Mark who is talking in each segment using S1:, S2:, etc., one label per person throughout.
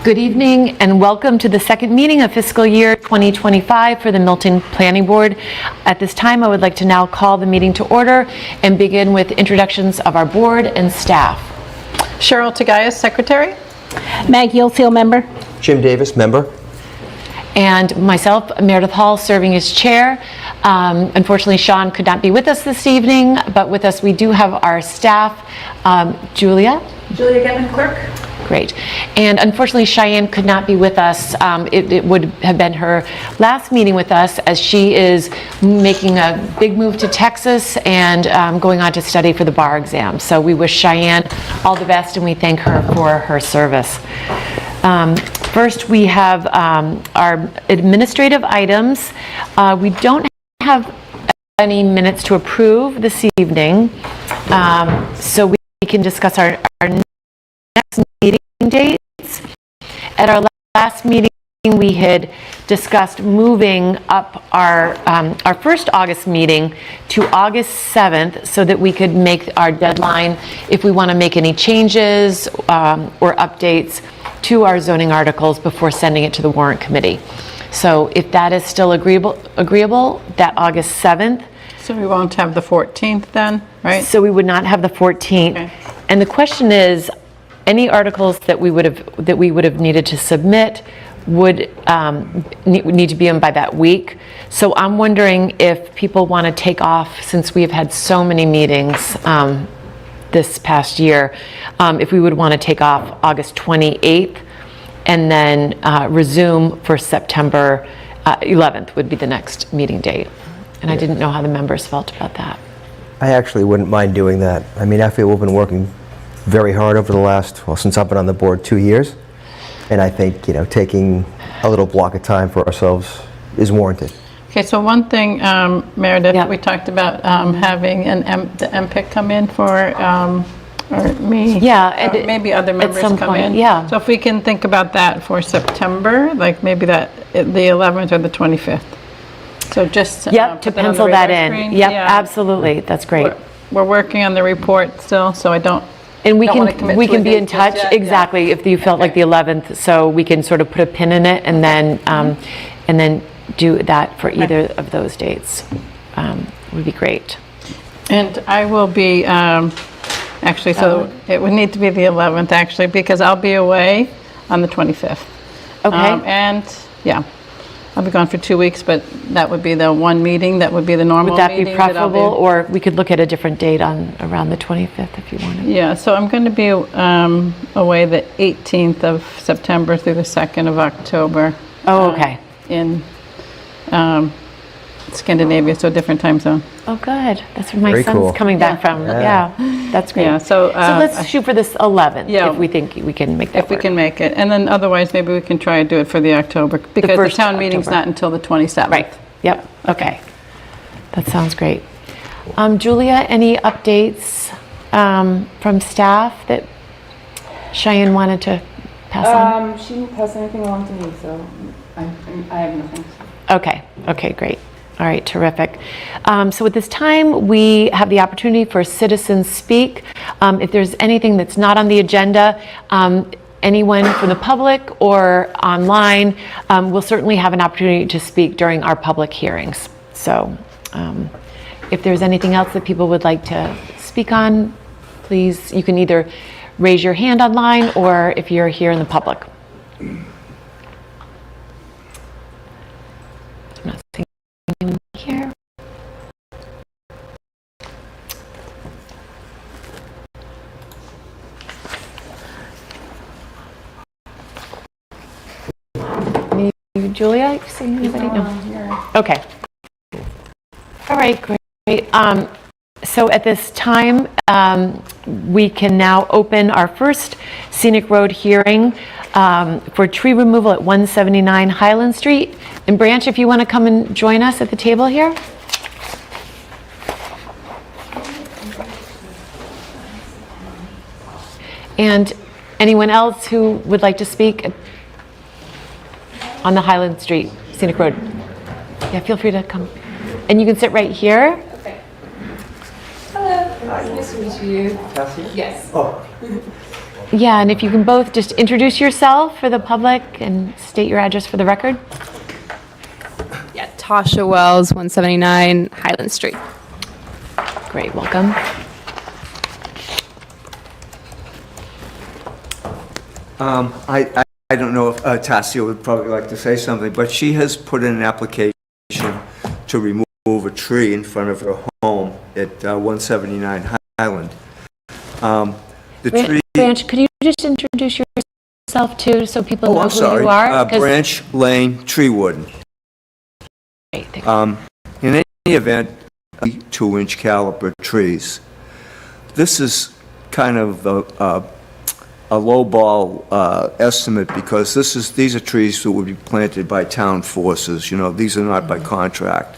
S1: Good evening and welcome to the second meeting of fiscal year 2025 for the Milton Planning Board. At this time, I would like to now call the meeting to order and begin with introductions of our board and staff.
S2: Cheryl Tagayas, Secretary.
S3: Mag Yulfield, member.
S4: Jim Davis, member.
S1: And myself, Meredith Hall, serving as chair. Unfortunately, Sean could not be with us this evening, but with us we do have our staff. Julia
S5: Getman, clerk.
S1: Great. And unfortunately, Cheyenne could not be with us. It would have been her last meeting with us as she is making a big move to Texas and going on to study for the bar exam. So we wish Cheyenne all the best and we thank her for her service. First, we have our administrative items. We don't have any minutes to approve this evening, so we can discuss our next meeting dates. At our last meeting, we had discussed moving up our first August meeting to August 7th so that we could make our deadline if we want to make any changes or updates to our zoning articles before sending it to the warrant committee. So if that is still agreeable, that August 7th.
S2: So we won't have the 14th then, right?
S1: So we would not have the 14th.
S2: Okay.
S1: And the question is, any articles that we would have needed to submit would need to be in by that week. So I'm wondering if people want to take off, since we have had so many meetings this past year, if we would want to take off August 28th and then resume for September 11th would be the next meeting date. And I didn't know how the members felt about that.
S4: I actually wouldn't mind doing that. I mean, I feel we've been working very hard over the last, well, since I've been on the board 2 years. And I think, taking a little block of time for ourselves is warranted.
S2: Okay, so one thing, Meredith,
S1: Yeah.
S2: we talked about having the MPIC come in for, or me.
S1: Yeah,
S2: or maybe other members
S1: some
S2: come
S1: point,
S2: in.
S1: yeah.
S2: So if we can think about that for September, like maybe the 11th or the 25th. So just
S1: Yep, to
S2: put that on the
S1: pencil that
S2: radar
S1: in.
S2: screen.
S1: Yep,
S2: Yeah.
S1: absolutely. That's great.
S2: We're working on the report still, so I don't.
S1: And we
S2: Don't wanna commit
S1: can
S2: to a
S1: be in
S2: date just
S1: touch,
S2: yet,
S1: exactly, if you felt like the 11th, so we can sort of put a pin in it and then do that for either of those dates. Would be great.
S2: And I will be, actually, so it would need to be the 11th, actually, because I'll be away on the 25th.
S1: Okay.
S2: And, yeah, I'll be gone for 2 weeks, but that would be the one meeting, that would be the normal
S1: Would that
S2: meeting.
S1: be preferable, or we could look at a different date around the 25th if you wanted?
S2: Yeah, so I'm going to be away the 18th of September through the 2nd of October.
S1: Oh, okay.
S2: In Scandinavia, so different time zone.
S1: Oh, good. That's where my
S4: Very
S1: son's
S4: cool.
S1: coming back from. Yeah, that's great.
S2: Yeah, so,
S1: let's shoot for this 11th,
S2: Yeah.
S1: if we think we can make that
S2: If we
S1: work.
S2: can make it. And then otherwise, maybe we can try to do it for the October, because the
S1: first
S2: town meeting's
S1: October.
S2: not until the 27th.
S1: Right, yep, okay. That sounds great. Julia, any updates from staff that Cheyenne wanted to pass on?
S5: She didn't pass anything along to me, so I have nothing.
S1: Okay, great. All right, terrific. So at this time, we have the opportunity for citizens speak. If there's anything that's not on the agenda, anyone from the public or online will certainly have an opportunity to speak during our public hearings. So if there's anything else that people would like to speak on, please, you can either raise your hand online or if you're here in the public. I'm not seeing anyone here. Julia, you see anybody? No. Okay. All right, great. So at this time, we can now open our first scenic road hearing for tree removal at 179 Highland Street. And Branch, if you want to come and join us at the table here. And anyone else who would like to speak on the Highland Street Scenic Road? Yeah, feel free to come. And you can sit right here.
S5: Okay. Hello. Nice to meet you.
S4: Cassie?
S5: Yes.
S4: Oh.
S1: Yeah, and if you can both just introduce yourself for the public and state your address for the record.
S6: Yeah, Tasha Wells, 179 Highland Street.
S1: Great, welcome.
S7: I don't know if Tasia would probably like to say something, but she has put in an application to remove a tree in front of her home at 179 Highland. The tree...
S1: Branch, could you just introduce yourself too, so people
S7: Oh,
S1: know
S7: I'm
S1: who
S7: sorry.
S1: you are? 'Cause-
S7: Branch Lane Tree Warden.
S1: Great, thank you.
S7: In any event, 2-inch caliber trees. This is kind of a lowball estimate because these are trees that would be planted by town forces. These are not by contract.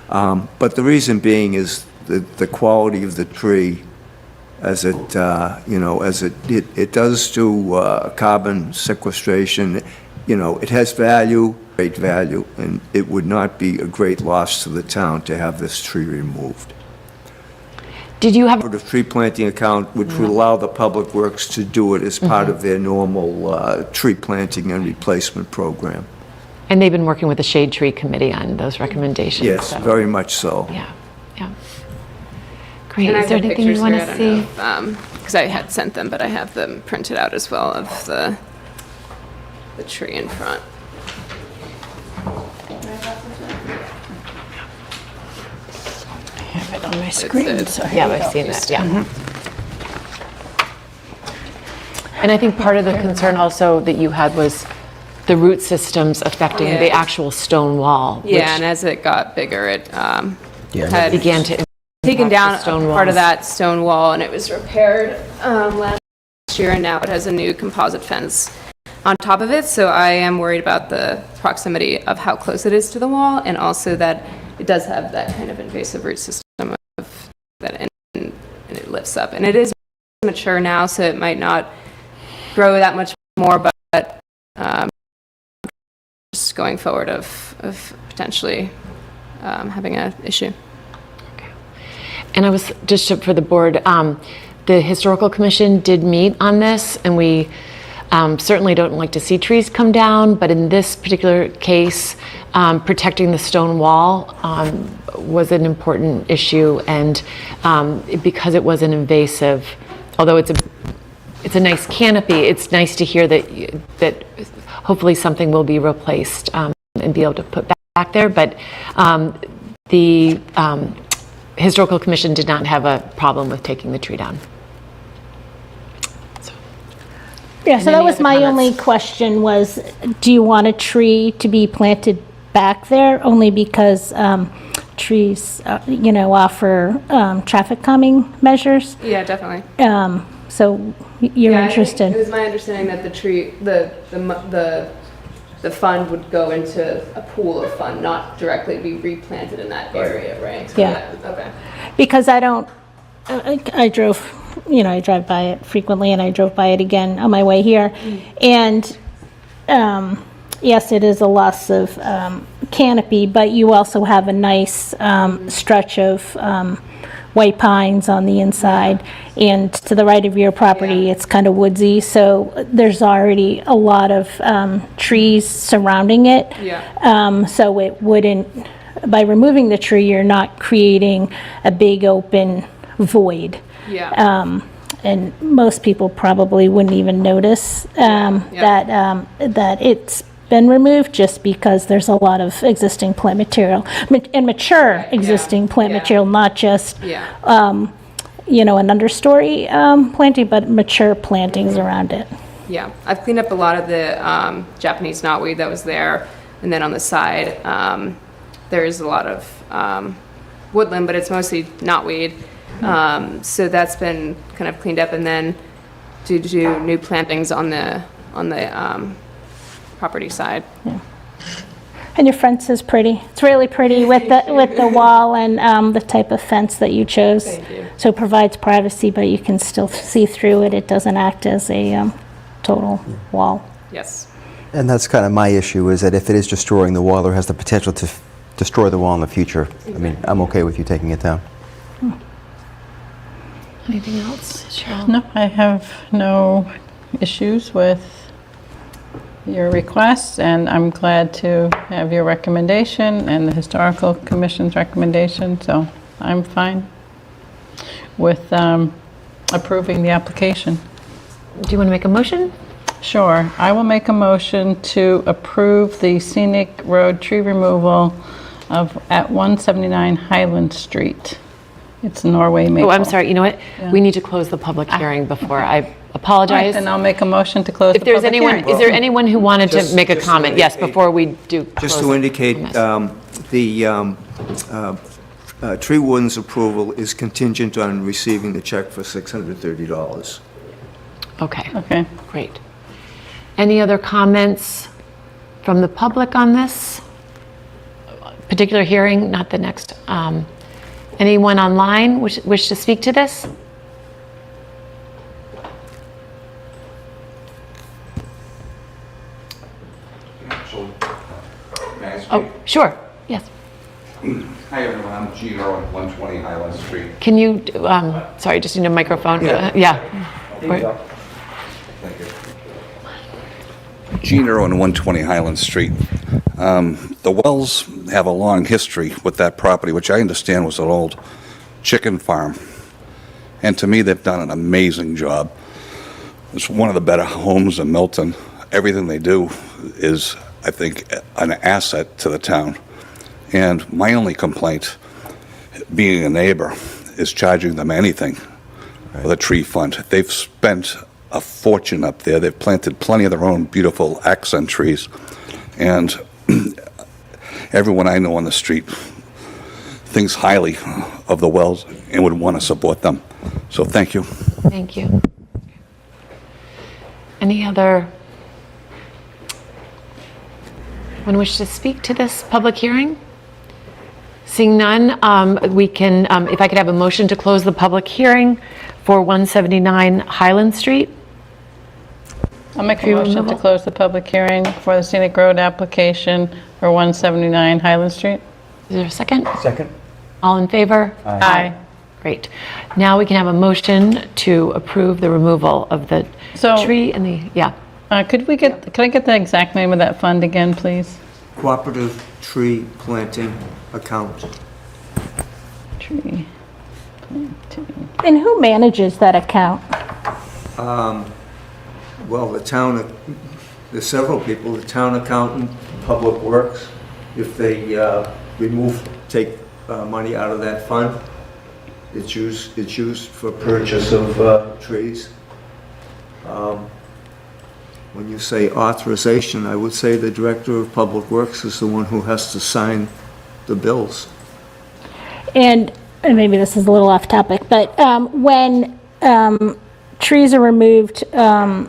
S7: But the reason being is the quality of the tree, as it does do carbon sequestration. It has value, great value, and it would not be a great loss to the town to have this tree removed.
S1: Did you have,
S7: The tree planting account, which would allow the Public Works to do it as part of their normal tree planting and replacement program.
S1: and they've been working with the Shade Tree Committee on those recommendations?
S7: Yes,
S1: so-
S7: very much so.
S1: Yeah, yeah. Great,
S6: And I
S1: is there
S6: have
S1: anything you
S6: pictures
S1: want
S6: here,
S1: to
S6: I
S1: see?
S6: don't know, because I had sent them, but I have them printed out as well of the tree in front.
S3: I have it on my screen,
S6: It's-
S3: so.
S1: Yeah, I've seen that, yeah. And I think part of the concern also that you had was the root systems affecting the
S6: Yeah.
S1: actual stone wall, which
S6: Yeah, and as it got bigger, it
S4: Yeah,
S6: had
S1: began to
S6: taken
S1: impact
S6: down
S1: the stone
S6: part of
S1: walls.
S6: that stone wall, and it was repaired last year, and now it has a new composite fence on top of it. So I am worried about the proximity of how close it is to the wall, and also that it does have that kind of invasive root system of that, and it lifts up. And it is mature now, so it might not grow that much more, but just going forward of potentially having an issue.
S1: And I was, just for the board, the Historical Commission did meet on this, and we certainly don't like to see trees come down, but in this particular case, protecting the stone wall was an important issue, and because it was an invasive, although it's a nice canopy, it's nice to hear that hopefully something will be replaced and be able to put back there, but the Historical Commission did not have a problem with taking the tree down.
S3: Yeah, so
S1: And
S3: that
S1: any
S3: was
S1: other
S3: my
S1: comments?
S3: only question was, do you want a tree to be planted back there? Only because trees, offer traffic calming measures.
S6: Yeah, definitely.
S3: So you're
S6: Yeah, I think
S3: interested.
S6: It was my understanding that the tree, the fund would go into a pool of fund, not directly be replanted in that area, right? So
S3: Yeah.
S6: Okay.
S3: Because I drive by it frequently, and I drove by it again on my way here. And yes, it is a loss of canopy, but you also have a nice stretch of white pines on the inside. And to the right of your property, it's kind of woodsy, so there's already a lot of trees surrounding it.
S6: Yeah.
S3: So it wouldn't, by removing the tree, you're not creating a big open void.
S6: Yeah.
S3: And most people probably wouldn't even notice that it's been removed, just because there's a lot of existing plant material, and mature existing plant
S6: Yeah.
S3: material, not just
S6: Yeah.
S3: an understory planting, but mature plantings around it.
S6: Yeah. I've cleaned up a lot of the Japanese knotweed that was there, and then on the side, there's a lot of woodland, but it's mostly knotweed. So that's been kind of cleaned up, and then to do new plantings on the property side.
S3: And your fence is pretty. It's really pretty with the wall and the type of fence that you chose.
S6: Thank you.
S3: So it provides privacy, but you can still see through it. It doesn't act as a total wall.
S6: Yes.
S4: And that's kind of my issue, is that if it is destroying the wall, or has the potential to destroy the wall in the future, I mean, I'm okay with you taking it down.
S1: Anything else, Cheryl?
S2: No, I have no issues with your requests, and I'm glad to have your recommendation and the Historical Commission's recommendation, so I'm fine with approving the application.
S1: Do you want to make a motion?
S2: Sure. I will make a motion to approve the scenic road tree removal at 179 Highland Street. It's Norway Maple.
S1: Oh, I'm sorry, you know what? We need to close the public hearing before I
S2: All right,
S1: apologize.
S2: then I'll make a motion to close the
S1: If there's
S2: public
S1: anyone,
S2: hearing.
S1: is there anyone who wanted to
S7: Just-
S1: make a
S7: just
S1: comment?
S7: to
S1: Yes,
S7: indicate-
S1: before we do
S7: Just
S1: close
S7: to
S1: it.
S7: indicate,
S1: Yes.
S7: the tree warden's approval is contingent on receiving the check for $630.
S1: Okay,
S2: Okay.
S1: great. Any other comments from the public on this particular hearing? Not the next. Anyone online wish to speak to this?
S8: Actually, may I speak?
S1: Oh, sure, yes.
S8: Hi, everyone. I'm Gene Earl at 120 Highland Street.
S1: Can you, sorry, just need a microphone. Yeah.
S8: Thank you. Gene Earl on 120 Highland Street. The Wells have a long history with that property, which I understand was an old chicken farm. And to me, they've done an amazing job. It's one of the better homes in Milton. Everything they do is, I think, an asset to the town. And my only complaint, being a neighbor, is charging them anything for the tree fund. They've spent a fortune up there. They've planted plenty of their own beautiful accent trees. And everyone I know on the street thinks highly of the Wells and would want to support them. So thank you.
S1: Thank you. Any other one wish to speak to this public hearing? Seeing none, we can, if I could have a motion to close the public hearing for 179 Highland Street.
S2: I'll make a
S1: Tree
S2: motion to
S1: removal?
S2: close the public hearing for the scenic road application for 179 Highland Street.
S1: Is there a second?
S4: Second?
S1: All in favor?
S2: Aye.
S1: Great. Now we can have a motion to approve the removal of the
S2: So-
S1: tree and the, yeah.
S2: Could I get the exact name of that fund again, please?
S7: Cooperative Tree Planting Account.
S2: Tree planting.
S3: And who manages that account?
S7: Well, the town, there's several people, the town accountant, Public Works, if they take money out of that fund, it's used for purchase of trees. When you say authorization, I would say the Director of Public Works is the one who has to sign the bills.
S3: And maybe this is a little off topic, but when trees are removed, in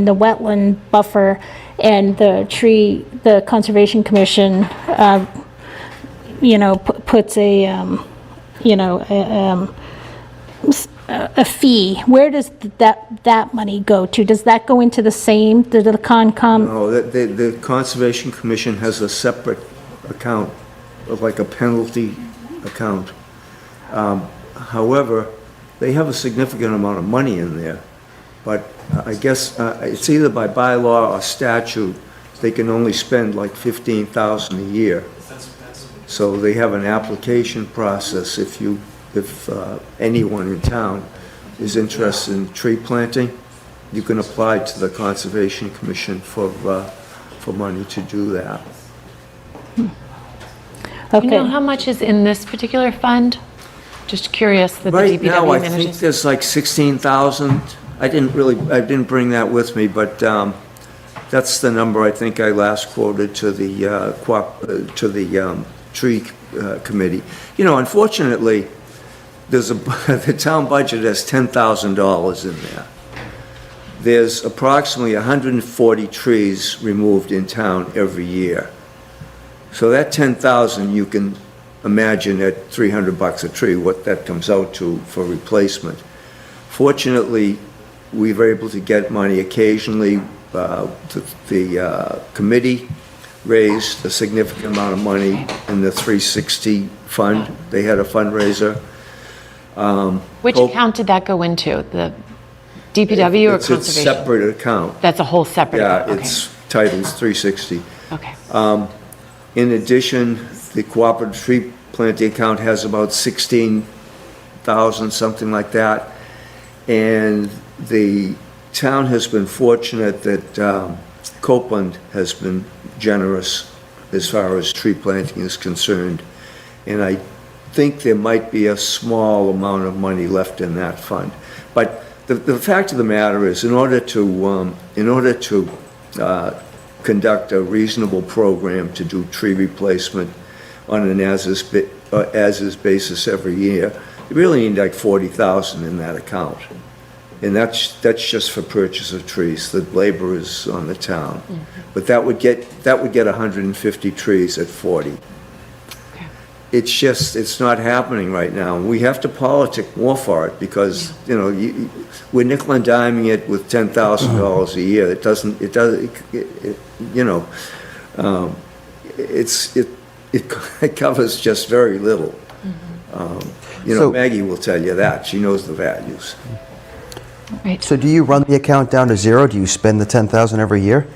S3: the wetland buffer, and the Conservation Commission, puts a fee, where does that money go to? Does that go into the same, to the Concom?
S7: No, the Conservation Commission has a separate account, like a penalty account. However, they have a significant amount of money in there, but I guess it's either by bylaw or statute, they can only spend like $15,000 a year. So they have an application process. If anyone in town is interested in tree planting, you can apply to the Conservation Commission for money to do that.
S1: Do you know
S3: Okay,
S1: how much is in this particular fund? Just curious that the
S7: Right now,
S1: DPW
S7: I think
S1: manages.
S7: there's like 16,000. I didn't bring that with me, but that's the number I think I last quoted to the tree committee. Unfortunately, the town budget has $10,000 in there. There's approximately 140 trees removed in town every year. So that 10,000, you can imagine at $300 a tree, what that comes out to for replacement. Fortunately, we were able to get money occasionally. The committee raised a significant amount of money in the 360 fund. They had a fundraiser.
S1: Which
S7: Hope-
S1: account did that go into? The DPW or
S7: It's a
S1: conservation?
S7: separate account.
S1: That's a whole separate
S7: Yeah,
S1: account?
S7: it's titles 360.
S1: Okay.
S7: In addition, the cooperative tree planting account has about 16,000, something like that. And the town has been fortunate that Copeland has been generous as far as tree planting is concerned. And I think there might be a small amount of money left in that fund. But the fact of the matter is, in order to conduct a reasonable program to do tree replacement on an as-is basis every year, you really need like 40,000 in that account. And that's just for purchase of trees. The labor is on the town. But that would get 150 trees at 40. It's not happening right now. We have to politic more for it because, we're nickel and diming it with $10,000 a year. It covers just very little.
S4: So-
S7: Maggie will tell you that. She knows the values.
S1: Right.
S4: So do you run the account down to zero? Do you spend the 10,000 every year?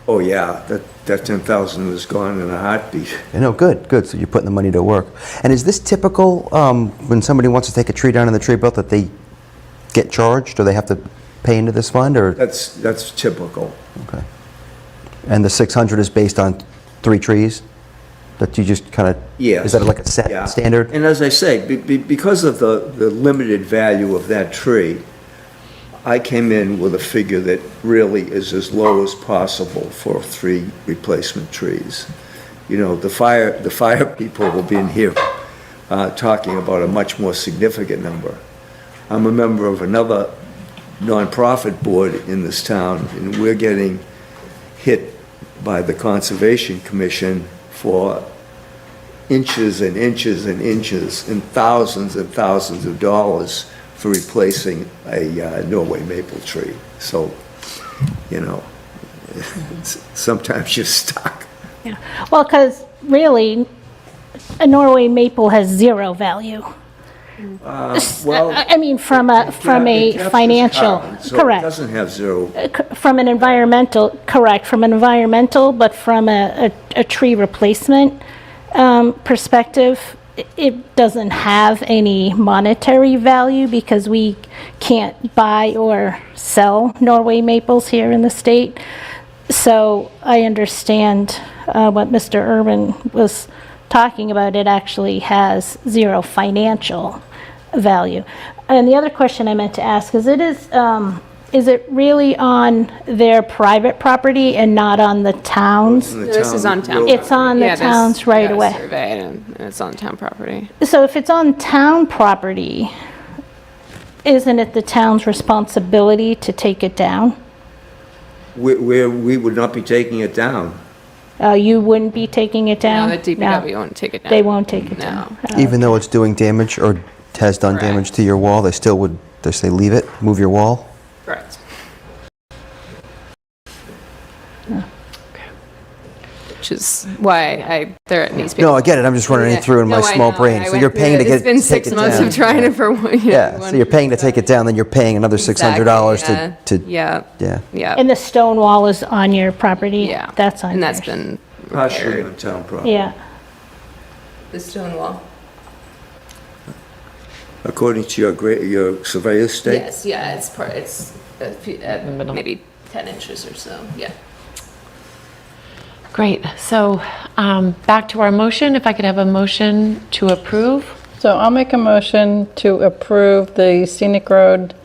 S7: Oh, yeah, that 10,000 was gone in a heartbeat.
S4: No, good. So you're putting the money to work. And is this typical when somebody wants to take a tree down in the tree belt that they get charged or they have to pay into this fund or?
S7: That's typical.
S4: Okay. And the 600 is based on 3 trees that you just kind of?
S7: Yes.
S4: Is that like a set
S7: Yeah.
S4: standard?
S7: And as I say, because of the limited value of that tree, I came in with a figure that really is as low as possible for 3 replacement trees. The fire people will be in here talking about a much more significant number. I'm a member of another nonprofit board in this town, and we're getting hit by the Conservation Commission for inches and inches and inches and thousands of dollars for replacing a Norway maple tree. So, sometimes you're stuck.
S3: Yeah. Well, because really, a Norway maple has 0 value.
S7: Well,
S3: I mean, from a
S7: it captures
S3: financial,
S7: carbon, so
S3: correct.
S7: It doesn't have 0.
S3: From an environmental, correct, from an environmental, but from a tree replacement perspective, it doesn't have any monetary value because we can't buy or sell Norway maples here in the state. So I understand what Mr. Urban was talking about. It actually has 0 financial value. And the other question I meant to ask is it really on their private property and not on the town's?
S6: This is on town.
S3: It's on the town's right away.
S6: Surveyed and it's on town property.
S3: So if it's on town property, isn't it the town's responsibility to take it down?
S7: We would not be taking it down.
S3: You wouldn't be taking it down?
S6: No, the DPW won't take it down.
S3: They won't take it
S6: No.
S3: down?
S4: Even though it's doing damage or has done
S6: Correct.
S4: damage to your wall, they still would, they say leave it, move your wall?
S6: Correct. Which is why there needs to be.
S4: No, I get it. I'm just running it through in my
S6: No, I
S4: small
S6: know.
S4: brain.
S6: I
S4: So
S6: went
S4: you're
S6: through
S4: paying
S6: it.
S4: to get
S6: It's been
S4: take
S6: 6
S4: it
S6: months
S4: down.
S6: of trying it for one.
S4: Yeah, so you're paying to take it down, then you're paying another $600
S6: Exactly,
S4: to,
S6: yeah.
S4: yeah.
S6: Yeah.
S3: And the stone wall is on your property?
S6: Yeah.
S3: That's on
S6: And that's
S3: yours.
S6: been
S7: Partially
S6: repaired.
S7: on town property.
S3: Yeah.
S6: The stone wall.
S7: According to your surveyor's stake?
S6: Yes, yeah, it's maybe 10 inches or so, yeah.
S1: Great. So back to our motion. If I could have a motion to approve.
S2: So I'll make a motion to approve the scenic road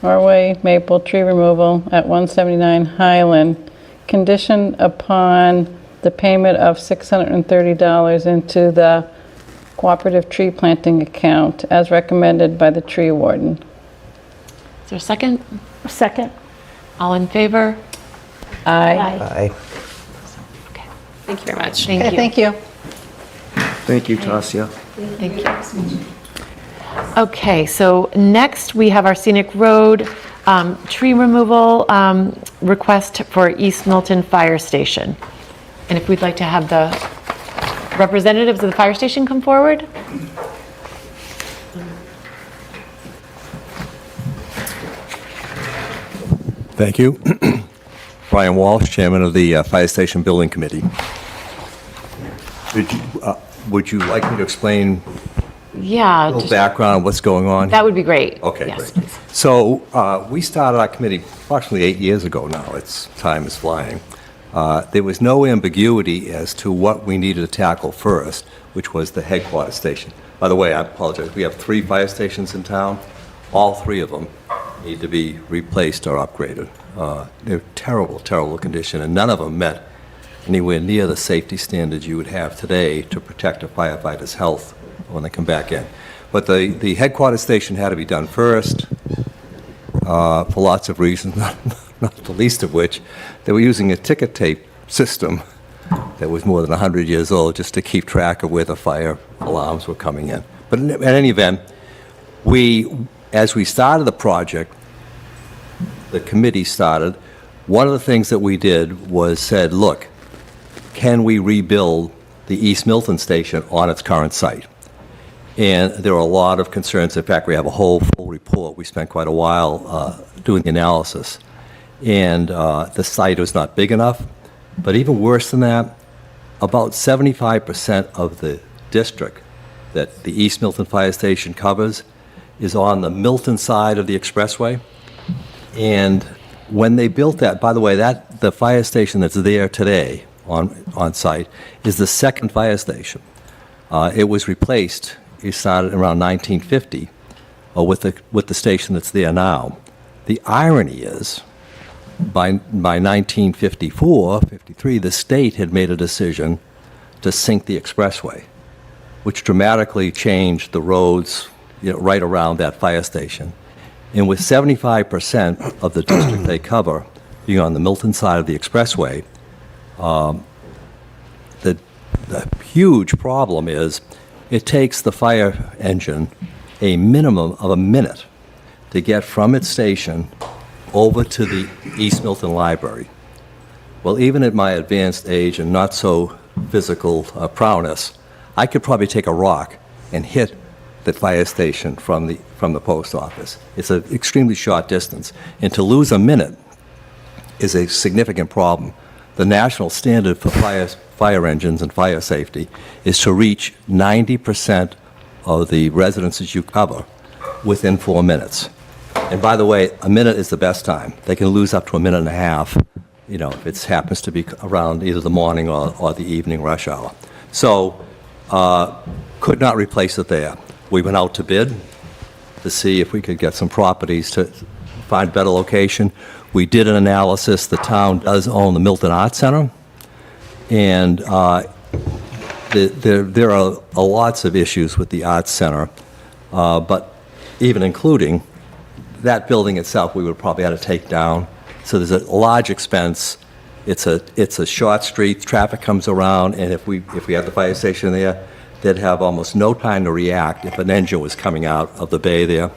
S2: Norway maple tree removal at 179 Highland, conditioned upon the payment of $630 into the cooperative tree planting account as recommended by the tree warden.
S1: Is there a second?
S3: Second?
S1: All in favor?
S2: Aye.
S4: Aye.
S6: Thank you very much.
S1: Thank you.
S2: Thank you.
S7: Thank you, Tasia.
S1: Thank you. Okay, so next we have our scenic road tree removal request for East Milton Fire Station. And if we'd like to have the representatives of the fire station come forward?
S9: Thank you. Brian Walsh, Chairman of the Fire Station Building Committee. Would you like me to explain
S1: Yeah,
S9: a little background on what's going on?
S1: that would be great.
S9: Okay,
S1: Yes,
S9: great.
S1: please.
S9: So we started our committee approximately 8 years ago now. Time is flying. There was no ambiguity as to what we needed to tackle first, which was the headquarters station. By the way, I apologize, we have 3 fire stations in town. All 3 of them need to be replaced or upgraded. They're terrible, terrible condition, and none of them met anywhere near the safety standards you would have today to protect a firefighter's health when they come back in. But the headquarters station had to be done first for lots of reasons, not the least of which, they were using a ticket tape system that was more than 100 years old just to keep track of where the fire alarms were coming in. But in any event, as we started the project, the committee started, one of the things that we did was said, look, can we rebuild the East Milton station on its current site? And there are a lot of concerns. In fact, we have a whole full report. We spent quite a while doing the analysis. And the site was not big enough. But even worse than that, about 75% of the district that the East Milton Fire Station covers is on the Milton side of the expressway. And when they built that, by the way, the fire station that's there today on site is the second fire station. It was replaced, it started around 1950 with the station that's there now. The irony is, by 1954, 53, the state had made a decision to sink the expressway, which dramatically changed the roads right around that fire station. And with 75% of the district they cover being on the Milton side of the expressway, the huge problem is it takes the fire engine a minimum of a minute to get from its station over to the East Milton Library. Well, even at my advanced age and not so physical prowess, I could probably take a rock and hit the fire station from the post office. It's an extremely short distance, and to lose a minute is a significant problem. The national standard for fire engines and fire safety is to reach 90% of the residences you cover within 4 minutes. And by the way, a minute is the best time. They can lose up to a minute and a half, if it happens to be around either the morning or the evening rush hour. So, could not replace it there. We went out to bid to see if we could get some properties to find a better location. We did an analysis. The town does own the Milton Arts Center, and there are lots of issues with the Arts Center, but even including that building itself, we would probably have to take down. So there's a large expense. It's a short street. Traffic comes around, and if we had the fire station there, they'd have almost no time to react if an engine was coming out of the bay there.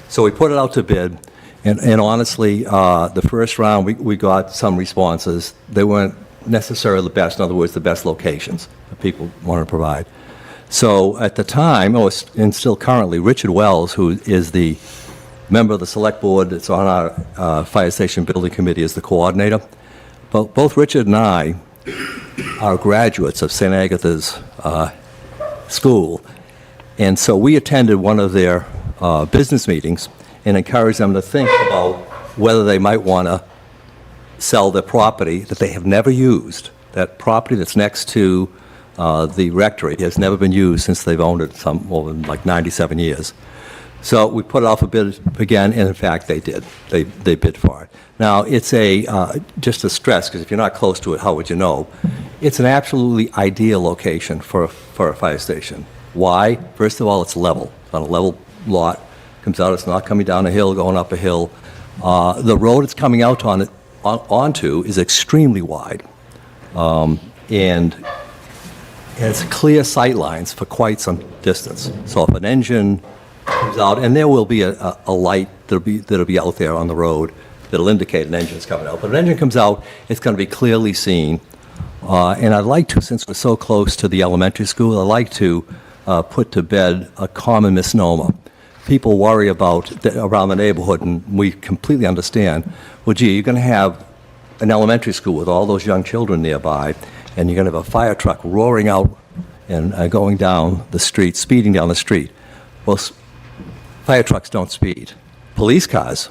S9: So we put it out to bid, and honestly, the first round we got some responses. They weren't necessarily the best. In other words, the best locations that people want to provide. So at the time, and still currently, Richard Wells, who is the member of the select board that's on our fire station building committee, is the coordinator. But both Richard and I are graduates of St. Agatha's school, and so we attended one of their business meetings and encouraged them to think about whether they might want to sell their property that they have never used. That property that's next to the rectory has never been used since they've owned it more than like 97 years. So we put it off a bid again, and in fact, they did. They bid for it. Now, it's just to stress, because if you're not close to it, how would you know? It's an absolutely ideal location for a fire station. Why? First of all, it's level. It's on a level lot. Comes out, it's not coming down a hill, going up a hill. The road it's coming out onto is extremely wide. And it's clear sight lines for quite some distance. So if an engine comes out, and there will be a light that'll be out there on the road that'll indicate an engine's coming out. But if an engine comes out, it's going to be clearly seen. And I'd like to, since we're so close to the elementary school, I'd like to put to bed a common misnomer. people worry about around the neighborhood, and we completely understand, well, gee, you're going to have an elementary school with all those young children nearby, and you're going to have a fire truck roaring out and going down the street, speeding down the street. Well, fire trucks don't speed. Police cars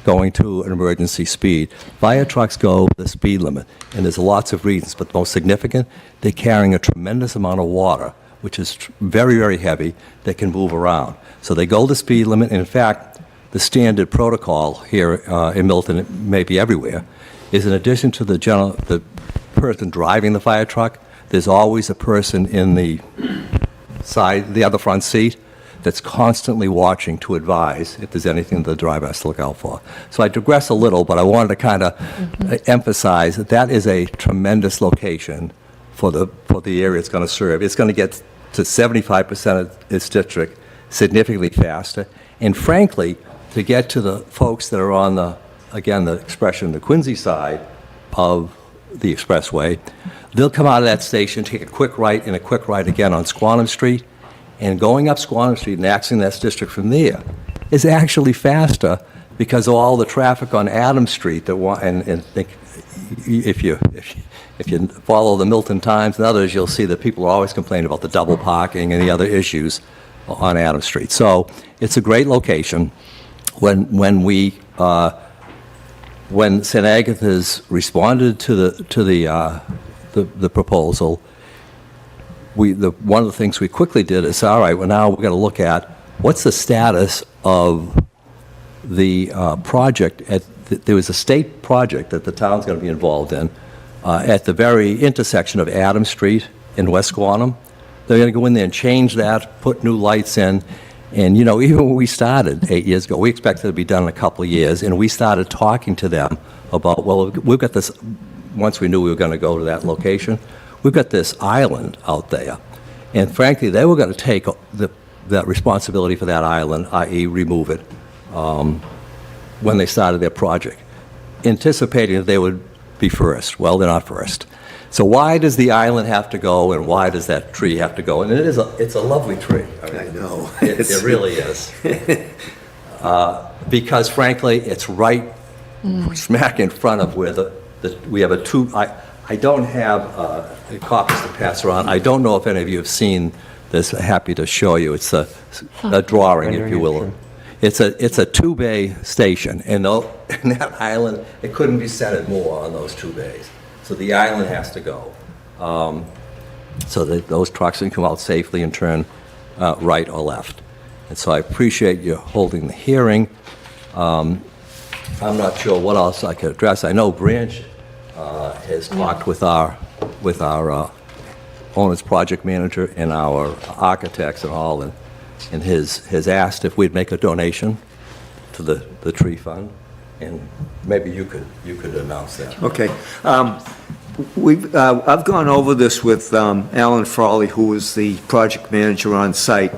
S9: going to an emergency speed. Fire trucks go the speed limit, and there's lots of reasons, but the most significant, they're carrying a tremendous amount of water, which is very, very heavy, that can move around. So they go the speed limit, and in fact, the standard protocol here in Milton, it may be everywhere, is in addition to the person driving the fire truck, there's always a person in the other front seat that's constantly watching to advise if there's anything the driver has to look out for. So I digress a little, but I wanted to kind of emphasize that that is a tremendous location for the area it's going to serve. It's going to get to 75% of its district significantly faster. And frankly, to get to the folks that are on the expression, the Quincy side of the expressway, they'll come out of that station, take a quick right and a quick right again on Squantum Street, and going up Squantum Street and accessing that district from there is actually faster because of all the traffic on Adams Street if you follow the Milton Times and others, you'll see that people are always complaining about the double parking and the other issues on Adams Street. So it's a great location. When St. Agatha's responded to the proposal, one of the things we quickly did is, all right, well, now we're going to look at what's the status of the project. There was a state project that the town's going to be involved in at the very intersection of Adams Street and West Squantum. They're going to go in there and change that, put new lights in. And, even when we started 8 years ago, we expected it to be done in a couple of years, and we started talking to them about, well, we've got this, once we knew we were going to go to that location, we've got this island out there. And frankly, they were going to take that responsibility for that island, i.e. remove it, when they started their project, anticipating that they would be first. Well, they're not first. So why does the island have to go, and why does that tree have to go? And it's a lovely tree.
S7: I know.
S9: It really is. Because frankly, it's right smack in front of where we have a two. I don't have copies to pass around. I don't know if any of you have seen this. Happy to show you. It's a drawing, if you will. It's a two-bay station, and that island, it couldn't be centered more on those two bays. So the island has to go, so that those trucks can come out safely and turn right or left. And so I appreciate you holding the hearing. I'm not sure what else I could address. I know Branch has talked with our owner's project manager and our architects and all, and has asked if we'd make a donation to the tree fund. And maybe you could announce that.
S7: Okay. I've gone over this with Alan Frawley, who was the project manager on site,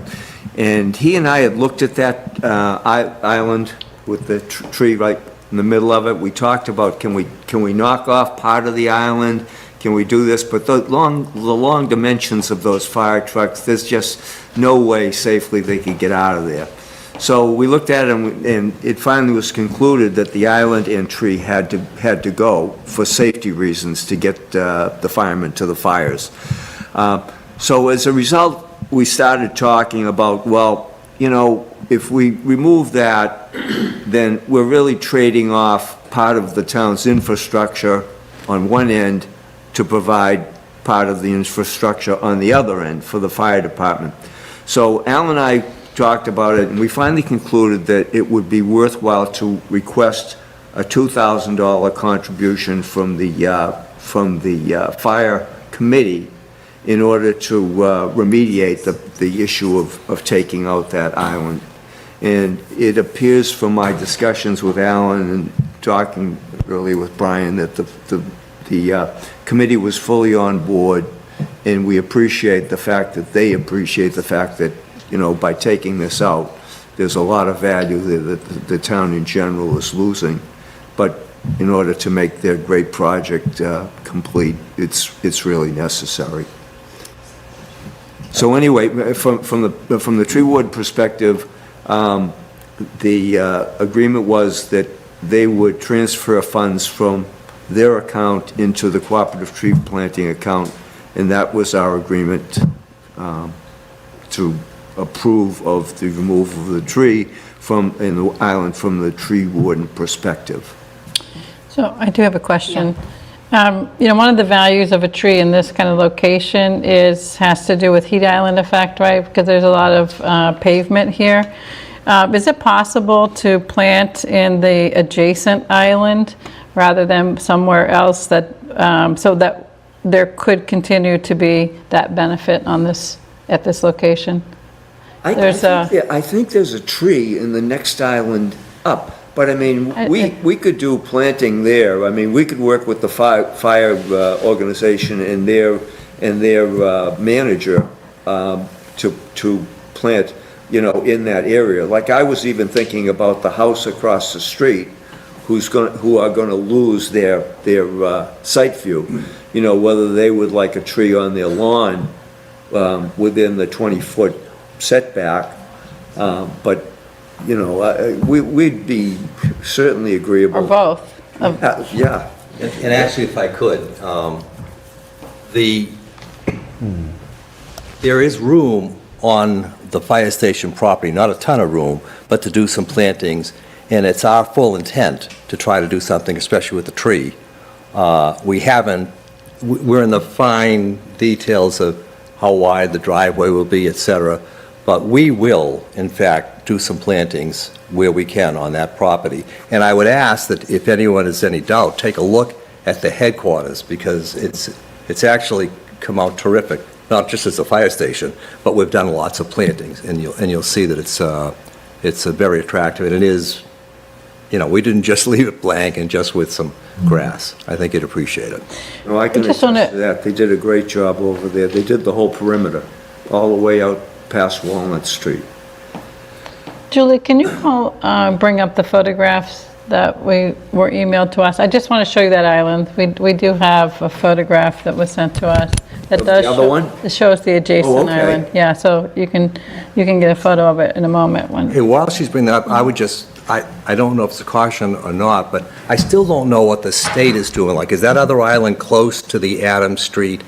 S7: and he and I had looked at that island with the tree right in the middle of it. We talked about, can we knock off part of the island? Can we do this? But the long dimensions of those fire trucks, there's just no way safely they could get out of there. So we looked at it, and it finally was concluded that the island and tree had to go for safety reasons to get the firemen to the fires. So as a result, we started talking about, well, if we remove that, then we're really trading off part of the town's infrastructure on one end to provide part of the infrastructure on the other end for the fire department. So Al and I talked about it, and we finally concluded that it would be worthwhile to request a $2,000 contribution from the fire committee in order to remediate the issue of taking out that island. And it appears from my discussions with Alan and talking earlier with Brian that the committee was fully on board, and we appreciate the fact that they appreciate the fact that by taking this out, there's a lot of value that the town in general is losing. But in order to make their great project complete, it's really necessary. So anyway, from the tree ward perspective, The agreement was that they would transfer funds from their account into the cooperative tree planting account, and that was our agreement to approve of the removal of the tree in the island from the tree warden perspective.
S2: So I do have a question. One of the values of a tree in this kind of location has to do with heat island effect, right? Because there's a lot of pavement here. Is it possible to plant in the adjacent island rather than somewhere else so that there could continue to be that benefit at this location?
S7: I think there's a tree in the next island up, but I mean, we could do planting there. I mean, we could work with the fire organization and their manager to plant, in that area. Like, I was even thinking about the house across the street, who are gonna lose their sight view. Whether they would like a tree on their lawn within the 20-foot setback, but, we'd be certainly agreeable.
S2: Or both?
S7: Yeah.
S9: And actually, if I could, there is room on the fire station property, not a ton of room, but to do some plantings, and it's our full intent to try to do something, especially with the tree. We're in the fine details of how wide the driveway will be, et cetera, but we will, in fact, do some plantings where we can on that property. And I would ask that if anyone has any doubt, take a look at the headquarters, because it's actually come out terrific, not just as a fire station, but we've done lots of plantings, and you'll see that it's very attractive, and it is, we didn't just leave it blank and just with some grass. I think you'd appreciate it.
S7: No, I can attest to that. They did a great job over there. They did the whole perimeter, all the way out past Walnut Street.
S2: Julie, can you bring up the photographs that were emailed to us? I just want to show you that island. We do have a photograph that was sent to us. That does
S7: the other one?
S2: It shows the adjacent
S7: okay.
S2: island. Yeah, so you can get a photo of it in a moment.
S9: Hey, while she's bringing that up, I would just, I don't know if it's a caution or not, but I still don't know what the state is doing. Like, is that other island close to the Adams Street,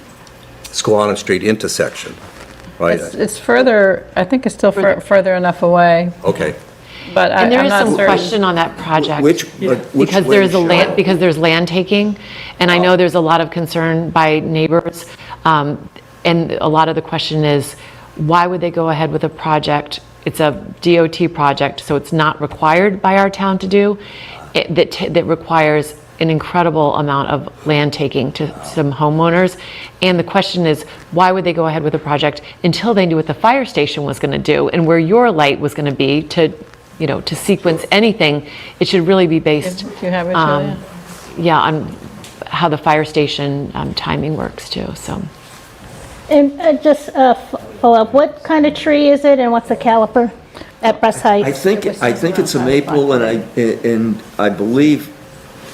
S9: Squantum Street intersection? Right?
S2: It's further, I think it's still further enough away,
S9: Okay.
S2: but
S1: And there
S2: I'm
S1: is
S2: not
S1: some
S2: certain.
S1: question on that project.
S7: Which
S1: Because
S7: way,
S1: there's
S7: Cheryl?
S1: because there's land taking, and I know there's a lot of concern by neighbors, and a lot of the question is, why would they go ahead with a project? It's a DOT project, so it's not required by our town to do, that requires an incredible amount of land taking to some homeowners. And the question is, why would they go ahead with a project until they knew what the fire station was going to do and where your light was going to be to sequence anything? It should really be based,
S2: Do you have it, Julia?
S1: yeah, on how the fire station timing works too, so.
S3: And just follow up, what kind of tree is it and what's the caliper at breast height?
S7: I think it's a maple, and I believe,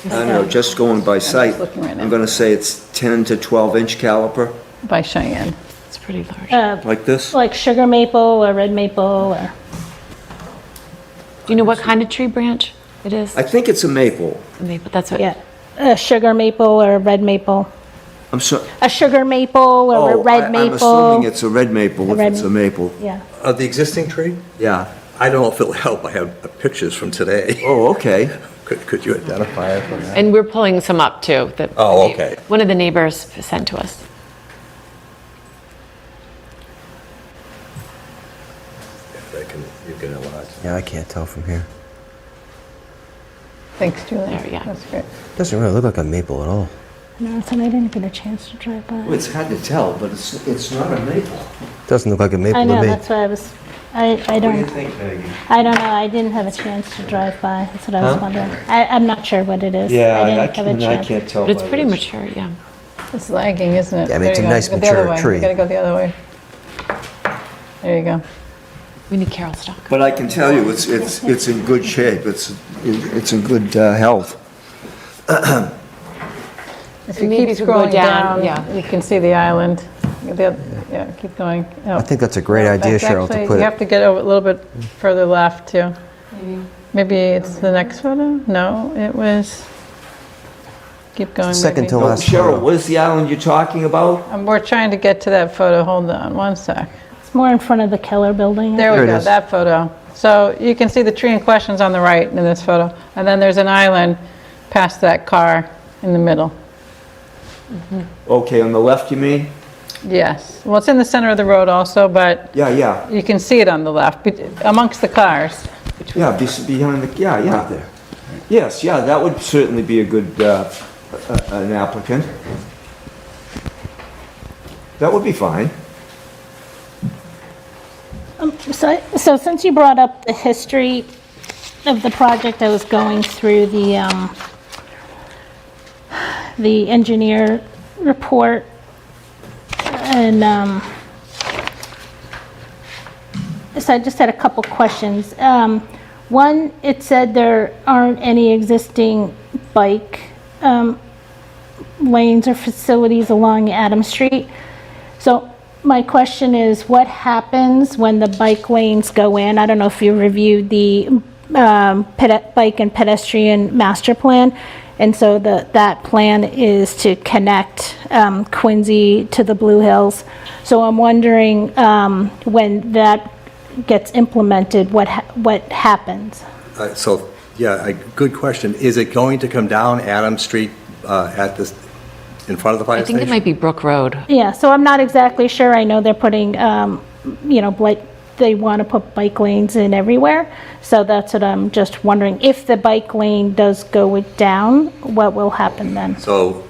S7: I don't know, just going by sight,
S2: looking right now.
S7: I'm gonna say it's 10 to 12-inch caliper,
S2: By Cheyenne.
S1: It's pretty large.
S7: like this.
S3: Like sugar maple or red maple or?
S1: Do you know what kind of tree branch it is?
S7: I think it's a maple.
S1: But that's what.
S3: Yeah, a sugar maple or a red maple.
S7: I'm sorry.
S3: A sugar maple or a red maple.
S7: I'm assuming it's a red maple if
S3: red
S7: it's a maple.
S3: Yeah.
S9: The existing tree?
S7: Yeah.
S9: I don't know if it'll help. I have pictures from today.
S7: Oh, okay.
S9: Could you identify it from that?
S1: And we're pulling some up too. That
S9: Oh, okay.
S1: One of the neighbors sent to us.
S9: You can enlarge.
S4: Yeah, I can't tell from here.
S2: Thanks, Julia.
S1: There, yeah.
S2: That's great.
S4: Doesn't really look like a maple at all.
S3: No, and I didn't get a chance to drive by.
S7: Well, it's hard to tell, but it's not a maple.
S4: Doesn't look like a maple
S3: I
S4: to
S3: know,
S4: me.
S3: that's why I was, I
S7: What do you
S3: don't,
S7: think, Maggie?
S3: I don't know, I didn't have a chance to drive by, that's what I was wondering. I'm not sure what it is. I didn't have a chance.
S7: tell.
S1: But it's pretty mature, yeah.
S2: It's lagging, isn't it?
S4: Yeah, I mean,
S2: There
S4: it's
S2: you
S4: a
S2: go.
S4: nice
S2: Go the other
S4: mature
S2: way.
S4: tree.
S2: You gotta go the other way. There you go.
S1: We need Carol stock.
S7: But I can tell you, it's in good shape. It's in good health.
S2: If you
S1: Maybe
S2: keep
S1: if you go
S2: scrolling
S1: down,
S2: down,
S1: yeah.
S2: you can see the island. Yeah, keep going.
S4: I think that's a great idea,
S2: That's
S4: Cheryl, to
S2: actually-
S4: put
S2: You
S4: it.
S2: have to get over a little bit further left, too. Maybe it's the next photo? No, it was, keep going.
S4: Second
S2: maybe.
S4: to
S7: No,
S4: last
S7: Cheryl,
S4: photo.
S7: what is the island you're talking about?
S2: We're trying to get to that photo. Hold on one sec.
S3: It's more in front of the Keller building.
S2: There
S4: There
S2: we
S4: it
S2: go,
S4: is.
S2: that photo. So you can see the tree in question's on the right in this photo. And then there's an island past that car in the middle.
S7: Okay, on the left, you mean?
S2: Yes. Well, it's in the center of the road also, but
S7: Yeah, yeah.
S2: you can see it on the left, amongst the cars.
S7: Yeah, behind the, yeah. Yes, yeah, that would certainly be a good, an applicant. That would be fine.
S3: So since you brought up the history of the project, I was going through the engineer report, and so I just had a couple questions. One, it said there aren't any existing bike lanes or facilities along Adams Street. So my question is, what happens when the bike lanes go in? I don't know if you reviewed the bike and pedestrian master plan. And so that plan is to connect Quincy to the Blue Hills. So I'm wondering, when that gets implemented, what happens?
S9: So, yeah, a good question. Is it going to come down Adams Street at this, in front of the fire
S1: I
S9: station?
S1: think it might be Brook Road.
S3: Yeah, so I'm not exactly sure. I know they're putting, they want to put bike lanes in everywhere. So that's what I'm just wondering. If the bike lane does go down, what will happen then?
S9: So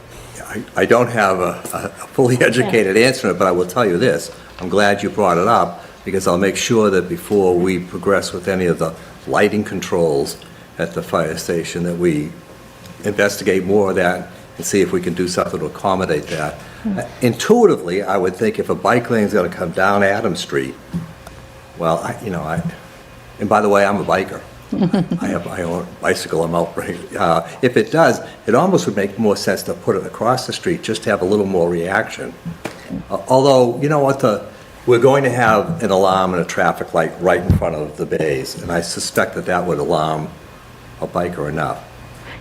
S9: I don't have a fully educated answer, but I will tell you this. I'm glad you brought it up, because I'll make sure that before we progress with any of the lighting controls at the fire station, that we investigate more of that and see if we can do something to accommodate that. Intuitively, I would think if a bike lane's going to come down Adams Street, well, and by the way, I'm a biker. I own a bicycle, I'm out. If it does, it almost would make more sense to put it across the street, just to have a little more reaction. Although, you know what, we're going to have an alarm and a traffic light right in front of the bays, and I suspect that would alarm a biker enough.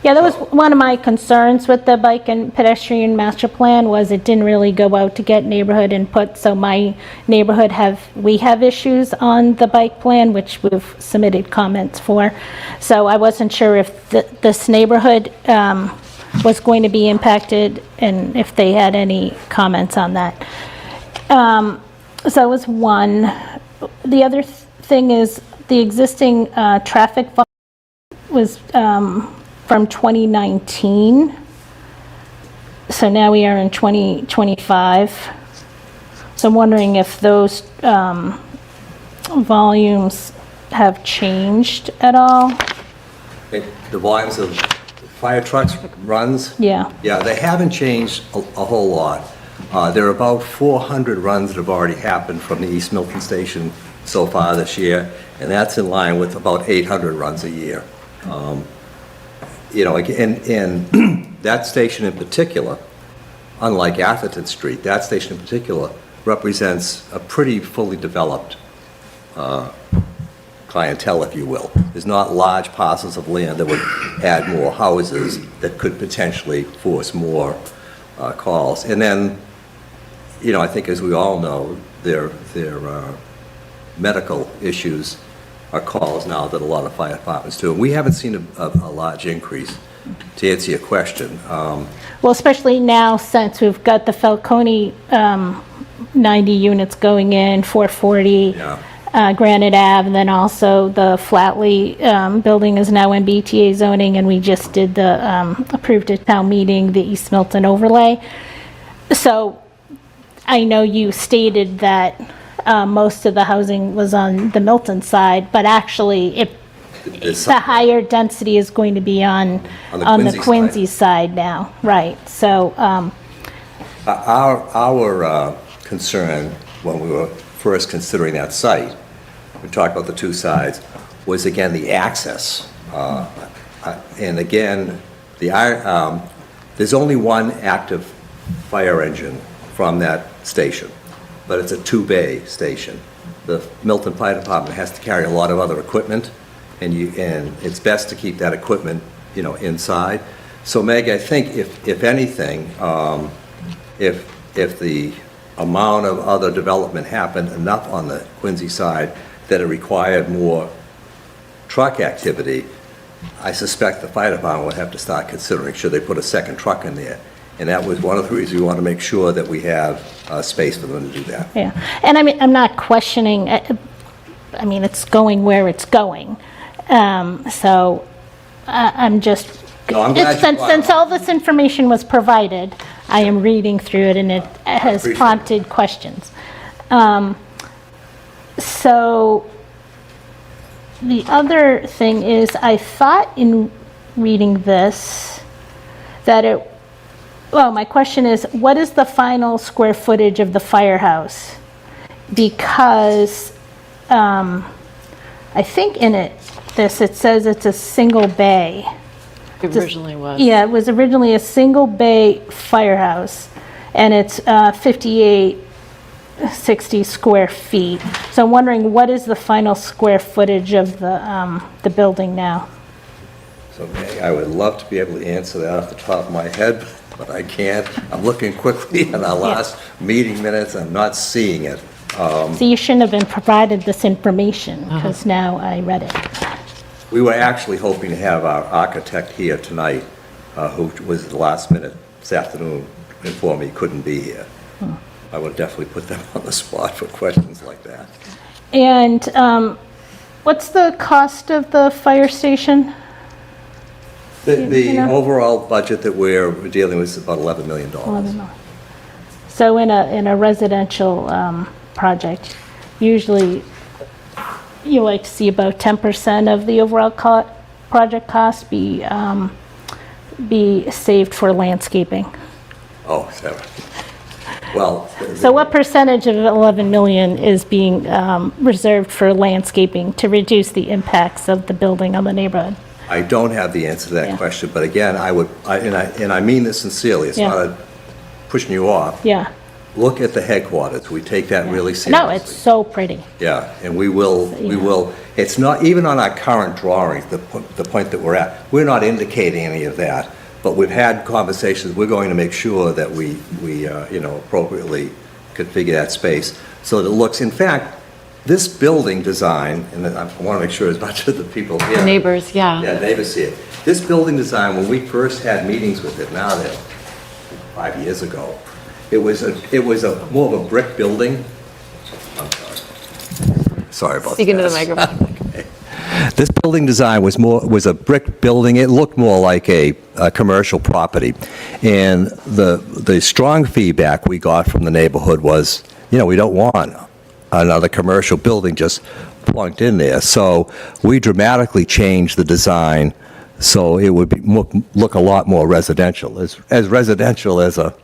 S3: Yeah, that was one of my concerns with the bike and pedestrian master plan, was it didn't really go out to get neighborhood input. So my neighborhood we have issues on the bike plan, which we've submitted comments for. So I wasn't sure if this neighborhood was going to be impacted, and if they had any comments on that. So that was one. The other thing is the existing traffic was from 2019. So now we are in 2025. So I'm wondering if those volumes have changed at all?
S9: The volumes of fire trucks runs?
S3: Yeah.
S9: Yeah, they haven't changed a whole lot. There are about 400 runs that have already happened from the East Milton station so far this year, and that's in line with about 800 runs a year. And that station in particular, unlike Atherton Street, that station in particular represents a pretty fully developed clientele, if you will. There's not large parcels of land that would add more houses that could potentially force more calls. And then, I think as we all know, their medical issues are calls now that a lot of fire departments do. And we haven't seen a large increase, to answer your question.
S3: Well, especially now since we've got the Falcone 90 units going in, 440 Granite Ave, and then also the Flatley building is now in BTA zoning, and we just did approved at town meeting, the East Milton overlay. So I know you stated that most of the housing was on the Milton side, but actually the higher density is going to be on the Quincy side now, right? So
S9: Our concern when we were first considering that site, we talked about the two sides, was again the access. And again, there's only one active fire engine from that station. but it's a two-bay station. The Milton Fire Department has to carry a lot of other equipment, and it's best to keep that equipment, inside. So Meg, I think if anything, if the amount of other development happened enough on the Quincy side that it required more truck activity, I suspect the fire department would have to start considering, should they put a second truck in there? And that was one of the reasons we want to make sure that we have space for them to do that.
S3: Yeah, and I mean, I'm not questioning, I mean, it's going where it's going. So I'm just,
S9: No, I'm glad you brought it
S3: since all this information was provided, I am reading through it and it has
S9: appreciate
S3: prompted questions. So the other thing is, I thought in reading this that well, my question is, what is the final square footage of the firehouse? Because I think in it says it's a single bay.
S1: It originally was.
S3: Yeah, it was originally a single bay firehouse, and it's 5860 square feet. So I'm wondering, what is the final square footage of the building now?
S9: So Meg, I would love to be able to answer that off the top of my head, but I can't. I'm looking quickly at our last meeting minutes. I'm not seeing it.
S3: So you shouldn't have been provided this information, because now I read it.
S9: We were actually hoping to have our architect here tonight, who was at the last minute this afternoon, informed me he couldn't be here. I would definitely put them on the spot for questions like that.
S3: And what's the cost of the fire station?
S9: The overall budget that we're dealing with is about $11 million.
S3: So in a residential project, usually you like to see about 10% of the overall project cost be saved for landscaping.
S9: Oh, well.
S3: So what percentage of 11 million is being reserved for landscaping to reduce the impacts of the building on the neighborhood?
S9: I don't have the answer to that question, but again, and I mean this sincerely, it's not pushing you off.
S3: Yeah.
S9: Look at the headquarters, we take that really seriously.
S3: No, it's so pretty.
S9: Yeah, and we will, it's not, even on our current drawings, the point that we're at, we're not indicating any of that, but we've had conversations, we're going to make sure that we appropriately configure that space so that it looks, in fact, this building design, and I want to make sure as much of the people here.
S1: The neighbors, yeah.
S9: Yeah, neighbors see it. This building design, when we first had meetings with it, now that 5 years ago, it was more of a brick building. I'm sorry about that.
S1: Speak into the microphone.
S9: This building design was a brick building. It looked more like a commercial property. And the strong feedback we got from the neighborhood was, we don't want another commercial building just plunked in there. So we dramatically changed the design so it would look a lot more residential, as residential as a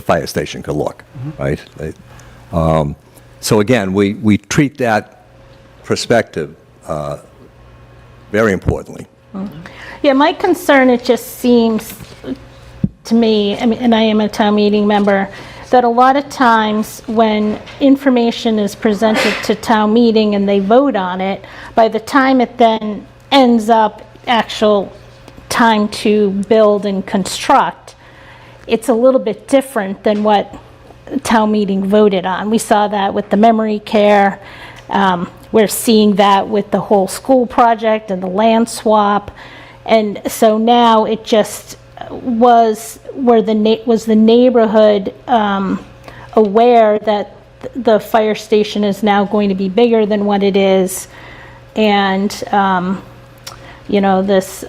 S9: fire station could look, right? So again, we treat that perspective very importantly.
S3: Yeah, my concern, it just seems to me, I mean, and I am a town meeting member, that a lot of times when information is presented to town meeting and they vote on it, by the time it then ends up actual time to build and construct, it's a little bit different than what town meeting voted on. We saw that with the memory care. We're seeing that with the whole school project and the land swap. And so now it just was the neighborhood aware that the fire station is now going to be bigger than what it is, and this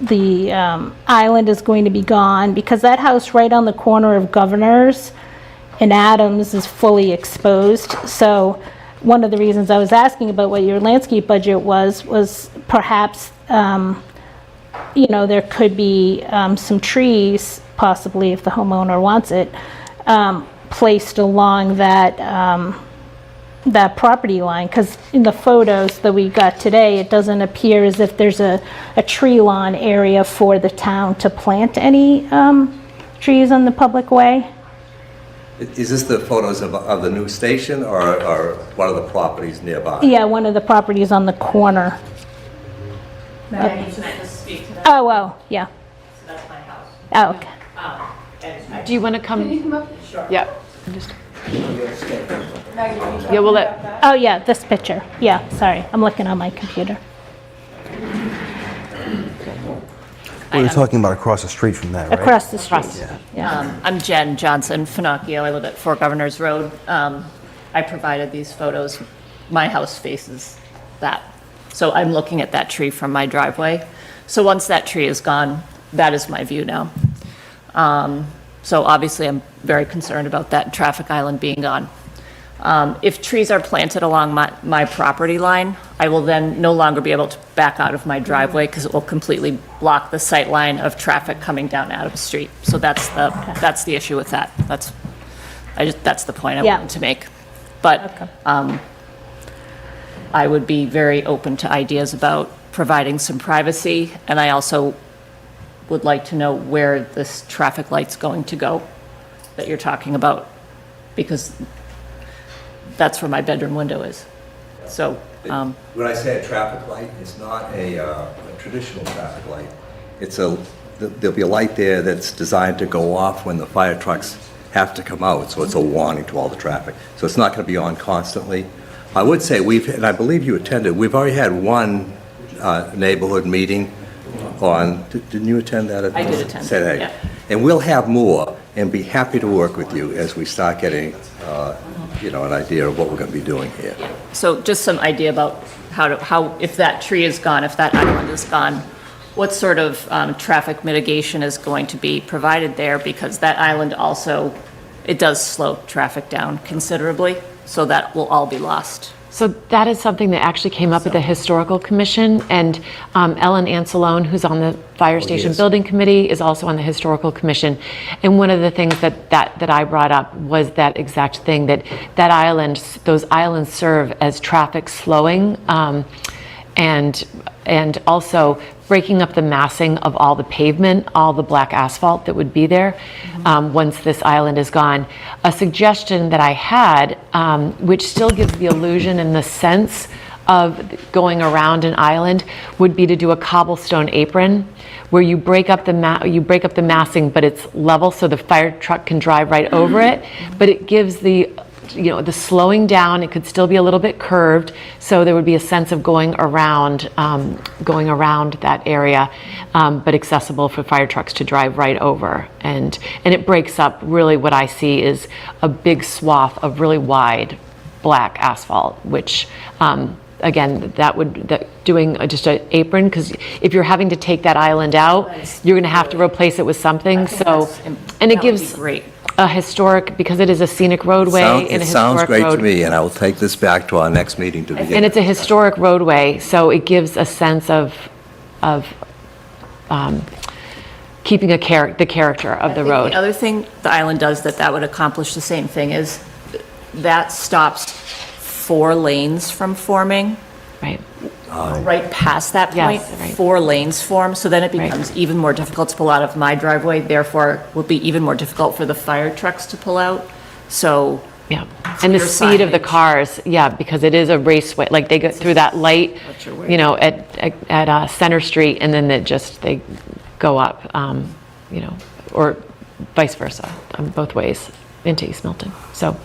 S3: the island is going to be gone, because that house right on the corner of Governors and Adams is fully exposed. So one of the reasons I was asking about what your landscape budget was perhaps there could be some trees, possibly if the homeowner wants it, placed along that that property line, because in the photos that we got today, it doesn't appear as if there's a tree lawn area for the town to plant any trees on the public way.
S9: Is this the photos of the new station or one of the properties nearby?
S3: Yeah, one of the properties on the corner. Oh, well, yeah.
S10: That's my house.
S3: Oh, okay.
S1: Do you want to come?
S6: Can you come up? Sure.
S1: Yeah. Yeah, we'll let,
S3: Oh, yeah, this picture. Yeah, sorry. I'm looking on my computer.
S4: We were talking about across the street from that, right?
S3: Across the street. Yeah.
S10: I'm Jen Johnson Finocchio. I live at 4 Governors Road. I provided these photos. My house faces that. So I'm looking at that tree from my driveway. So once that tree is gone, that is my view now. So obviously, I'm very concerned about that traffic island being gone. If trees are planted along my property line, I will then no longer be able to back out of my driveway because it will completely block the sight line of traffic coming down Adams Street. So that's the issue with that. That's the point I
S3: Yeah.
S10: wanted to make. But I would be very open to ideas about providing some privacy, and I also would like to know where this traffic light's going to go that you're talking about, because that's where my bedroom window is. So,
S9: When I say a traffic light, it's not a traditional traffic light. There'll be a light there that's designed to go off when the fire trucks have to come out, so it's a warning to all the traffic. So it's not going to be on constantly. I would say and I believe you attended, we've already had one neighborhood meeting on, didn't you attend that?
S10: I did attend,
S9: Say that.
S10: yeah.
S9: And we'll have more, and be happy to work with you as we start getting, an idea of what we're going to be doing here.
S10: so just some idea about how if that tree is gone, if that island is gone, what sort of traffic mitigation is going to be provided there? Because that island also, it does slow traffic down considerably, so that will all be lost.
S1: so that is something that actually came up at the Historical Commission, and Ellen Ancelone, who's on the Fire Station
S9: yes.
S1: Building Committee, is also on the Historical Commission. And one of the things that I brought up was that exact thing, that those islands serve as traffic slowing, and also breaking up the massing of all the pavement, all the black asphalt that would be there once this island is gone. A suggestion that I had, which still gives the illusion and the sense of going around an island, would be to do a cobblestone apron where you break up the massing, but it's level so the fire truck can drive right over it, but it gives the slowing down. It could still be a little bit curved, so there would be a sense of going around that area, but accessible for fire trucks to drive right over. And it breaks up, really what I see is a big swath of really wide black asphalt, which again, doing just an apron, because if you're having to take that island out, you're going to have to replace it with something. So, and it gives
S10: Great.
S1: a historic, because it is a scenic roadway and a
S9: It sounds
S1: historic
S9: great to
S1: road.
S9: me, and I will take this back to our next meeting to begin.
S1: And it's a historic roadway, so it gives a sense of keeping the character of the road.
S10: The other thing the island does that would accomplish the same thing is that stops 4 lanes from forming.
S1: Right.
S10: Right past that point,
S1: Yes, right.
S10: 4 lanes form, so then it
S1: Right.
S10: becomes even more difficult to pull out of my driveway, therefore will be even more difficult for the fire trucks to pull out. So,
S1: Yeah. And the
S10: Your
S1: speed of the
S10: signage.
S1: cars, yeah, because it is a raceway, like they go through that light,
S10: What you're worried
S1: at Center Street, and then they go up, or vice versa, both ways into East Milton. So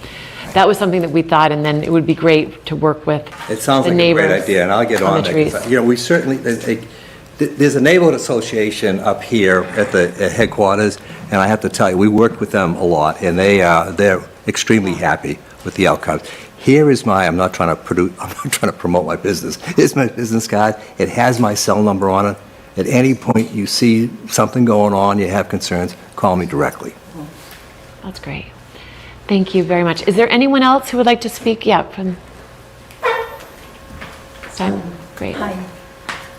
S1: that was something that we thought, and then it would be great to work with
S9: It sounds
S1: the
S9: like a great
S1: neighbors
S9: idea, and I'll get
S1: on
S9: on
S1: the
S9: that.
S1: trees.
S9: 'Cause, we certainly, there's a neighborhood association up here at the headquarters, and I have to tell you, we work with them a lot, and they're extremely happy with the outcomes. Here is I'm not trying to promote my business. Here's my business card. It has my cell number on it. At any point you see something going on, you have concerns, call me directly.
S1: That's great. Thank you very much. Is there anyone else who would like to speak? Yeah, from Simon. Great.
S11: Hi.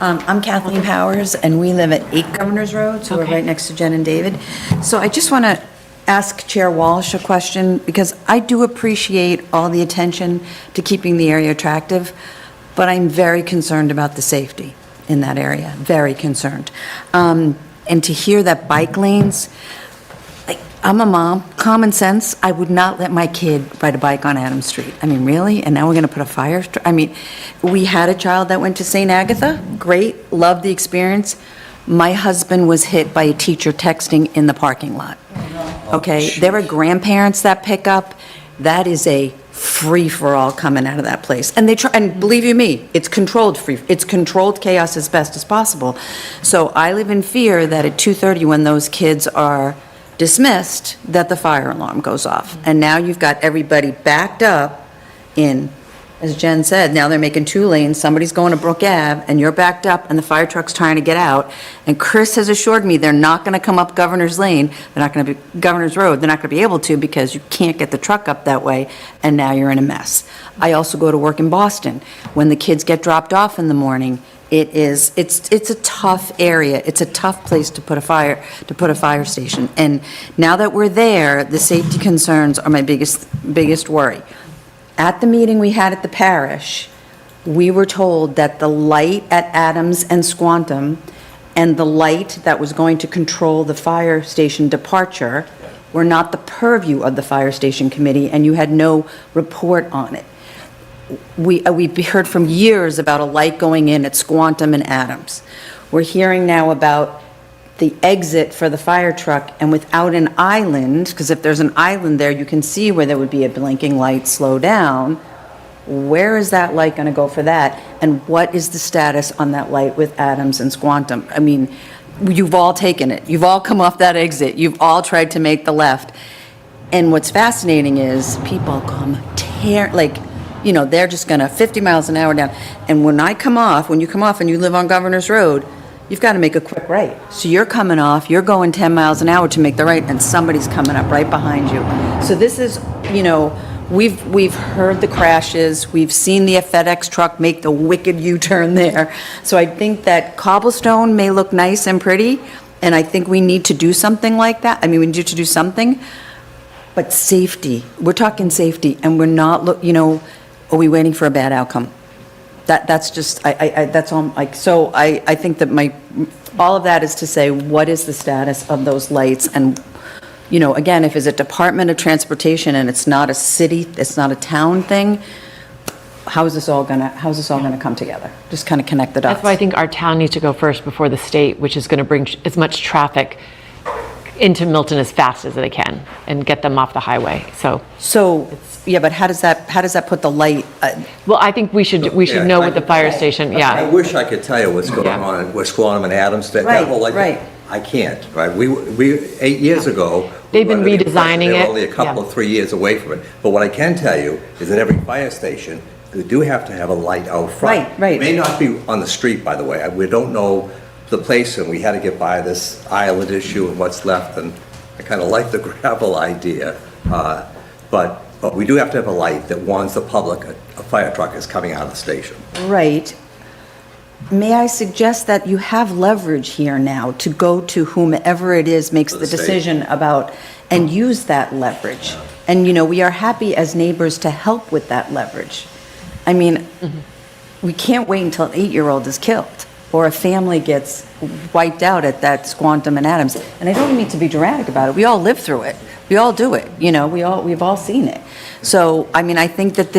S11: I'm Kathleen Powers, and we live at 8 Governors Road, so we're
S1: Okay.
S11: right next to Jen and David. So I just want to ask Chair Walsh a question, because I do appreciate all the attention to keeping the area attractive, but I'm very concerned about the safety in that area, very concerned. And to hear that bike lanes, I'm a mom, common sense, I would not let my kid ride a bike on Adams Street. I mean, really? And now we're going to put a fire, I mean, we had a child that went to St. Agatha, great, loved the experience. My husband was hit by a teacher texting in the parking lot. Okay, there are grandparents that pick up, that is a free-for-all coming out of that place. And they try, and believe you me, it's controlled it's controlled chaos as best as possible. So I live in fear that at 2:30 when those kids are dismissed, that the fire alarm goes off. And now you've got everybody backed up in, as Jen said, now they're making 2 lanes, somebody's going to Brook Ave, and you're backed up, and the fire truck's trying to get out. And Chris has assured me they're not going to come up Governor's Lane, they're not going to be, Governor's Road, they're not going to be able to because you can't get the truck up that way, and now you're in a mess. I also go to work in Boston. When the kids get dropped off in the morning, it's a tough area. It's a tough place to put a fire station. And now that we're there, the safety concerns are my biggest worry. At the meeting we had at the parish, we were told that the light at Adams and Squantum and the light that was going to control the fire station departure were not the purview of the fire station committee, and you had no report on it. We heard from years about a light going in at Squantum and Adams. We're hearing now about the exit for the fire truck, and without an island, because if there's an island there, you can see where there would be a blinking light, slow down. Where is that light going to go for that? And what is the status on that light with Adams and Squantum? I mean, you've all taken it. You've all come off that exit. You've all tried to make the left. And what's fascinating is people come they're just going to 50 miles an hour down. And when you come off and you live on Governor's Road, you've got to make a quick right. So you're coming off, you're going 10 miles an hour to make the right, and somebody's coming up right behind you. So this is, we've heard the crashes, we've seen the FedEx truck make the wicked U-turn there. So I think that cobblestone may look nice and pretty, and I think we need to do something like that. I mean, we need to do something, but safety, we're talking safety, and we're not, are we waiting for a bad outcome? That's just, that's all, so I think that all of that is to say, what is the status of those lights? And, again, if it's a Department of Transportation and it's not a city, it's not a town thing, how's this all gonna come together? Just kind of connect the dots.
S1: That's why I think our town needs to go first before the state, which is going to bring as much traffic into Milton as fast as they can and get them off the highway.
S11: Yeah, but how does that put the light?
S1: Well, I think we should know what the fire station,
S9: I wish I could tell you what's going on with Squantum and Adams. That whole, I can't, right? We 8 years ago.
S1: They've been redesigning it.
S9: They're only a couple of 3 years away from it. But what I can tell you is that every fire station, they do have to have a light out front.
S11: Right.
S9: It may not be on the street, by the way. We don't know the place, and we had to get by this island issue and what's left, and I kind of like the gravel idea. But we do have to have a light that warns the public a fire truck is coming out of the station.
S11: Right. May I suggest that you have leverage here now to go to whomever it is makes the decision about, and use that leverage. And, we are happy as neighbors to help with that leverage. I mean, we can't wait until an 8-year-old is killed or a family gets wiped out at that Squantum and Adams. And I don't mean to be dramatic about it. We all live through it. We all do it. We've all seen it. So, I mean, I think that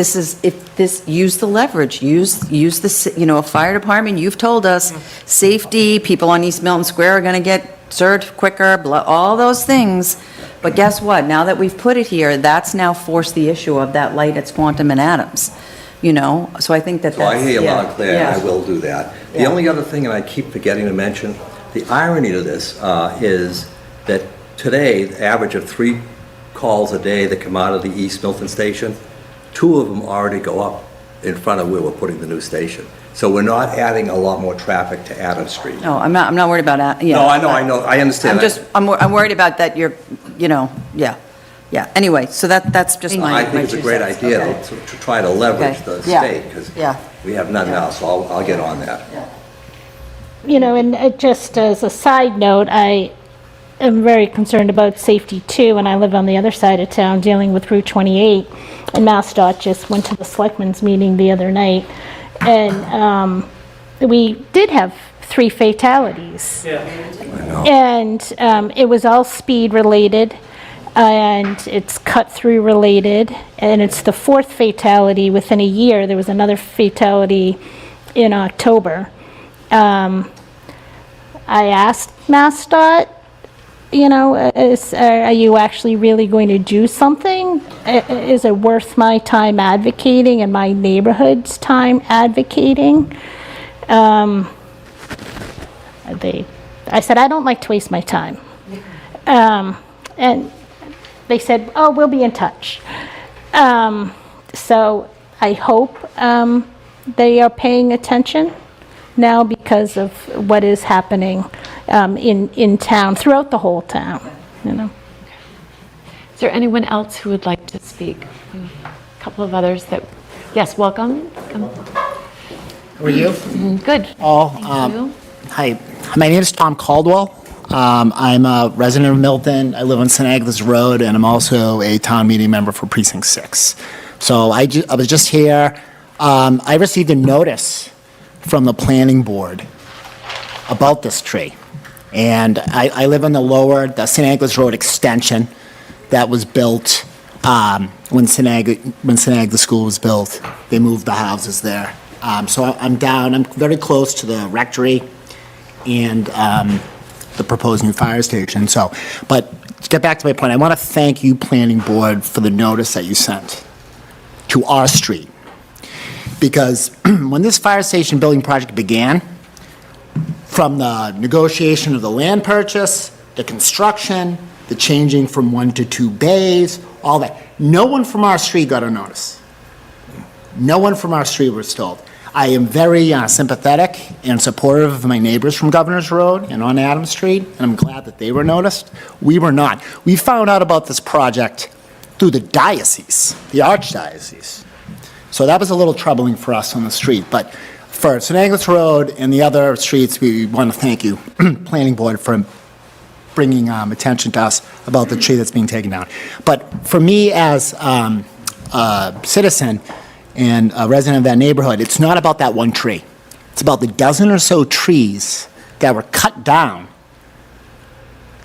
S11: use the leverage, use the, a fire department, you've told us, safety, people on East Milton Square are going to get served quicker, all those things. But guess what? Now that we've put it here, that's now forced the issue of that light at Squantum and Adams. So I think that's...
S9: So I hear you loud and clear, and I will do that. The only other thing, and I keep forgetting to mention, the irony to this is that today, the average of 3 calls a day that come out of the East Milton station, 2 of them already go up in front of where we're putting the new station. So we're not adding a lot more traffic to Adams Street.
S11: No, I'm not worried about that.
S9: No, I know, I understand.
S11: I'm worried about that you're, yeah. Anyway, so that's just my...
S9: I think it's a great idea to try to leverage the state, because we have nothing else, so I'll get on that.
S3: And just as a side note, I am very concerned about safety too, and I live on the other side of town dealing with Route 28, and MassDOT just went to the selectmen's meeting the other night, and we did have 3 fatalities. And it was all speed related. and it's cut-through related, and it's the fourth fatality within a year. There was another fatality in October. I asked MassDOT, are you actually really going to do something? Is it worth my time advocating and my neighborhood's time advocating? I said, I don't like to waste my time. And they said, oh, we'll be in touch. So I hope they are paying attention now because of what is happening in town, throughout the whole town,
S1: Is there anyone else who would like to speak? A couple of others that, yes, welcome. Come.
S12: How are you?
S1: Good. Thank you.
S12: Hi, my name is Tom Caldwell. I'm a resident of Milton. I live on St. Agnes Road, and I'm also a town meeting member for Precinct 6. So I was just here. I received a notice from the planning board about this tree. And I live on the St. Agnes Road extension that was built when St. Agnes School was built. They moved the houses there. So I'm very close to the rectory and the proposed new fire station. But to get back to my point, I want to thank you, planning board, for the notice that you sent to our street. Because when this fire station building project began, from the negotiation of the land purchase, the construction, the changing from 1 to 2 bays, all that, no one from our street got a notice. No one from our street was told. I am very sympathetic and supportive of my neighbors from Governor's Road and on Adams Street, and I'm glad that they were noticed. We were not. We found out about this project through the diocese, the archdiocese. So that was a little troubling for us on the street. But for St. Agnes Road and the other streets, we want to thank you, Planning Board, for bringing attention to us about the tree that's being taken down. But for me as a citizen and a resident of that neighborhood, it's not about that one tree. It's about the dozen or so trees that were cut down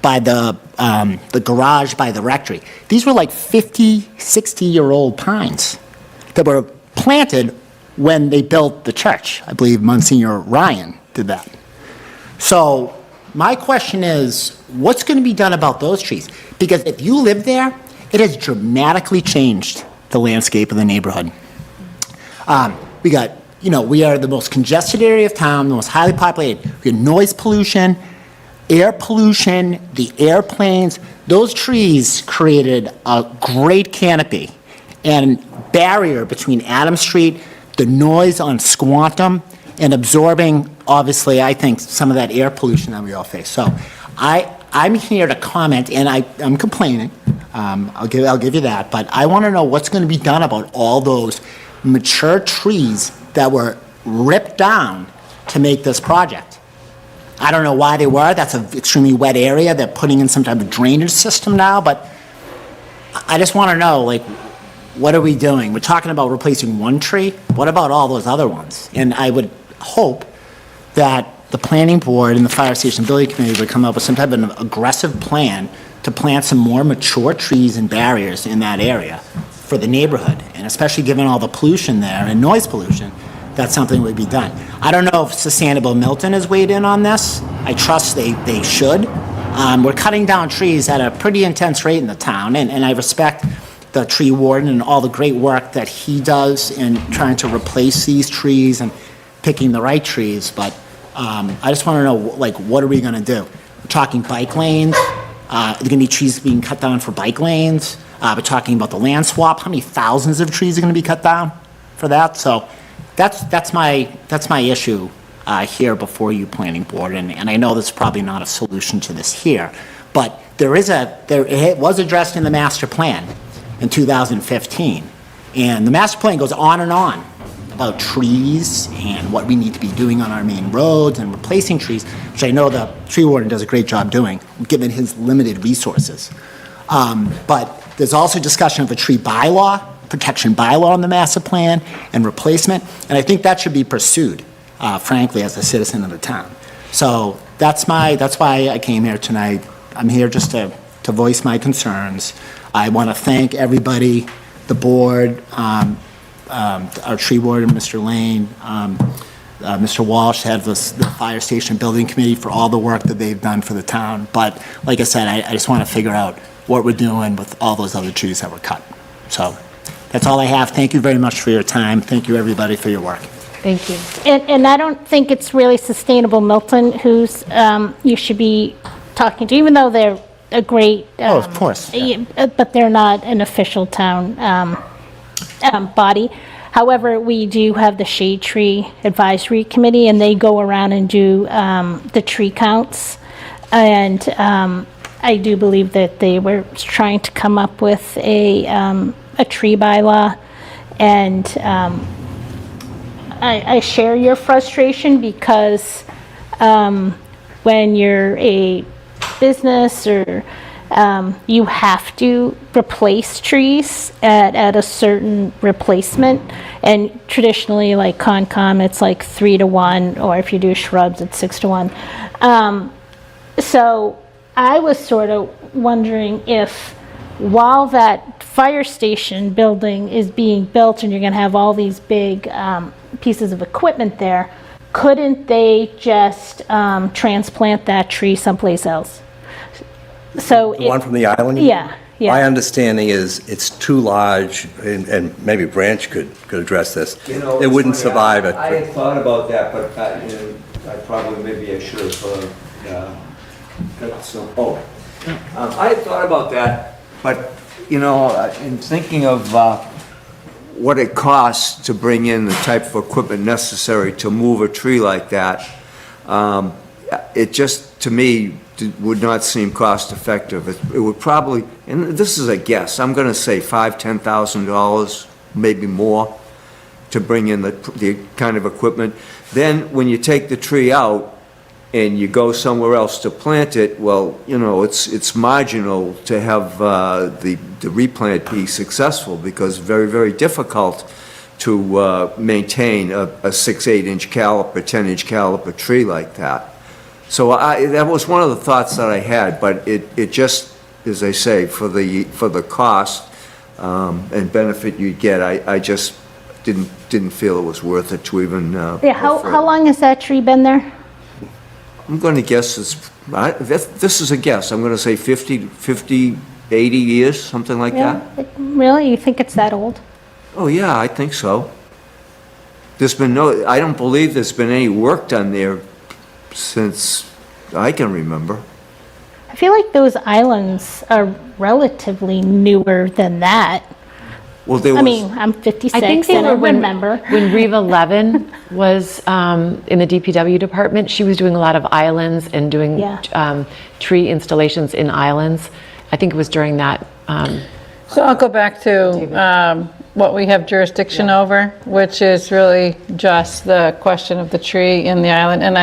S12: by the garage by the rectory. These were like 50, 60-year-old pines that were planted when they built the church. I believe Monsignor Ryan did that. So my question is, what's going to be done about those trees? Because if you live there, it has dramatically changed the landscape of the neighborhood. We are the most congested area of town, the most highly populated. We have noise pollution, air pollution, the airplanes. Those trees created a great canopy and barrier between Adams Street, the noise on Squantum, and absorbing, obviously, I think, some of that air pollution that we all face. So I'm here to comment, and I'm complaining. I'll give you that. But I want to know what's going to be done about all those mature trees that were ripped down to make this project. I don't know why they were. That's an extremely wet area. They're putting in some type of drainage system now. But I just want to know, what are we doing? We're talking about replacing one tree. What about all those other ones? And I would hope that the planning board and the fire station building committee would come up with some type of an aggressive plan to plant some more mature trees and barriers in that area for the neighborhood. And especially given all the pollution there and noise pollution, that something would be done. I don't know if Sustainable Milton has weighed in on this. I trust they should. We're cutting down trees at a pretty intense rate in the town, and I respect the tree warden and all the great work that he does in trying to replace these trees and picking the right trees. But I just want to know, what are we going to do? We're talking bike lanes. Are there going to be trees being cut down for bike lanes? We're talking about the land swap. How many thousands of trees are going to be cut down for that? So that's my issue here before you, planning board. And I know there's probably not a solution to this here, but it was addressed in the master plan in 2015. And the master plan goes on and on about trees and what we need to be doing on our main roads and replacing trees, which I know the tree warden does a great job doing, given his limited resources. But there's also discussion of a tree bylaw, protection bylaw in the master plan, and replacement, and I think that should be pursued, frankly, as a citizen of the town. So that's why I came here tonight. I'm here just to to voice my concerns. I want to thank everybody, the board, our tree warden, Mr. Lane, Mr. Walsh, head of the Fire Station Building Committee, for all the work that they've done for the town. But like I said, I just want to figure out what we're doing with all those other trees that were cut. So that's all I have. Thank you very much for your time. Thank you, everybody, for your work.
S1: Thank you.
S3: And I don't think it's really sustainable, Milton, who's, you should be talking to, even though they're a great.
S12: Oh, of course, yeah.
S3: But they're not an official town body. However, we do have the Shade Tree Advisory Committee, and they go around and do the tree counts. And I do believe that they were trying to come up with a tree bylaw. And I share your frustration because when you're a business or you have to replace trees at a certain replacement, and traditionally, like Concom, it's like 3-to-1, or if you do shrubs, it's 6-to-1. So I was sort of wondering if, while that fire station building is being built and you're going to have all these big pieces of equipment there, couldn't they just transplant that tree someplace else? So
S9: The one from the island?
S3: Yeah, yeah.
S9: My understanding is it's too large, and maybe Branch could address this.
S7: You know,
S9: It wouldn't
S7: it's funny,
S9: survive
S7: I
S9: it.
S7: had thought about that, but you know, I probably, maybe I should have got some, I had thought about that, but, you know, in thinking of what it costs to bring in the type of equipment necessary to move a tree like that, it just, to me, would not seem cost effective. It would probably, and this is a guess, I'm gonna say $5,000-$10,000, maybe more, to bring in the kind of equipment. Then, when you take the tree out and you go somewhere else to plant it, well, you know, it's marginal to have the replant be successful, because very, very difficult to maintain a 6-8-inch caliper, 10-inch caliper tree like that. So that was one of the thoughts that I had, but it just, as I say, for the cost and benefit you'd get, I just didn't feel it was worth it to even.
S3: Yeah, how long has that tree been there?
S7: I'm going to guess this is a guess. I'm going to say 50, 80 years, something like that.
S3: Really? You think it's that old?
S7: Oh yeah, I think so. There's been I don't believe there's been any work done there since I can remember.
S3: I feel like those islands are relatively newer than that.
S7: Well, there was.
S3: I mean, I'm 56,
S1: I think they
S3: and I
S1: were
S3: remember.
S1: when Reva Levin was in the DPW department. She was doing a lot of islands and doing
S3: Yeah.
S1: tree installations in islands. I think it was during that.
S2: So I'll go back to what we have jurisdiction over, which is really just the question of the tree in the island. And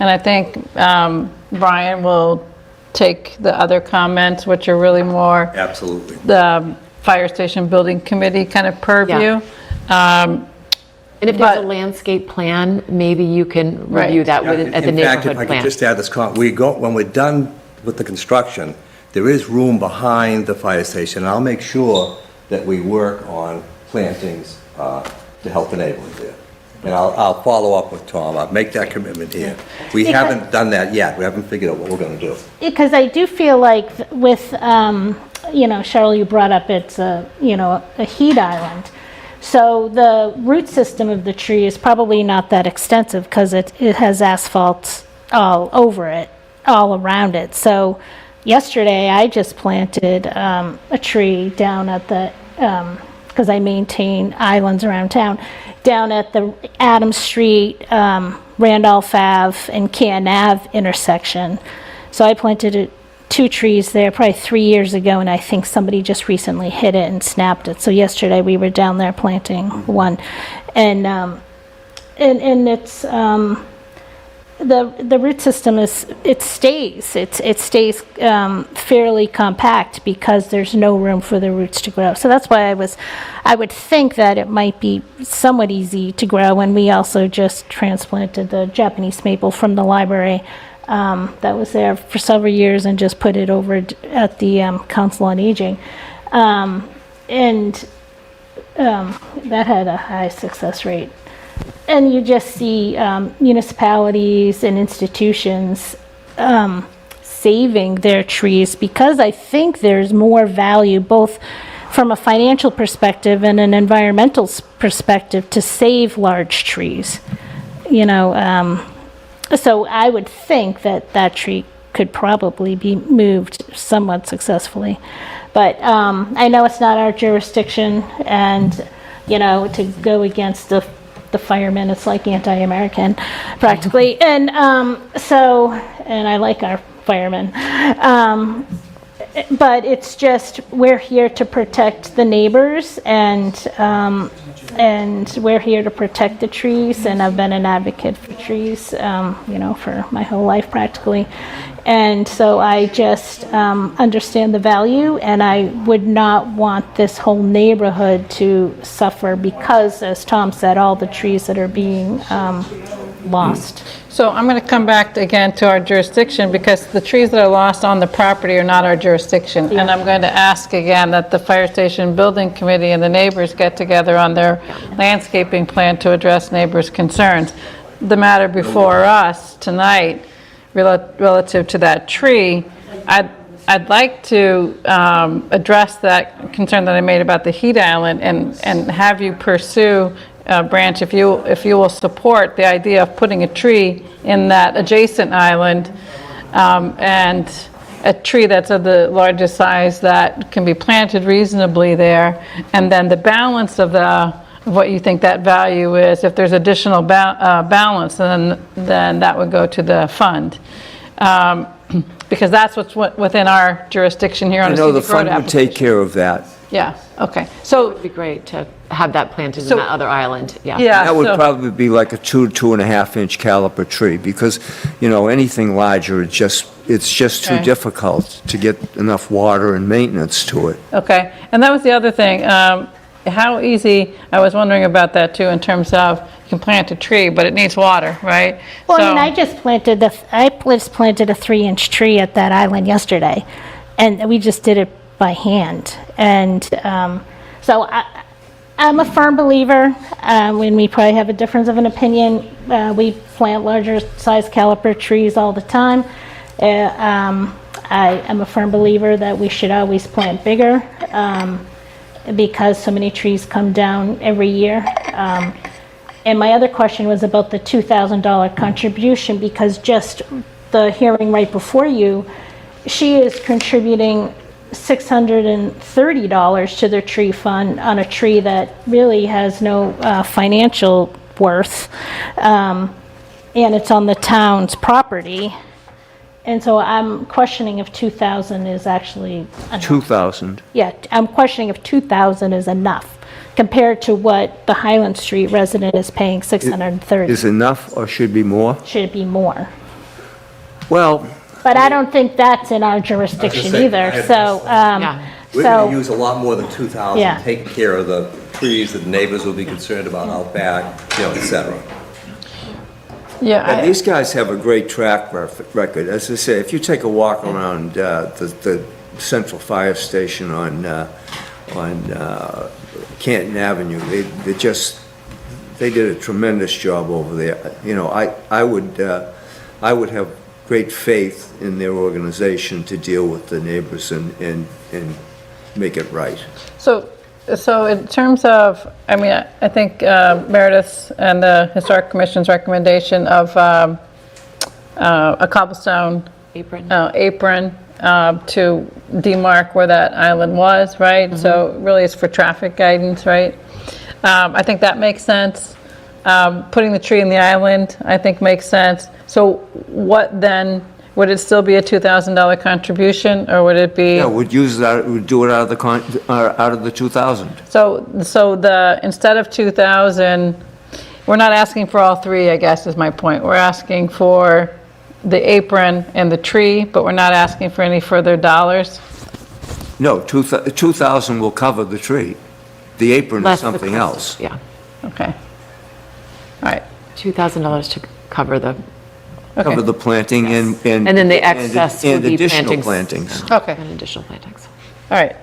S2: I think Brian will take the other comments, which are really more
S9: Absolutely.
S2: the Fire Station Building Committee kind of purview.
S1: And if there's a
S2: But-
S1: landscape plan, maybe you can review
S2: Right.
S1: that at the
S9: In fact, if
S1: neighborhood
S9: I could
S1: plan.
S9: just add this, when we're done with the construction, there is room behind the fire station, and I'll make sure that we work on plantings to help the neighborhood there. And I'll follow up with Tom, I'll make that commitment here. We
S3: Because-
S9: haven't done that yet, we haven't figured out what we're gonna do.
S3: Because I do feel like with, Cheryl, you brought up it's a heat island. So the root system of the tree is probably not that extensive because it has asphalt all over it, all around it. So yesterday I just planted a tree down at the, because I maintain islands around town, down at the Adams Street, Randolph Ave, and Canton Ave intersection. So I planted 2 trees there probably 3 years ago, and I think somebody just recently hit it and snapped it. So yesterday we were down there planting one, and it's the root system stays fairly compact because there's no room for the roots to grow. So that's why I would think that it might be somewhat easy to grow. And we also just transplanted the Japanese maple from the library that was there for several years and just put it over at the Council on Aging. That had a high success rate. And you just see municipalities and institutions saving their trees because I think there's more value both from a financial perspective and an environmental perspective to save large trees. So I would think that tree could probably be moved somewhat successfully. But I know it's not our jurisdiction, and, to go against the firemen, it's like anti-American, practically. And and I like our firemen. But it's just, we're here to protect the neighbors, and we're here to protect the trees, and I've been an advocate for trees, for my whole life practically. And so I just understand the value, and I would not want this whole neighborhood to suffer because, as Tom said, all the trees that are being lost.
S2: So I'm going to come back again to our jurisdiction because the trees that are lost on the property are not our jurisdiction. And I'm going to ask again that the Fire Station Building Committee and the neighbors get together on their landscaping plan to address neighbors' concerns. The matter before us tonight, relative to that tree, I'd like to address that concern that I made about the heat island and have you pursue, Branch, if you will support the idea of putting a tree in that adjacent island, and a tree that's of the largest size that can be planted reasonably there, and then the balance of what you think that value is, if there's additional balance, then that would go to the fund. Because that's what's within our jurisdiction here on a scenic road
S7: the fund would take care of that.
S2: Yeah, okay. So
S1: It would be great to have that planted in that other island, yeah.
S2: yeah,
S7: That would
S2: so-
S7: probably be like a 2.5 inch caliper tree, because, anything larger, it's just too
S2: Okay.
S7: difficult to get enough water and maintenance to it.
S2: Okay, and that was the other thing. How easy, I was wondering about that too, in terms of you can plant a tree, but it needs water, right?
S3: Well,
S2: So-
S3: I just planted a 3-inch tree at that island yesterday, and we just did it by hand. And so I'm a firm believer, when we probably have a difference of an opinion, we plant larger size caliper trees all the time. I am a firm believer that we should always plant bigger, because so many trees come down every year. And my other question was about the $2,000 contribution, because just the hearing right before you, she is contributing $630 to their tree fund on a tree that really has no financial worth, and it's on the town's property. And so I'm questioning if 2,000 is actually enough.
S7: 2,000.
S3: Yeah, I'm questioning if 2,000 is enough compared to what the Highland Street resident is paying, $630.
S7: Is enough or should be more?
S3: Should it be more?
S7: Well,
S3: But I don't think that's in our jurisdiction
S9: say,
S3: either,
S9: I-
S3: so,
S9: We're going to
S3: so,
S9: use a lot more than 2,000,
S3: Yeah.
S9: taking care of the trees that neighbors will be concerned about out back, et cetera.
S2: Yeah,
S7: and these guys have a great track record. As I say, if you take a walk around the Central Fire Station on Canton Avenue, they did a tremendous job over there. I would have great faith in their organization to deal with the neighbors and make it right.
S2: So in terms of, I think Meredith's and the Historic Commission's recommendation of a cobblestone
S1: Apron.
S2: apron to demarc where that island was, right? So really it's for traffic guidance, right? I think that makes sense. Putting the tree in the island, I think makes sense. So what then, would it still be a $2,000 contribution, or would it be?
S7: Yeah, we'd do it out of the 2,000.
S2: So instead of 2,000, we're not asking for all three, I guess is my point. We're asking for the apron and the tree, but we're not asking for any further dollars?
S7: No, 2,000 will cover the tree. The apron is
S1: Less the
S7: something
S1: cost,
S7: else.
S1: Yeah,
S2: Okay. All right.
S1: $2,000 to cover the
S7: cover the planting and...
S1: And then the excess would be
S7: additional
S1: plantings.
S7: plantings.
S2: Okay,
S1: And additional plantings.
S2: all right.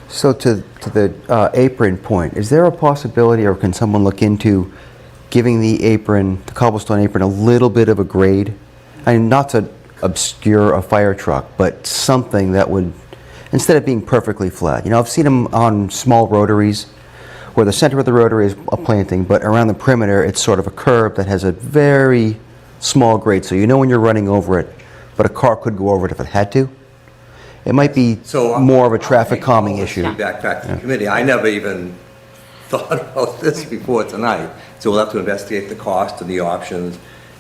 S4: So to the apron point, is there a possibility, or can someone look into giving the apron, the cobblestone apron, a little bit of a grade? I mean, not to obscure a fire truck, but something that would, instead of being perfectly flat. You know, I've seen them on small rotaries where the center of the rotary is a planting, but around the perimeter it's sort of a curb that has a very small grade, so you know when you're running over it, but a car could go over it if it had to. It might be
S9: So
S4: more of a traffic calming issue.
S9: Back to the committee. I never even thought about this before tonight, so we'll have to investigate the cost and the options.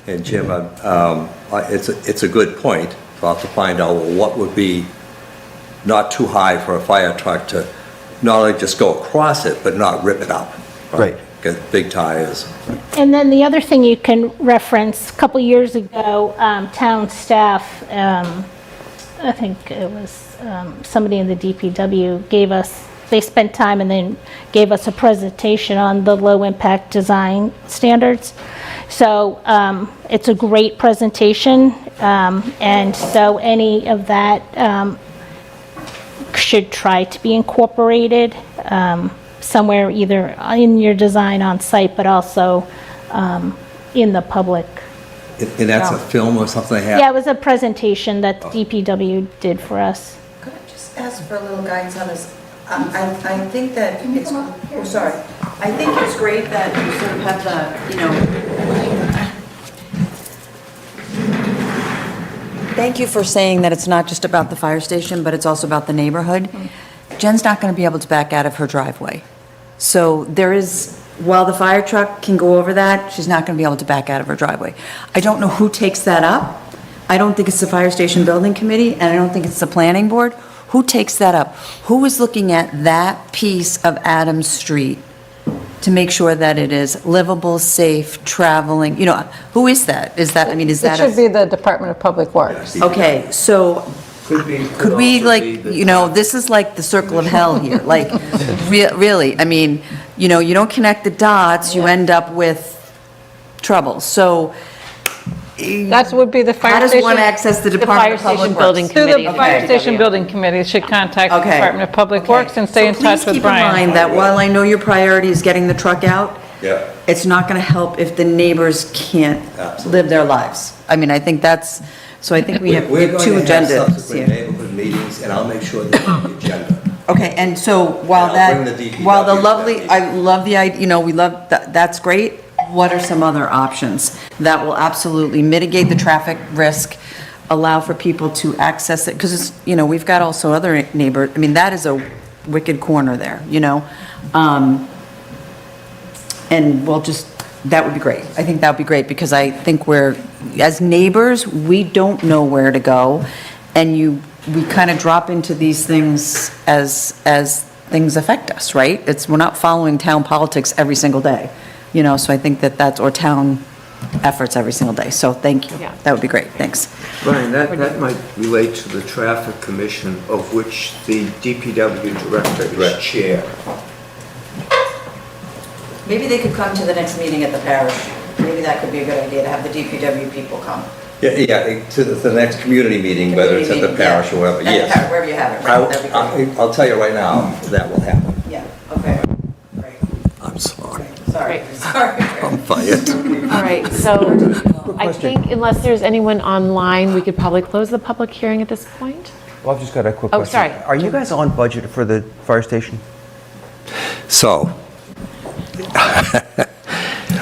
S9: And Jim, it's a good point. We'll have to find out what would be not too high for a fire truck to not only just go across it, but not rip it up.
S4: Right.
S9: Get big tires.
S3: And then the other thing you can reference, a couple years ago, town staff, I think it was somebody in the DPW gave us, they spent time and then gave us a presentation on the low-impact design standards. So it's a great presentation, and so any of that should try to be incorporated somewhere, either in your design on site, but also in the public.
S9: And that's a film or something they have?
S3: Yeah, it was a presentation that DPW did for us.
S11: Could I just ask for a little guidance on this? I think that it's, oh, sorry. I think it's great that you sort of have the, you know, thank you for saying that it's not just about the fire station, but it's also about the neighborhood. Jen's not going to be able to back out of her driveway. So there is, while the fire truck can go over that, she's not going to be able to back out of her driveway. I don't know who takes that up. I don't think it's the Fire Station Building Committee, and I don't think it's the Planning Board. Who takes that up? Who is looking at that piece of Adams Street to make sure that it is livable, safe, traveling? You know, who is that? Is that, I mean, is
S2: It
S11: that?
S2: should be the Department of Public Works.
S11: Okay, so could we, like, you know, this is like the circle of hell here, like, really, I mean, you know, you don't connect the dots, you end up with trouble, so.
S2: That would be the
S11: How
S2: fire
S11: does
S2: station.
S11: one access the
S1: The
S11: Department
S1: Fire
S11: of Public
S1: Station Building
S11: Works?
S2: Through
S1: Committee.
S2: the
S1: of
S2: Fire
S1: DPW.
S2: Station Building Committee should contact the
S11: Okay.
S2: Department of Public
S11: Okay.
S2: Works and stay in touch with
S11: So please keep in
S2: Brian.
S11: mind that while I know your priority is getting the truck out,
S9: Yeah.
S11: it's not going to help if the neighbors can't live their lives. I mean, I think that's, so I think we have
S9: We're going
S11: two
S9: to have
S11: agendas
S9: subsequent
S11: here.
S9: neighborhood meetings, and I'll make sure that on the agenda.
S11: Okay, and so while
S9: And I'll bring
S11: that,
S9: the DPW
S11: while the
S9: to that
S11: lovely,
S9: meeting.
S11: I love the idea, you know, we love, that's great. What are some other options that will absolutely mitigate the traffic risk, allow for people to access it? Because it's, you know, we've got also other neighbor, I mean, that is a wicked corner there, you know? And we'll just, that would be great. I think that would be great, because I think we're, as neighbors, we don't know where to go. And we kind of drop into these things as things affect us, right? We're not following town politics every single day, you know, so I think that's, or town efforts every single day. So thank you.
S1: Yeah.
S11: That would be great. Thanks.
S7: Brian, that might relate to the Traffic Commission, of which the DPW director is chair.
S11: Maybe they could come to the next meeting at the parish. Maybe that could be a good idea, to have the DPW people come.
S9: Yeah, to the next community meeting, whether it's at the
S11: Community meeting,
S9: parish or whatever,
S11: At the
S9: yes.
S11: parish, wherever you have it, right? That'd be great.
S9: I'll tell you right now, that will happen.
S11: Yeah, okay. Great.
S9: I'm sorry.
S11: Sorry,
S1: Right.
S11: sorry.
S9: I'm fired.
S1: All right, so I think unless there's anyone online, we could probably close the public hearing at this point.
S4: Well, I've just got a quick
S1: Oh,
S4: question.
S1: sorry.
S4: Are you guys on budget for the fire station?
S9: So,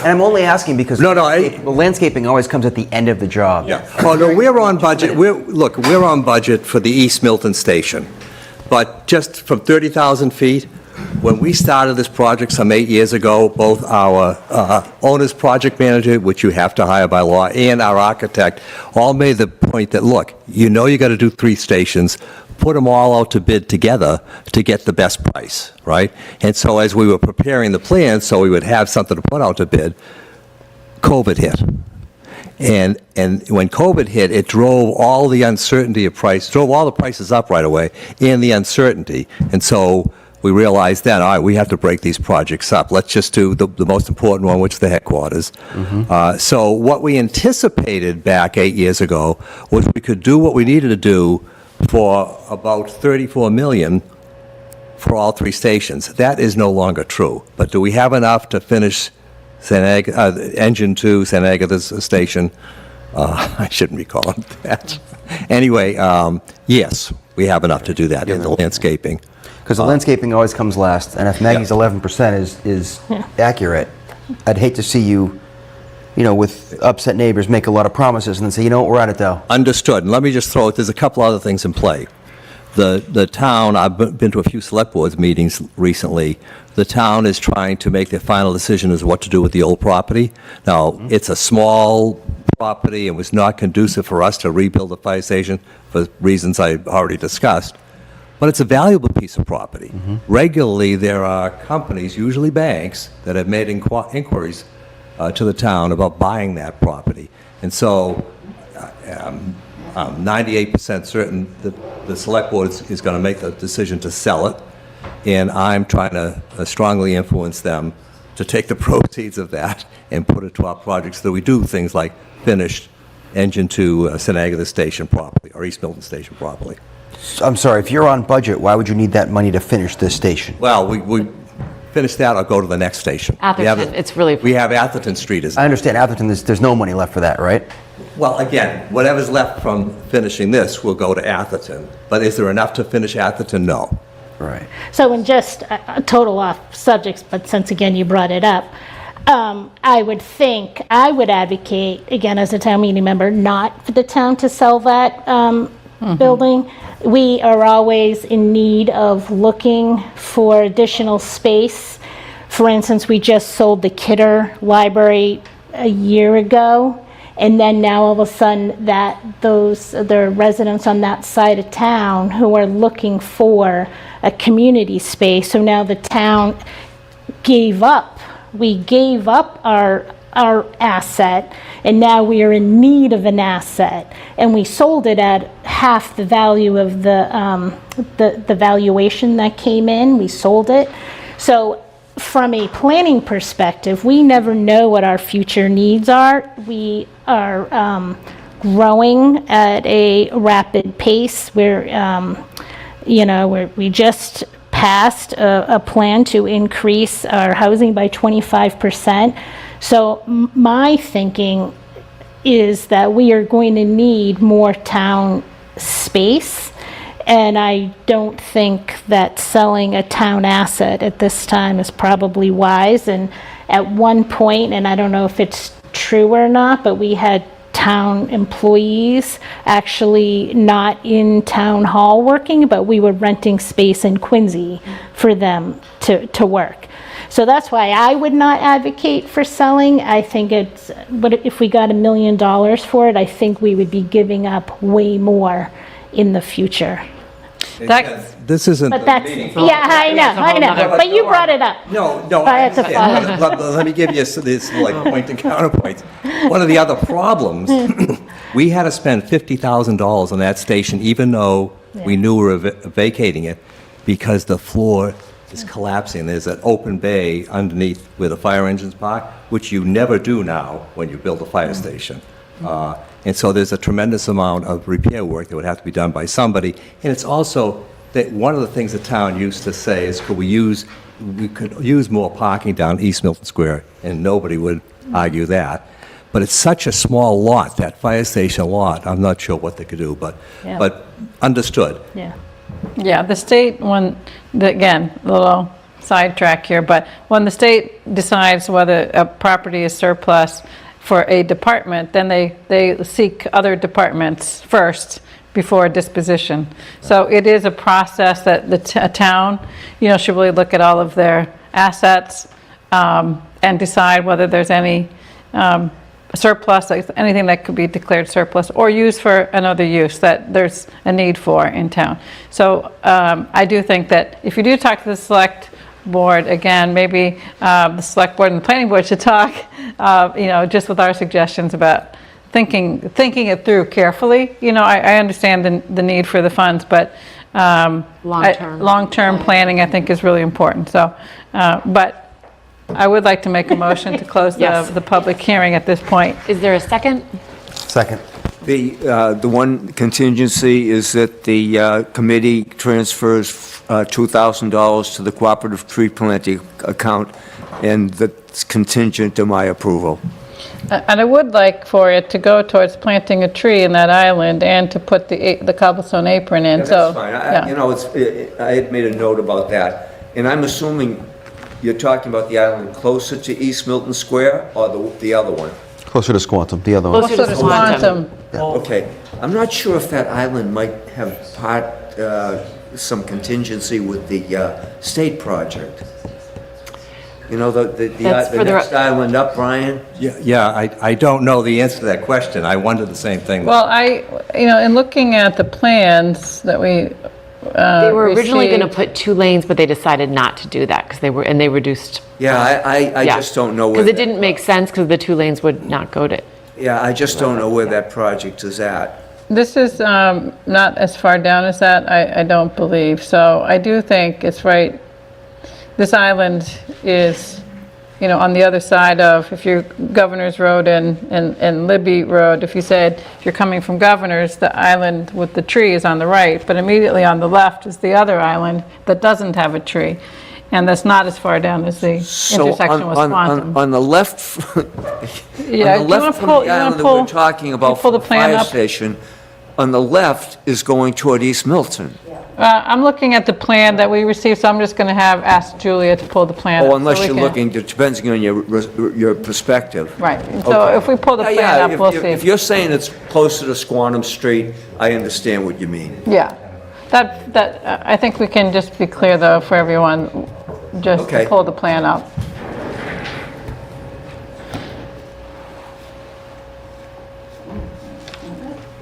S4: And I'm only asking because
S9: No, no,
S4: the landscaping always comes at the end of the job.
S9: oh, no, we're on budget, we're on budget for the East Milton Station. But just from 30,000 feet, when we started this project some 8 years ago, both our owner's project manager, which you have to hire by law, and our architect all made the point that, look, you know you got to do 3 stations, put them all out to bid together to get the best price, right? And so as we were preparing the plans, so we would have something to put out to bid, COVID hit. And when COVID hit, it drove all the uncertainty of price, drove all the prices up right away, and the uncertainty. And so we realized then, all right, we have to break these projects up. Let's just do the most important one, which is the headquarters. So what we anticipated back 8 years ago was we could do what we needed to do for about 34 million for all 3 stations. That is no longer true. But do we have enough to finish Engine 2, San Agatha's station? I shouldn't be calling it that. Anyway, yes, we have enough to do that in the landscaping.
S4: Because the landscaping always comes last, and if Maggie's 11% is accurate, I'd hate to see you, with upset neighbors, make a lot of promises and then say, you know what, we're at it though.
S9: Understood. And let me just throw it, there's a couple other things in play. The town, I've been to a few select boards meetings recently, the town is trying to make their final decision as what to do with the old property. Now, it's a small property and was not conducive for us to rebuild the fire station for reasons I already discussed, but it's a valuable piece of property. Regularly, there are companies, usually banks, that have made inquiries to the town about buying that property. And so, I'm 98% certain that the select board is going to make the decision to sell it, and I'm trying to strongly influence them to take the proceeds of that and put it to our projects so that we do things like finish Engine 2 San Agatha Station properly, or East Milton Station properly.
S4: I'm sorry, if you're on budget, why would you need that money to finish this station?
S9: Well, we finish that, I'll go to the next station.
S1: Atherton, it's really...
S9: We have Atherton Street as...
S4: I understand Atherton, there's no money left for that, right?
S9: Well, again, whatever's left from finishing this will go to Atherton. But is there enough to finish Atherton? No.
S4: Right.
S3: So in just a total off subjects, but since again you brought it up, I would advocate, again, as a town meeting member, not for the town to sell that building. We are always in need of looking for additional space. For instance, we just sold the Kidder Library a year ago, and then now all of a sudden the residents on that side of town who are looking for a community space. So now the town gave up our asset, and now we are in need of an asset, and we sold it at half the value of the valuation that came in. We sold it. So from a planning perspective, we never know what our future needs are. We are growing at a rapid pace. We just passed a plan to increase our housing by 25%. So my thinking is that we are going to need more town space, and I don't think that selling a town asset at this time is probably wise. And at one point, and I don't know if it's true or not, but we had town employees actually not in town hall working, but we were renting space in Quincy for them to work. So that's why I would not advocate for selling. I think but if we got $1 million for it, I think we would be giving up way more in the future.
S9: This isn't
S3: But
S9: the
S3: that's,
S9: meeting.
S3: yeah, I know, but you brought it up.
S9: No,
S3: I
S9: I
S3: had to
S9: understand.
S3: follow.
S9: Let me give you this like point and counterpoint. One of the other problems, we had to spend $50,000 on that station, even though we knew we were vacating it, because the floor is collapsing. There's an open bay underneath where the fire engines park, which you never do now when you build a fire station. And so there's a tremendous amount of repair work that would have to be done by somebody. And it's also that one of the things the town used to say is, we could use more parking down East Milton Square, and nobody would argue that. But it's such a small lot, that fire station lot, I'm not sure what they could do, but understood.
S3: Yeah.
S2: Yeah, the state, again, a little sidetrack here, but when the state decides whether a property is surplus for a department, then they seek other departments first before disposition. So it is a process that the town, should really look at all of their assets and decide whether there's any surplus, anything that could be declared surplus or used for another use that there's a need for in town. So I do think that if you do talk to the select board, again, maybe the select board and the planning board should talk, just with our suggestions about thinking it through carefully. I understand the need for the funds, but
S1: Long-term.
S2: Long-term planning, I think, is really important, so, but I would like to make a motion to close
S1: Yes.
S2: the public hearing at this point.
S1: Is there a second?
S4: Second.
S7: The one contingency is that the committee transfers $2,000 to the cooperative tree planting account, and that's contingent to my approval.
S2: And I would like for it to go towards planting a tree in that island and to put the cobblestone apron in, so.
S7: That's fine.
S2: yeah.
S7: You know, I had made a note about that, and I'm assuming you're talking about the island closer to East Milton Square or the other one?
S13: Closer to Squantum, the other one.
S1: Closer
S2: Closer
S1: to
S2: to
S1: Squantum.
S2: Squantum.
S7: Okay. I'm not sure if that island might have some contingency with the state project. You know, the
S1: That's
S7: the
S1: further
S7: next island up, Brian?
S9: Yeah, I don't know the answer to that question. I wondered the same thing.
S2: Well, in looking at the plans that we
S1: They were originally going to
S2: received-
S1: put 2 lanes, but they decided not to do that because they reduced.
S7: Yeah, I just don't know where.
S1: Because it didn't make sense because the 2 lanes would not go to.
S7: Yeah, I just don't know where that project is at.
S2: This is not as far down as that, I don't believe. So I do think it's right. This island is, on the other side of, if you're Governor's Road and Libby Road, if you're coming from Governor's, the island with the tree is on the right, but immediately on the left is the other island that doesn't have a tree. And that's not as far down as the intersection with Squantum.
S7: On the left,
S2: Yeah,
S7: on
S2: do
S7: the
S2: you wanna
S7: left from
S2: pull-
S7: the
S2: you wanna
S7: island that
S2: pull-
S7: we're talking
S2: you
S7: about
S2: pull
S7: for
S2: the
S7: the
S2: plan
S7: fire
S2: up?
S7: station, on the left is going toward East Milton.
S2: I'm looking at the plan that we received, so I'm just going to ask Julia to pull the plan up.
S7: Oh,
S2: so
S7: unless
S2: we
S7: you're
S2: can-
S7: looking, depending on your perspective.
S2: Right, so
S7: Okay.
S2: if we pull the
S7: Yeah,
S2: plan
S7: yeah,
S2: up, we'll see.
S7: If you're saying it's closer to Squantum Street, I understand what you mean.
S2: Yeah, I think we can just be clear, though, for everyone, just to
S7: Okay.
S2: pull the plan up.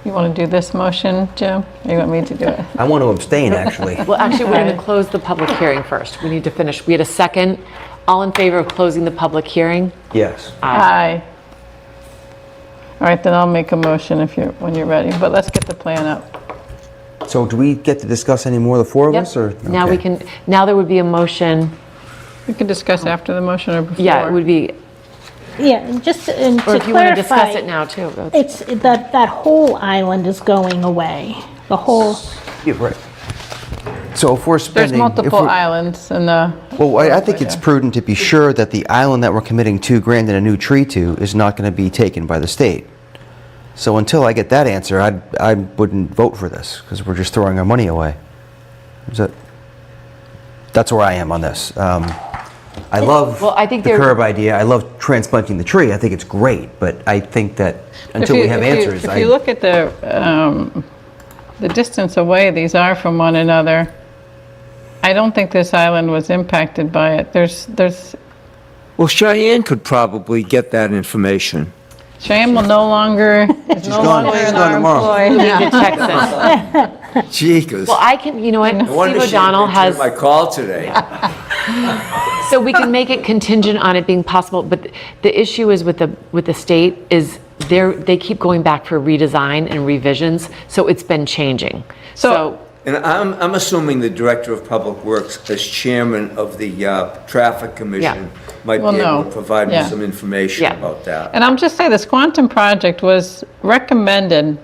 S2: You want to do this motion, Jim? Or you want me to do it?
S4: I want to abstain, actually.
S1: Well, actually, we're going to close the public hearing first. We need to finish. We had a second. All in favor of closing the public hearing?
S4: Yes.
S2: Aye. All right, then I'll make a motion when you're ready, but let's get the plan up.
S4: So do we get to discuss any more, the four of
S1: Yep.
S4: us, or?
S1: Now we
S4: okay.
S1: can, now there would be a motion.
S2: We can discuss after the motion or before.
S1: Yeah, it would be,
S3: Yeah, and just and
S1: or
S3: to
S1: if you want to discuss
S3: clarify,
S1: it now, too.
S3: it's that whole island is going away. The whole,
S4: Yeah, right. So if we're
S2: There's
S4: spending. if
S2: multiple
S4: we're-
S2: islands in the.
S4: Well, I think it's prudent to be sure that the island that we're committing $2,000 and a new tree to is not going to be taken by the state. So until I get that answer, I wouldn't vote for this, because we're just throwing our money away. That's where I am on this. I love
S1: Well, I think
S4: the
S1: there-
S4: curb idea. I love transplanting the tree. I think it's great, but I think that until we have answers,
S2: If you look at the distance away these are from one another, I don't think this island was impacted by it. There's
S7: Well, Cheyenne could probably get that information.
S2: Cheyenne will no longer, is no
S4: gone.
S2: longer
S4: She's
S2: an
S4: gone
S2: our
S4: tomorrow.
S2: employee.
S1: to Texas.
S7: Jeekers.
S1: Well, I can, you know what,
S7: I wonder
S1: Steve
S7: if she
S1: O'Donnell
S7: returned
S1: has,
S7: my call today.
S1: so we can make it contingent on it being possible, but the issue is with the state is they keep going back for redesign and revisions, so it's been changing. So,
S7: And I'm assuming the Director of Public Works, as chairman of the Traffic Commission, might be
S2: Well, no.
S7: able to provide me
S2: Yeah.
S7: some information
S1: Yeah.
S7: about that.
S2: And I'm just saying, this Quantum project was recommended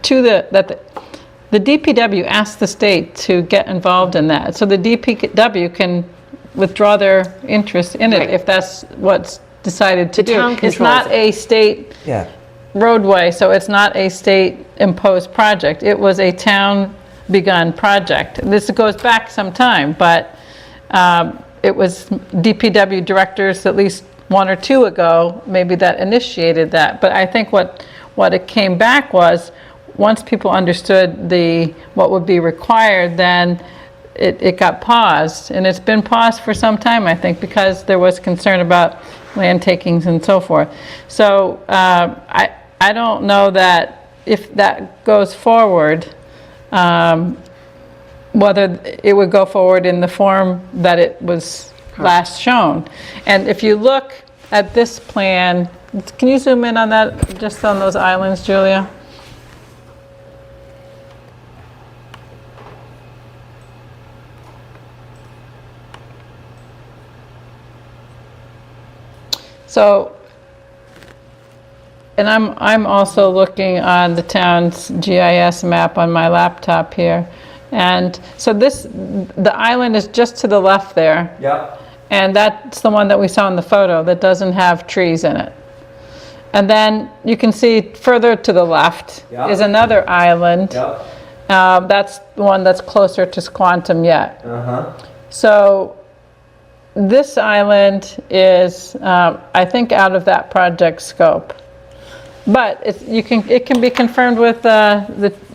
S2: to the DPW asked the state to get involved in that. So the DPW can withdraw their interest in it
S1: Right.
S2: if that's what's decided to
S1: The
S2: do.
S1: town
S2: It's
S1: controls
S2: not
S1: it.
S2: a state
S4: yeah.
S2: roadway, so it's not a state-imposed project. It was a town-begun project. This goes back some time, but it was DPW directors, at least 1 or 2 ago, maybe that initiated that. But I think what it came back was, once people understood what would be required, then it got paused. And it's been paused for some time, I think, because there was concern about land takings and so forth. So I don't know that if that goes forward, whether it would go forward in the form that it was last shown. And if you look at this plan, can you zoom in on that, just on those islands, Julia? So, and I'm also looking on the town's GIS map on my laptop here. And so the island is just to the left there.
S7: Yep.
S2: And that's the one that we saw in the photo that doesn't have trees in it. And then you can see further to the left
S7: Yeah.
S2: is another island.
S7: Yep.
S2: That's the one that's closer to Squantum yet.
S7: Uh-huh.
S2: So this island is, I think, out of that project scope. But it can be confirmed with the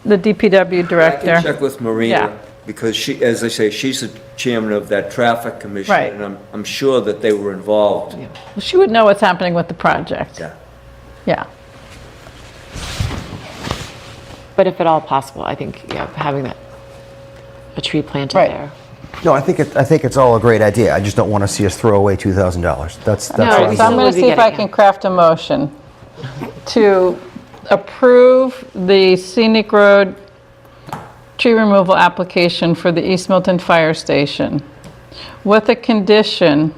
S2: DPW
S7: I
S2: director.
S7: can check with
S2: Yeah.
S7: Marina, because she, as I say, she's the chairman of that traffic commission.
S2: Right.
S7: And I'm sure that they were involved.
S2: Well, she would know what's happening with the project.
S7: Yeah.
S2: Yeah.
S1: But if at all possible, I think, yeah, having a tree planted
S2: Right.
S1: there.
S4: No, I think it's all a great idea. I just don't want to see us throw away $2,000. That's
S1: No,
S4: all.
S2: So I'm going to see if I can craft a motion to approve the scenic road tree removal application for the East Milton Fire Station with a condition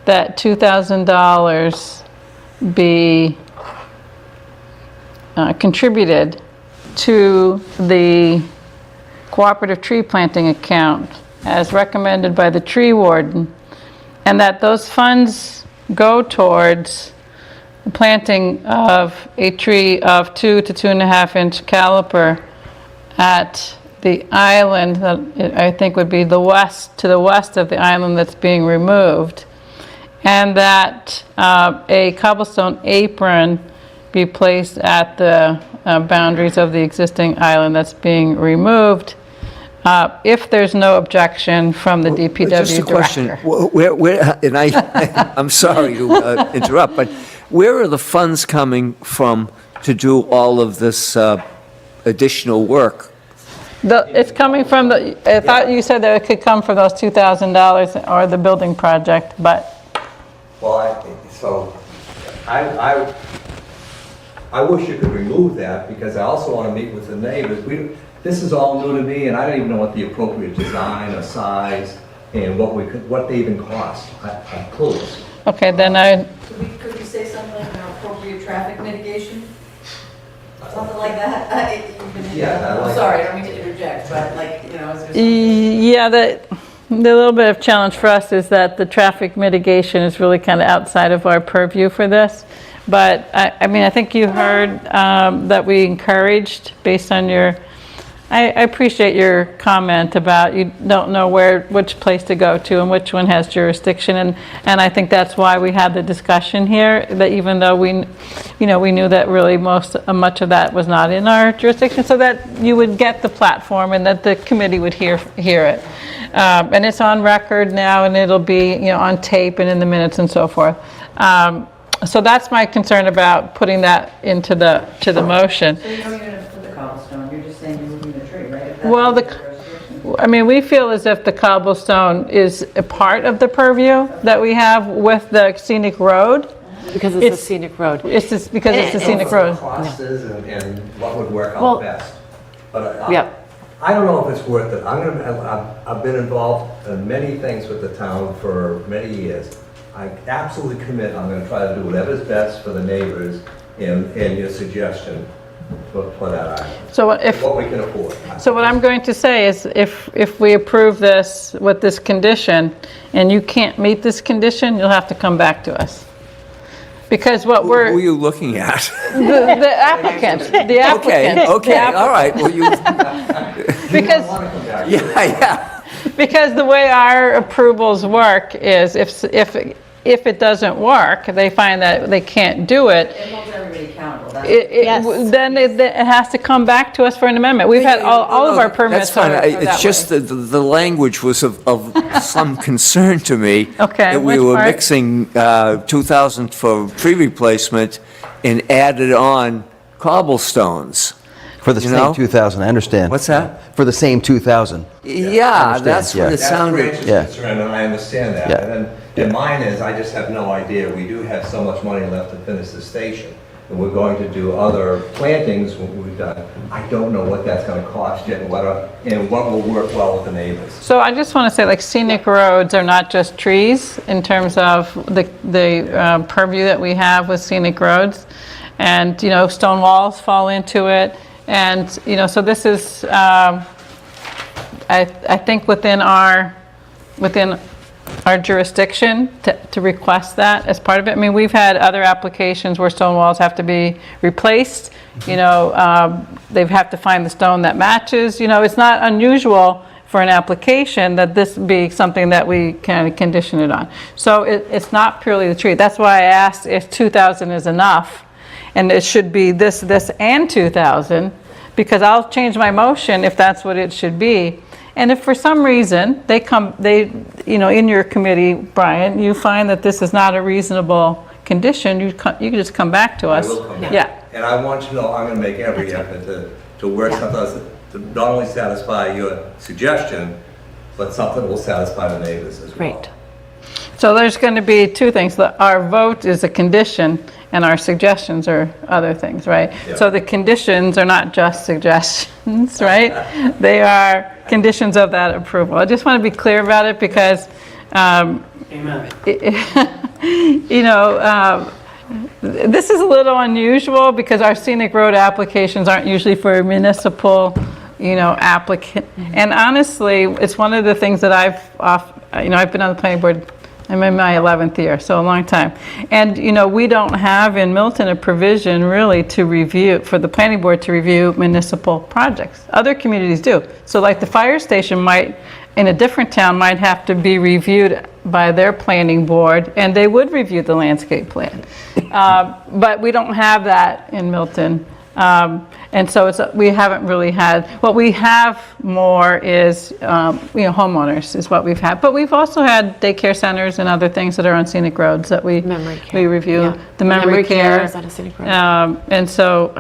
S2: that $2,000 be contributed to the cooperative tree planting account as recommended by the tree warden, and that those funds go towards the planting of a tree of 2 to 2.5 inch caliper at the island that I think would be to the west of the island that's being removed, and that a cobblestone apron be placed at the boundaries of the existing island that's being removed, if there's no objection from the DPW director.
S7: Just a question, where, and I'm sorry to interrupt, but where are the funds coming from to do all of this additional work?
S2: It's coming from I thought you said that it could come from those $2,000 or the building project, but
S9: Well, I wish you could remove that, because I also want to meet with the neighbors. This is all new to me, and I don't even know what the appropriate design or size and what they even cost. I'm clueless.
S2: okay, then
S11: Could we say something like appropriate traffic mitigation? Something like that?
S9: Yeah, I like.
S11: I'm sorry, I don't mean to interject, but like, is there something?
S2: yeah, the little bit of challenge for us is that the traffic mitigation is really kind of outside of our purview for this. But I mean, I think you heard that we encouraged, based on I appreciate your comment about you don't know which place to go to and which one has jurisdiction, and I think that's why we had the discussion here, that even though we knew that really much of that was not in our jurisdiction, so that you would get the platform and that the committee would hear it. And it's on record now, and it'll be on tape and in the minutes and so forth. So that's my concern about putting that into the motion.
S11: So you don't even put the cobblestone, you're just saying you're moving the tree, right? If that's
S2: Well,
S11: under jurisdiction.
S2: I mean, we feel as if the cobblestone is a part of the purview that we have with the scenic road.
S1: Because it's a scenic road.
S2: It's just because it's a scenic road.
S9: Cost is and what would work
S1: Well,
S9: out best. But
S1: Yep.
S9: I don't know if it's worth it. I've been involved in many things with the town for many years. I absolutely commit, I'm gonna try to do whatever's best for the neighbors and your suggestion for that item,
S2: So
S9: what we can afford.
S2: So what I'm going to say is, if we approve this with this condition, and you can't meet this condition, you'll have to come back to us. Because what
S7: Who are
S2: we're,
S7: you looking at?
S2: the applicant, the applicant.
S7: Okay, all right, well, you,
S2: Because,
S7: yeah.
S2: because the way our approvals work is, if it doesn't work, they find that they can't do it,
S11: It holds everybody accountable, that's.
S3: Yes.
S2: then it has to come back to us for an amendment. We've had all of our permits
S7: That's fine.
S2: are that
S7: It's just
S2: way.
S7: that the language was of some concern to me.
S2: Okay,
S7: That we
S2: which
S7: were
S2: part?
S7: mixing 2,000 for tree replacement and added on cobblestones.
S4: For the
S7: You
S4: same
S7: know?
S4: 2,000, I understand.
S7: What's that?
S4: For the same 2,000.
S7: Yeah,
S4: understand,
S7: that's what
S4: yeah.
S7: it
S9: That's
S7: sounded.
S9: Branch's
S4: Yeah.
S9: concern, and I understand that.
S4: Yeah.
S9: And then, and mine is, I just have no idea. We do have so much money left to finish the station. and we're going to do other plantings when we've done, I don't know what that's going to cost yet and what will work well with the neighbors.
S2: So I just want to say, like, scenic roads are not just trees in terms of the purview that we have with scenic roads. And, stone walls fall into it. And, so this is, I think within our jurisdiction to request that as part of it. I mean, we've had other applications where stone walls have to be replaced. They have to find the stone that matches. It's not unusual for an application that this be something that we can condition it on. So it's not purely the tree. That's why I asked if 2,000 is enough, and it should be this, and 2,000, because I'll change my motion if that's what it should be. And if for some reason in your committee, Brian, you find that this is not a reasonable condition, you can just come back to us.
S9: I will come back.
S2: Yeah.
S9: And I want you to know I'm going to make every effort to work something else to not only satisfy your suggestion, but something that will satisfy the neighbors as well.
S1: Great.
S2: So there's going to be two things. Our vote is a condition, and our suggestions are other things, right?
S9: Yeah.
S2: So the conditions are not just suggestions, right? They are conditions of that approval. I just want to be clear about it because, this is a little unusual because our scenic road applications aren't usually for municipal, applicant. And honestly, it's one of the things that I've been on the planning board. I'm in my 11th year, so a long time. And, we don't have in Milton a provision really for the planning board to review municipal projects. Other communities do. So like the fire station in a different town might have to be reviewed by their planning board, and they would review the landscape plan. But we don't have that in Milton. And so we haven't really had, what we have more is, homeowners is what we've had. But we've also had daycare centers and other things that are on scenic roads that we review.
S1: Yeah.
S2: The memory care.
S1: is on a scenic road.
S2: And so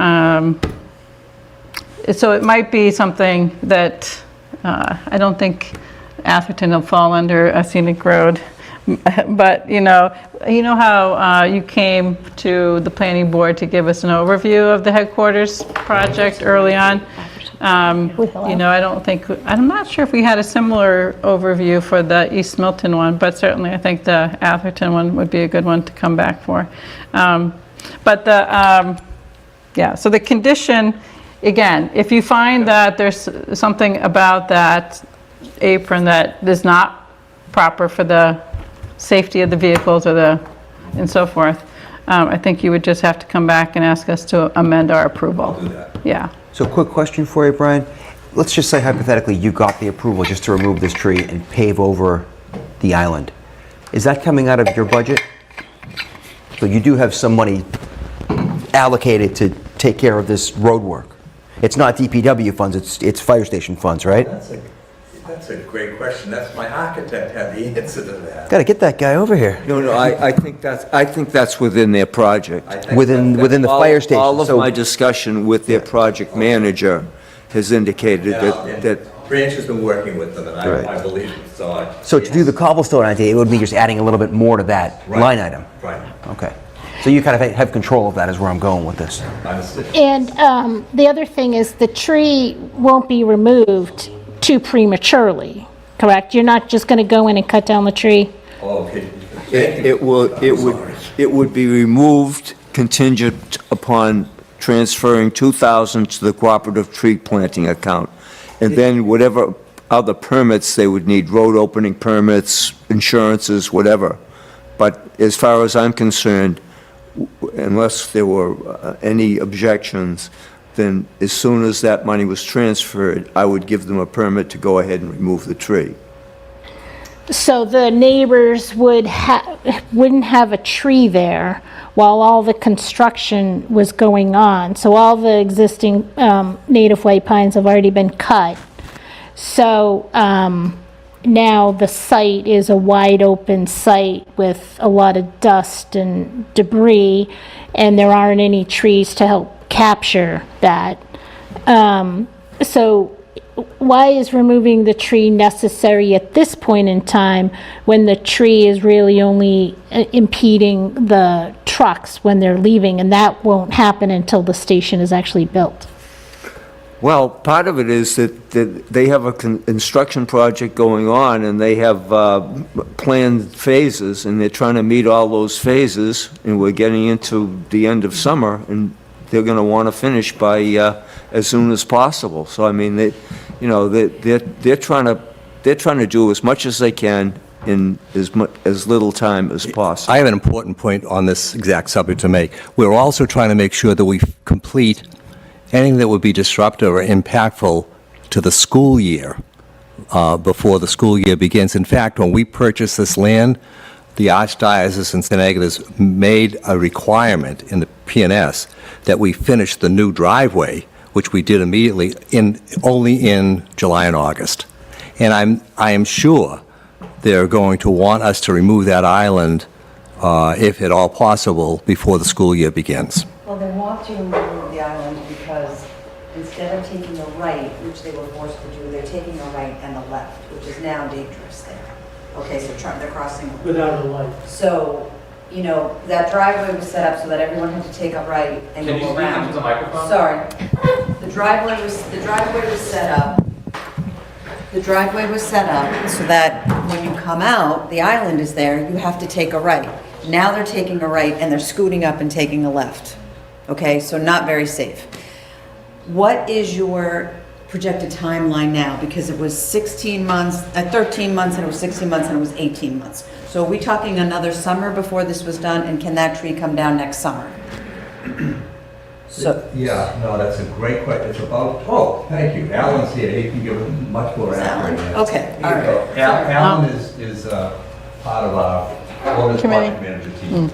S2: it might be something that I don't think Atherton will fall under a scenic road. But, how you came to the planning board to give us an overview of the headquarters project early on? I'm not sure if we had a similar overview for the East Milton one, but certainly I think the Atherton one would be a good one to come back for. So the condition, again, if you find that there's something about that apron that is not proper for the safety of the vehicles and so forth, I think you would just have to come back and ask us to amend our approval.
S9: I'll do that.
S2: Yeah.
S4: So quick question for you, Brian. Let's just say hypothetically you got the approval just to remove this tree and pave over the island. Is that coming out of your budget? So you do have some money allocated to take care of this road work. It's not DPW funds, it's fire station funds, right?
S9: That's a great question. That's my architect had the answer to that.
S4: Got to get that guy over here.
S7: No, I think that's within their project.
S4: Within the fire station.
S7: All of
S4: So-
S7: my discussion with their project manager has indicated that
S9: Branch has been working with them, and
S4: Right.
S9: I believe it.
S4: So to do the cobblestone idea, it would be just adding a little bit more to that
S9: Right.
S4: line item.
S9: Right.
S4: Okay. So you kind of have control of that is where I'm going with this.
S9: Understood.
S3: And the other thing is the tree won't be removed too prematurely, correct? You're not just going to go in and cut down the tree?
S9: Oh, okay.
S7: it would be removed contingent upon transferring 2,000 to the cooperative tree planting account. And then whatever other permits they would need, road opening permits, insurances, whatever. But as far as I'm concerned, unless there were any objections, then as soon as that money was transferred, I would give them a permit to go ahead and remove the tree.
S3: So the neighbors wouldn't have a tree there while all the construction was going on. So all the existing native white pines have already been cut. So now the site is a wide open site with a lot of dust and debris, and there aren't any trees to help capture that. So why is removing the tree necessary at this point in time when the tree is really only impeding the trucks when they're leaving, and that won't happen until the station is actually built?
S7: Well, part of it is that they have a construction project going on, and they have planned phases, and they're trying to meet all those phases, and we're getting into the end of summer, and they're going to want to finish by as soon as possible. So, I mean, they're trying to do as much as they can in as little time as possible.
S9: I have an important point on this exact subject to make. We're also trying to make sure that we complete anything that would be disruptive or impactful to the school year before the school year begins. In fact, when we purchased this land, the Archdiocese and St. Agatha's made a requirement in the P&S that we finish the new driveway, which we did immediately, only in July and August. And I am sure they're going to want us to remove that island, if at all possible, before the school year begins.
S11: Well, they want to remove the island because instead of taking a right, which they were forced to do, they're taking a right and a left, which is now dangerous there. Okay, so they're crossing.
S13: Without a light.
S11: So, that driveway was set up so that everyone had to take a right and go around.
S13: Can you speak into the microphone?
S11: Sorry. The driveway was set up. The driveway was set up so that when you come out, the island is there, you have to take a right. Now they're taking a right and they're scooting up and taking a left. Okay, so not very safe. What is your projected timeline now? Because it was 13 months, and it was 16 months, and it was 18 months. So are we talking another summer before this was done, and can that tree come down next summer?
S9: Yeah, no, that's a great question. It's about, thank you. Alan's here. He can give a much more accurate answer.
S11: Okay, all right.
S9: Alan is part of our ordinance project manager team.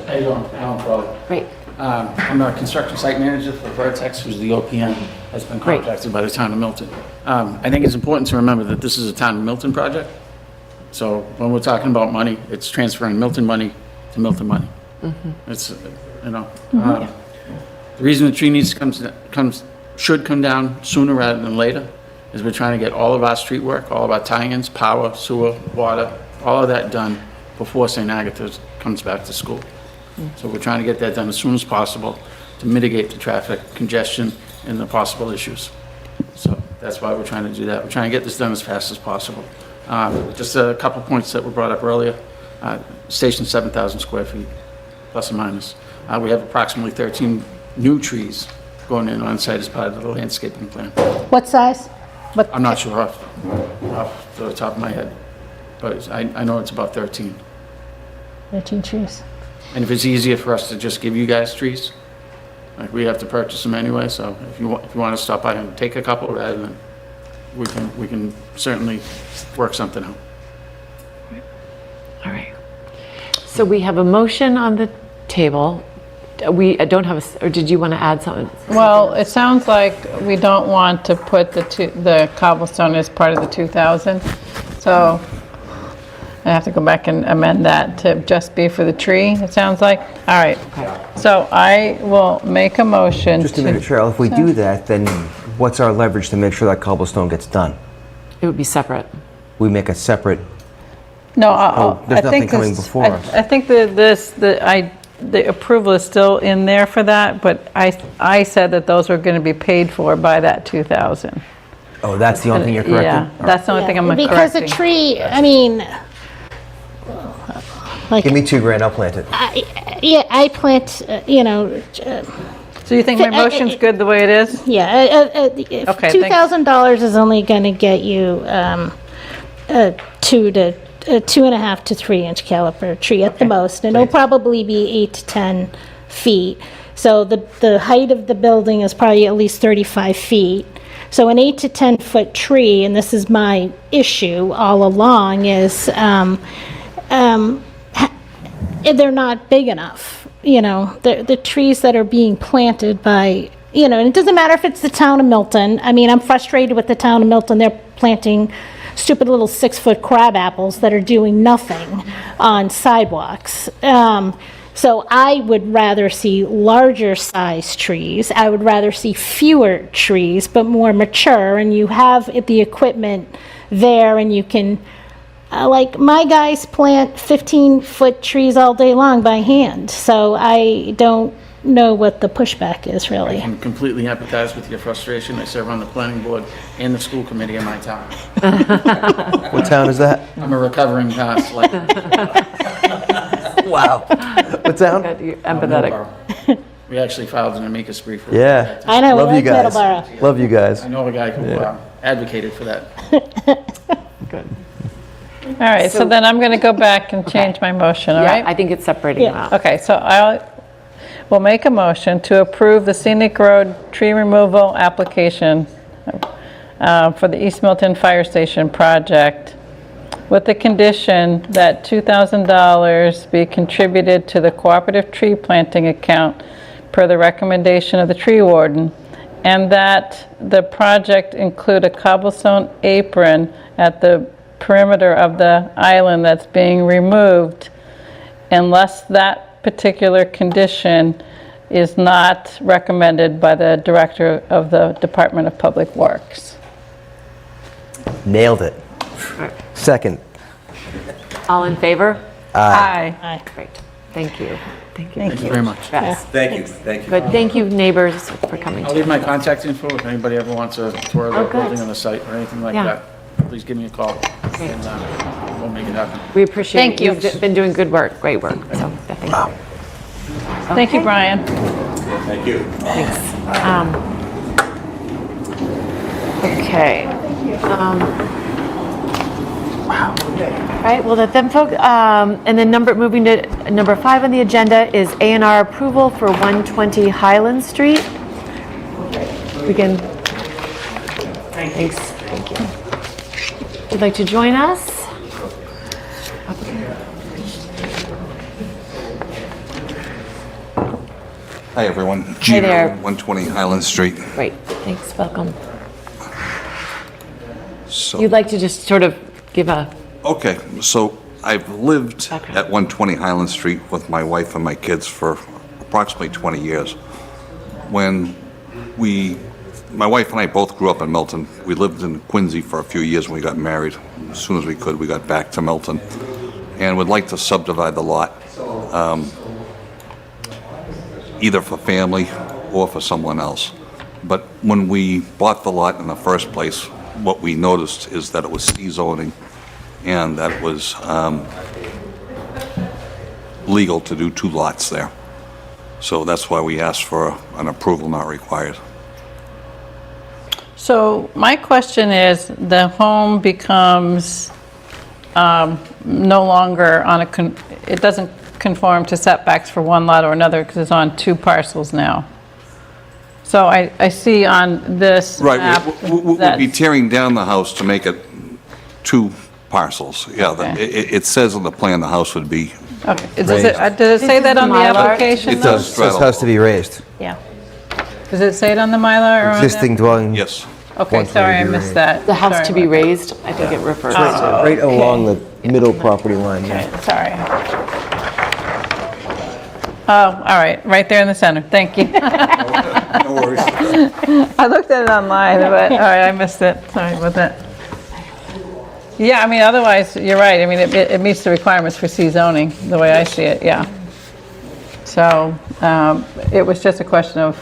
S13: How you doing? Alan Crowley.
S1: Great.
S13: I'm a construction site manager for Vertex, who's the OPM, has been
S1: Great.
S13: contracted by the town of Milton. I think it's important to remember that this is a town of Milton project. So when we're talking about money, it's transferring Milton money to Milton money. It's, the reason the tree needs to should come down sooner rather than later is we're trying to get all of our street work, all of our tie-ins, power, sewer, water, all of that done before St. Agatha's comes back to school. So we're trying to get that done as soon as possible to mitigate the traffic congestion and the possible issues. So that's why we're trying to do that. We're trying to get this done as fast as possible. Just a couple points that were brought up earlier. Station 7,000 square feet, plus or minus. We have approximately 13 new trees going in on site as part of the landscaping plan.
S3: What size?
S13: I'm not sure off the top of my head, but I know it's about 13.
S3: 13 trees.
S13: And if it's easier for us to just give you guys trees, like we have to purchase them anyway, so if you want to stop by and take a couple rather than, we can certainly work something out.
S1: All right. So we have a motion on the table. We don't have or did you want to add something?
S2: Well, it sounds like we don't want to put the cobblestone as part of the 2,000, so I have to go back and amend that to just be for the tree, it sounds like. All right. So I will make a motion
S4: Just a minute, Cheryl, if we do that, then what's our leverage to make sure that cobblestone gets done?
S1: It would be separate.
S4: We make a separate,
S2: No,
S4: there's
S2: I think
S4: nothing coming
S2: this-
S4: before us.
S2: I think that the approval is still in there for that, but I said that those were going to be paid for by that 2,000.
S4: Oh, that's the only thing you're correcting?
S2: Yeah, that's the only thing I'm correcting.
S3: Because a tree, I mean, like,
S4: Give me $2,000, I'll plant it.
S3: I plant,
S2: So you think my motion's good the way it is?
S3: yeah,
S2: Okay,
S3: $2,000 is only going to get you a 2.5 to 3 inch caliper tree at the most, and it'll probably be 8 to 10 feet. So the height of the building is probably at least 35 feet. So an 8 to 10 foot tree, and this is my issue all along, is they're not big enough. The trees that are being planted by, and it doesn't matter if it's the town of Milton. I mean, I'm frustrated with the town of Milton. They're planting stupid little 6-foot crab apples that are doing nothing on sidewalks. So I would rather see larger size trees. I would rather see fewer trees, but more mature, and you have the equipment there, and you can, like, my guys plant 15-foot trees all day long by hand, so I don't know what the pushback is,
S13: I
S3: really.
S13: can completely empathize with your frustration. I serve on the planning board and the school committee in my town.
S4: What town is that?
S13: I'm a recovering past, like,
S4: Wow. What town?
S1: You're empathetic.
S13: Middleborough. We actually filed an amicus brief. for
S4: Yeah.
S13: that.
S3: I know, we
S4: Love you
S3: like
S4: guys.
S3: Middleborough.
S4: Love you guys.
S13: I know a guy who advocated for that.
S1: Good.
S2: All right, so then I'm going to go back and change my motion, all
S1: Yeah,
S2: right?
S1: I think it's separating them out.
S2: Okay, so we'll make a motion to approve the scenic road tree removal application for the East Milton Fire Station project with the condition that $2,000 be contributed to the cooperative tree planting account per the recommendation of the tree warden, and that the project include a cobblestone apron at the perimeter of the island that's being removed unless that particular condition is not recommended by the Director of the Department of Public Works.
S4: Nailed it. Second.
S1: All in favor?
S2: Aye.
S1: Great. Thank you. Thank you.
S13: Thank you very much.
S1: Yes.
S9: Thank you, thank you.
S1: Good. Thank you, neighbors, for coming.
S13: I'll leave my contact info if anybody ever wants a tour of the
S1: Oh, good.
S13: building on the site or anything like
S1: Yeah.
S13: that. Please give me a call, and we'll make it happen.
S1: We appreciate
S2: Thank you.
S1: You've been doing good work, great work. So, thank you.
S2: Thank you,
S1: Okay.
S2: Brian.
S9: Thank you.
S1: Thanks. Okay. Wow. All right, well, then, folks, and then moving to number 5 on the agenda is A&R approval for 120 Highland Street. We can. Thanks. Thank you. Would you like to join us?
S8: Hi, everyone.
S1: Hi
S8: Gino,
S1: there.
S8: 120 Highland Street.
S1: Great, thanks, welcome.
S8: So,
S1: You'd like to just sort of give a,
S8: okay, so I've lived
S1: Okay.
S8: at 120 Highland Street with my wife and my kids for approximately 20 years. When my wife and I both grew up in Milton. We lived in Quincy for a few years when we got married. As soon as we could, we got back to Milton. And would like to subdivide the lot, either for family or for someone else. But when we bought the lot in the first place, what we noticed is that it was C zoning and that it was legal to do 2 lots there. So that's why we asked for an approval not required.
S2: So my question is, the home becomes no longer on it doesn't conform to setbacks for one lot or another because it's on 2 parcels now. So I see on this
S8: Right,
S2: map
S8: we'll
S2: that-
S8: be tearing down the house to make it 2 parcels. Yeah,
S2: Okay.
S8: it says on the plan the house would be,
S2: Okay, does it say that on the
S1: Mylar.
S2: application?
S8: it
S2: though?
S8: does.
S4: So it has to be raised.
S1: yeah.
S2: Does it say it on the Mylar or on
S4: Existing
S2: that?
S4: dwelling.
S8: Yes.
S2: Okay, sorry, I missed that.
S1: The house
S2: Sorry
S1: to be
S2: about that.
S1: raised, I think it refers to.
S4: Right along the middle property line, yeah.
S2: Okay, sorry. Oh, all right, right there in the center, thank you.
S8: No worries.
S2: I looked at it online, but, all right, I missed it, sorry about that. Yeah, I mean, otherwise, you're right, I mean, it meets the requirements for C zoning, the way I see it, yeah. So, it was just a question of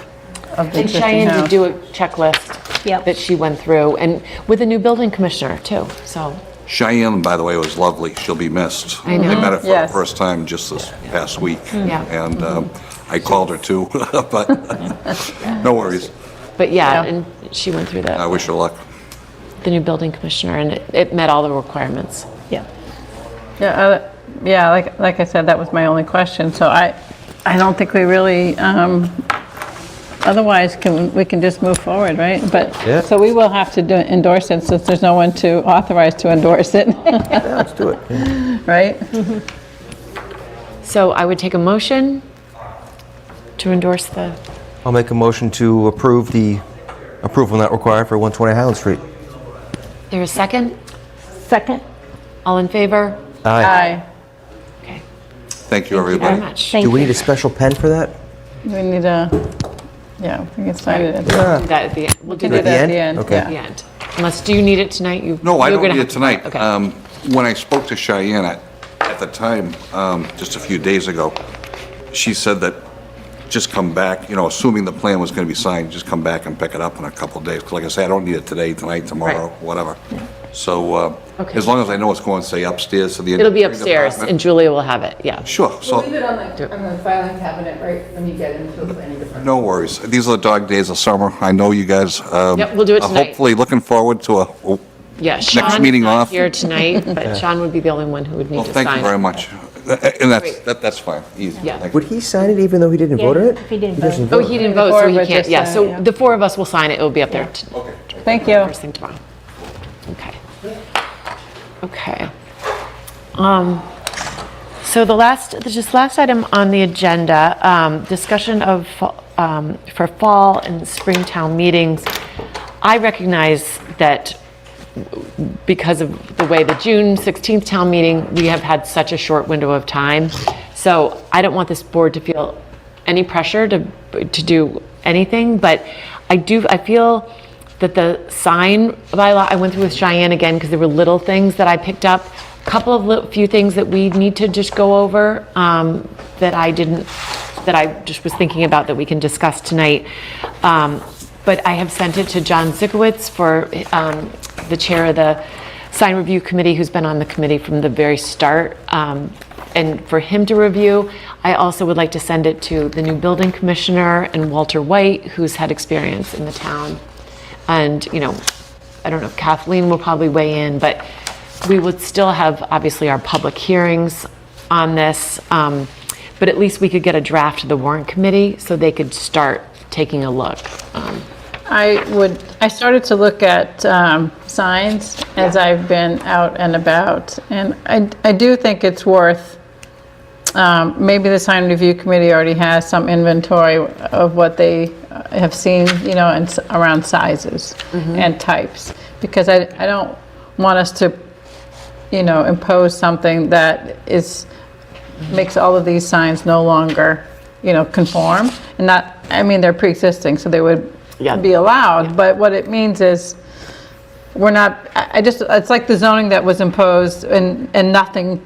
S2: the
S1: And
S2: existing
S1: Cheyenne did
S2: house.
S1: do a checklist
S3: Yep.
S1: that she went through, and with the new building commissioner, too, so.
S8: Cheyenne, by the way, was lovely. She'll be missed.
S1: I know.
S8: I met her for the
S2: Yes.
S8: first time just this past week.
S1: Yeah.
S8: And I called her too, but no worries.
S1: But yeah,
S2: Yeah.
S1: and she went through
S8: I
S1: the
S8: wish her luck.
S1: new building commissioner, and it met all the requirements.
S3: Yeah.
S2: Yeah, like I said, that was my only question, so I don't think we really, otherwise, we can just move forward, right? But,
S4: Yeah.
S2: so we will have to endorse it since there's no one to authorize to endorse it,
S4: Yeah, let's do it.
S2: right?
S1: So I would take a motion to endorse the,
S4: I'll make a motion to approve the approval not required for 120 Highland Street.
S1: there a second?
S3: Second?
S1: All in favor?
S2: Aye.
S1: Okay.
S8: Thank you,
S1: Very
S8: everybody.
S1: much.
S3: Thank
S4: Do we
S3: you.
S4: need a special pen for that?
S2: We need a, yeah, we can sign it.
S1: Do that at the end. We'll do
S2: Do
S1: that
S2: that
S4: the
S2: at the
S4: end?
S2: end,
S4: Okay.
S1: at the
S2: yeah.
S1: end. Unless, do you need it tonight?
S8: No, I
S1: you're
S8: don't
S1: gonna
S8: need
S1: have
S8: it tonight.
S1: Okay.
S8: When I spoke to Cheyenne at the time, just a few days ago, she said that just come back, assuming the plan was going to be signed, just come back and pick it up in a couple of days. 'Cause like I said, I don't need it today, tonight, tomorrow, whatever. So
S1: Okay.
S8: as long as I know it's going, say, upstairs to the
S1: It'll be
S8: engineering
S1: upstairs,
S8: department.
S1: and Julia will have it, yeah.
S8: Sure,
S5: We'll
S8: so,
S5: leave it on the filing cabinet right when you get into the planning department.
S8: no worries. These are the dog days of summer. I know you guys.
S1: Yep, we'll do it
S8: are
S1: tonight.
S8: Hopefully looking forward to a,
S1: Yeah, Sean's
S8: meeting
S1: not
S8: off.
S1: here tonight, but Sean would be the only one who would need
S8: well,
S1: to sign.
S8: thank you very much. And
S1: Great.
S8: that's fine, easy.
S1: Yeah.
S8: Thank you.
S4: Would he sign it even though he didn't vote on it?
S3: if he didn't
S4: doesn't
S1: Oh,
S4: vote.
S1: he didn't
S2: The
S1: vote,
S2: four
S1: so
S2: of
S1: he
S2: us
S1: can't,
S2: just
S1: yeah,
S2: sign
S1: so
S2: it, yeah.
S1: the four of us will sign it, it'll be up there
S8: Okay.
S2: Thank you.
S1: first thing tomorrow. Okay. Okay. So the last item on the agenda, discussion of, for fall and spring town meetings. I recognize that because of the way the June 16th town meeting, we have had such a short window of time. So I don't want this board to feel any pressure to do anything, but I feel that the sign bylaw, I went through with Cheyenne again because there were little things that I picked up. A couple of few things that we need to just go over that I just was thinking about that we can discuss tonight. But I have sent it to John Zikowitz for the chair of the sign review committee, who's been on the committee from the very start, and for him to review. I also would like to send it to the new building commissioner and Walter White, who's had experience in the town. And, I don't know if Kathleen will probably weigh in, but we would still have, obviously, our public hearings on this. But at least we could get a draft to the warrant committee so they could start taking a look.
S2: I started to look at signs as I've been out and about, and I do think it's worth, maybe the sign review committee already has some inventory of what they have seen, and around sizes and types, because I don't want us to, impose something that makes all of these signs no longer, conform, and not, they're pre-existing, so they would be allowed, but what it means is we're not, it's like the zoning that was imposed and nothing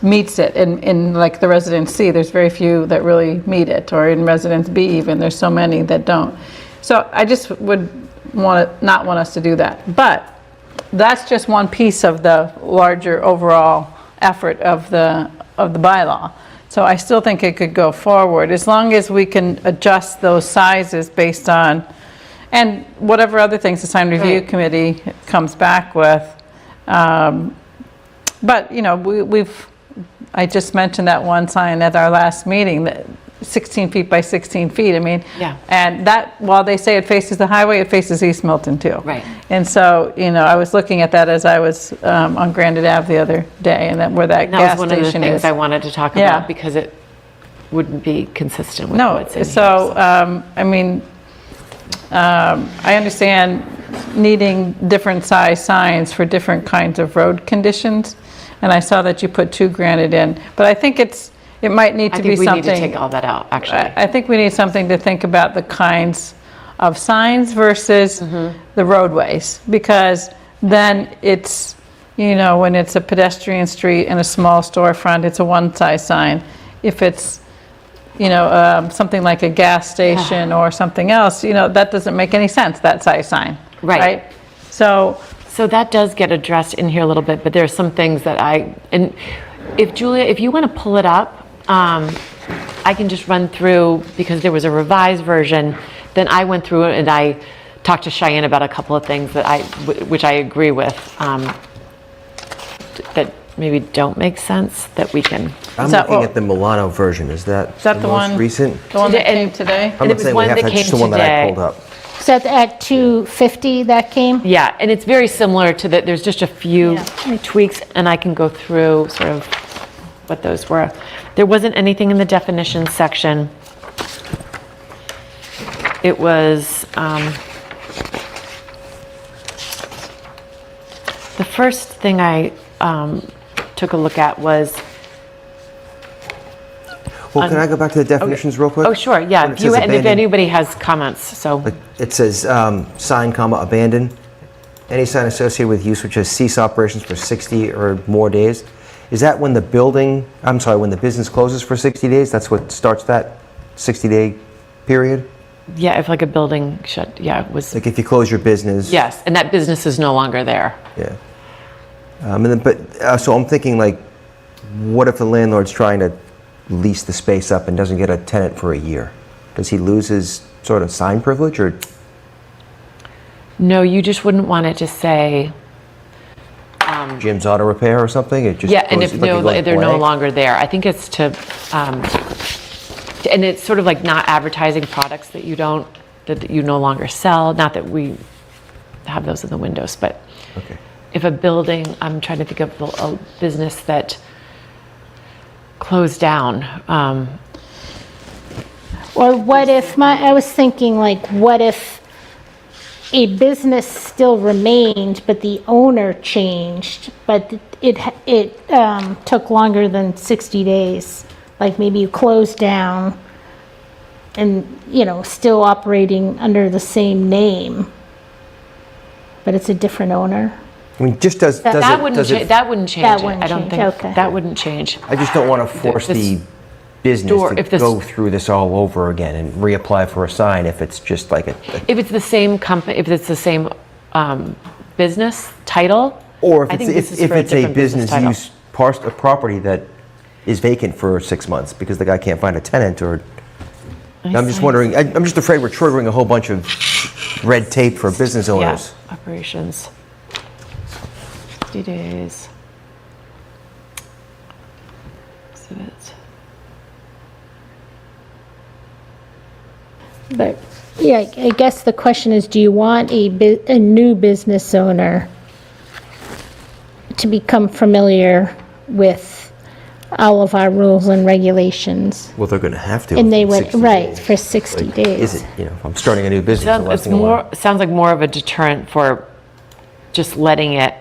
S2: meets it in like the residence C. There's very few that really meet it, or in residence B even, there's so many that don't. So I just would not want us to do that. But that's just one piece of the larger overall effort of the bylaw. So I still think it could go forward, as long as we can adjust those sizes based on, and whatever other things the sign review committee comes back with. But, I just mentioned that one sign at our last meeting, that 16 feet by 16 feet,
S1: Yeah.
S2: and that, while they say it faces the highway, it faces East Milton too.
S1: Right.
S2: And so, I was looking at that as I was on Granite Ave the other day, and where that
S1: That
S2: gas
S1: was one of the
S2: station
S1: things
S2: is.
S1: I wanted to talk
S2: Yeah.
S1: about because it wouldn't be consistent with
S2: No,
S1: what's in here.
S2: so, I understand needing different size signs for different kinds of road conditions, and I saw that you put 2 granite in, but I think it might need
S1: I
S2: to be
S1: think we
S2: something.
S1: need to take all that out, actually.
S2: I think we need something to think about the kinds of signs versus the roadways, because then it's, when it's a pedestrian street and a small storefront, it's a one-size sign. If it's, something like a gas station or something else, that doesn't make any sense, that size sign.
S1: Right.
S2: So,
S1: that does get addressed in here a little bit, but there are some things that and if Julia, if you want to pull it up, I can just run through, because there was a revised version, then I went through it and I talked to Cheyenne about a couple of things which I agree with, that maybe don't make sense, that we can.
S4: I'm
S2: that
S4: looking
S2: what-
S4: at the Milano version. Is that
S2: that the
S4: most
S2: one?
S4: recent?
S2: the one that
S1: Today-
S2: came today?
S4: I'm
S1: And it
S4: not
S1: was
S4: saying we
S1: one
S4: have
S1: that
S4: to,
S1: came
S4: just the one that I
S1: today.
S4: pulled up.
S3: So at 250 that came?
S1: Yeah, and it's very similar to that. There's just a few
S3: Yeah.
S1: tweaks, and I can go through sort of what those were. There wasn't anything in the definitions section. It was, the first thing I took a look at was
S4: Well, can I go back to the definitions real quick?
S1: Oh, sure, yeah.
S4: When it
S1: If you,
S4: says
S1: and if
S4: abandoned-
S1: anybody has comments, so.
S4: Like, it says, sign, comma, abandoned. Any sign associated with use which has ceased operations for 60 or more days. Is that when the when the business closes for 60 days? That's what starts that 60-day period?
S1: Yeah, if like a building shut, yeah, was,
S4: Like if you close your business?
S1: yes, and that business is no longer there.
S4: Yeah. So I'm thinking like, what if the landlord's trying to lease the space up and doesn't get a tenant for a year? Does he lose his sort of sign privilege, or?
S1: No, you just wouldn't want it to say,
S4: Jim's Auto Repair or something? It just
S1: yeah, and
S4: goes-
S1: if
S4: like it goes
S1: they're no
S4: blank?
S1: longer there. I think it's to, and it's sort of like not advertising products that you no longer sell. Not that we have those in the windows, but
S4: Okay.
S1: if a building, I'm trying to think of a business that closed down.
S3: Or what if, I was thinking like, what if a business still remained, but the owner changed, but it took longer than 60 days? Like maybe you closed down and, still operating under the same name, but it's a different owner?
S4: I mean, just does
S1: That
S4: it,
S1: wouldn't
S4: does
S1: change,
S4: it,
S1: that wouldn't change
S3: That
S1: it.
S3: wouldn't
S1: I don't
S3: change,
S1: think,
S3: okay.
S1: that wouldn't change.
S4: I just don't want to force the business
S1: door-
S4: to
S1: if this-
S4: go through this all over again and reapply for a sign if it's just like
S1: If it's the same company, if it's the same business title.
S4: or if
S1: I
S4: it's,
S1: think this is
S4: if
S1: for a
S4: it's a
S1: different
S4: business
S1: title.
S4: use a property that is vacant for 6 months because the guy can't find a tenant, or I'm just wondering, I'm just afraid we're triggering a whole bunch of red tape for business
S1: Yeah,
S4: owners.
S1: operations. 60 days. Exhibits.
S3: But, yeah, I guess the question is, do you want a new business owner to become familiar with all of our rules and regulations?
S4: Well, they're going to have to.
S3: And they
S4: in
S3: went,
S4: 60
S3: right,
S4: days.
S3: for 60
S4: Like,
S3: days.
S4: Is it, if I'm starting a new business, the last
S1: It's
S4: thing I want.
S1: sounds like more of a deterrent for just letting it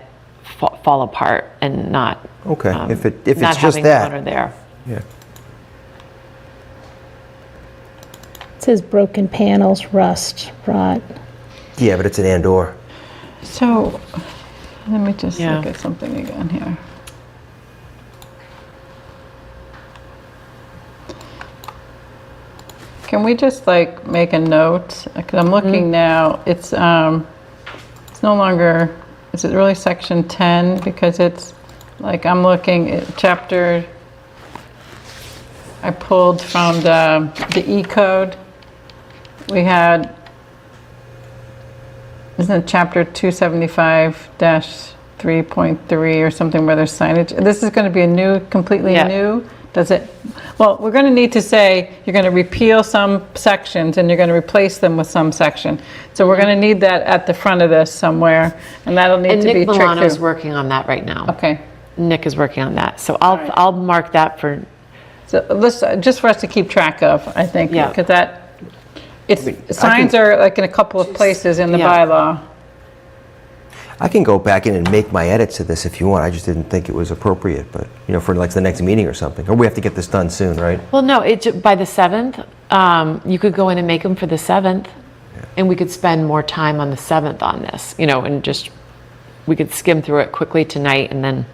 S1: fall apart and not.
S4: Okay, if it's
S1: not
S4: just
S1: having the
S4: that.
S1: owner there.
S4: Yeah.
S3: It says broken panels, rust, rot.
S4: Yeah, but it's an and/or.
S2: So, let me just
S1: Yeah.
S2: look at something again here. Can we just like make a note? Because I'm looking now, it's no longer, is it really section 10? Because it's like, I'm looking at chapter, I pulled from the E code. We had, isn't it chapter 275-3.3 or something where there's signage? This is going to be a new, completely
S1: Yeah.
S2: new? Does it, well, we're going to need to say, you're going to repeal some sections and you're going to replace them with some section. So we're going to need that at the front of this somewhere, and that'll need
S1: And
S2: to be
S1: Nick
S2: tricked
S1: Milano's
S2: through.
S1: working on that right now.
S2: Okay.
S1: Nick is working on that. So I'll mark that for,
S2: So this, just for us to keep track of, I think,
S1: Yeah.
S2: because that, signs are like in a couple of places in the
S1: Yeah.
S2: bylaw.
S4: I can go back in and make my edits to this if you want. I just didn't think it was appropriate, but, for like the next meeting or something. Or we have to get this done soon, right?
S1: well, no, by the 7th, you could go in and make them for the 7th. And we could spend more time on the 7th on this, and just, we could skim through it quickly tonight and then.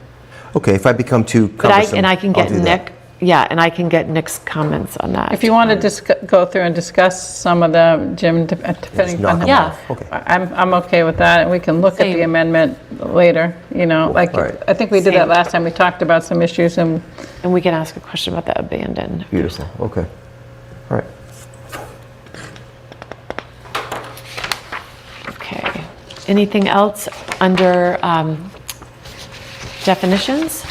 S4: Okay, if I become too
S1: But
S4: cumbersome,
S1: I can
S4: I'll
S1: get
S4: do that.
S1: Nick, yeah, and I can get Nick's comments on that.
S2: If you want to go through and discuss some of them, Jim, depending
S4: knock
S2: on
S4: them
S1: Yeah.
S4: off. Okay.
S2: I'm okay with that, and we can look at the
S1: Same.
S2: amendment later, like,
S4: All right.
S2: I think we did that
S1: Same.
S2: last time, we talked about some issues, and
S1: And we can ask a question about the abandoned.
S4: Beautiful, okay. All right.
S1: Okay. Anything else under definitions?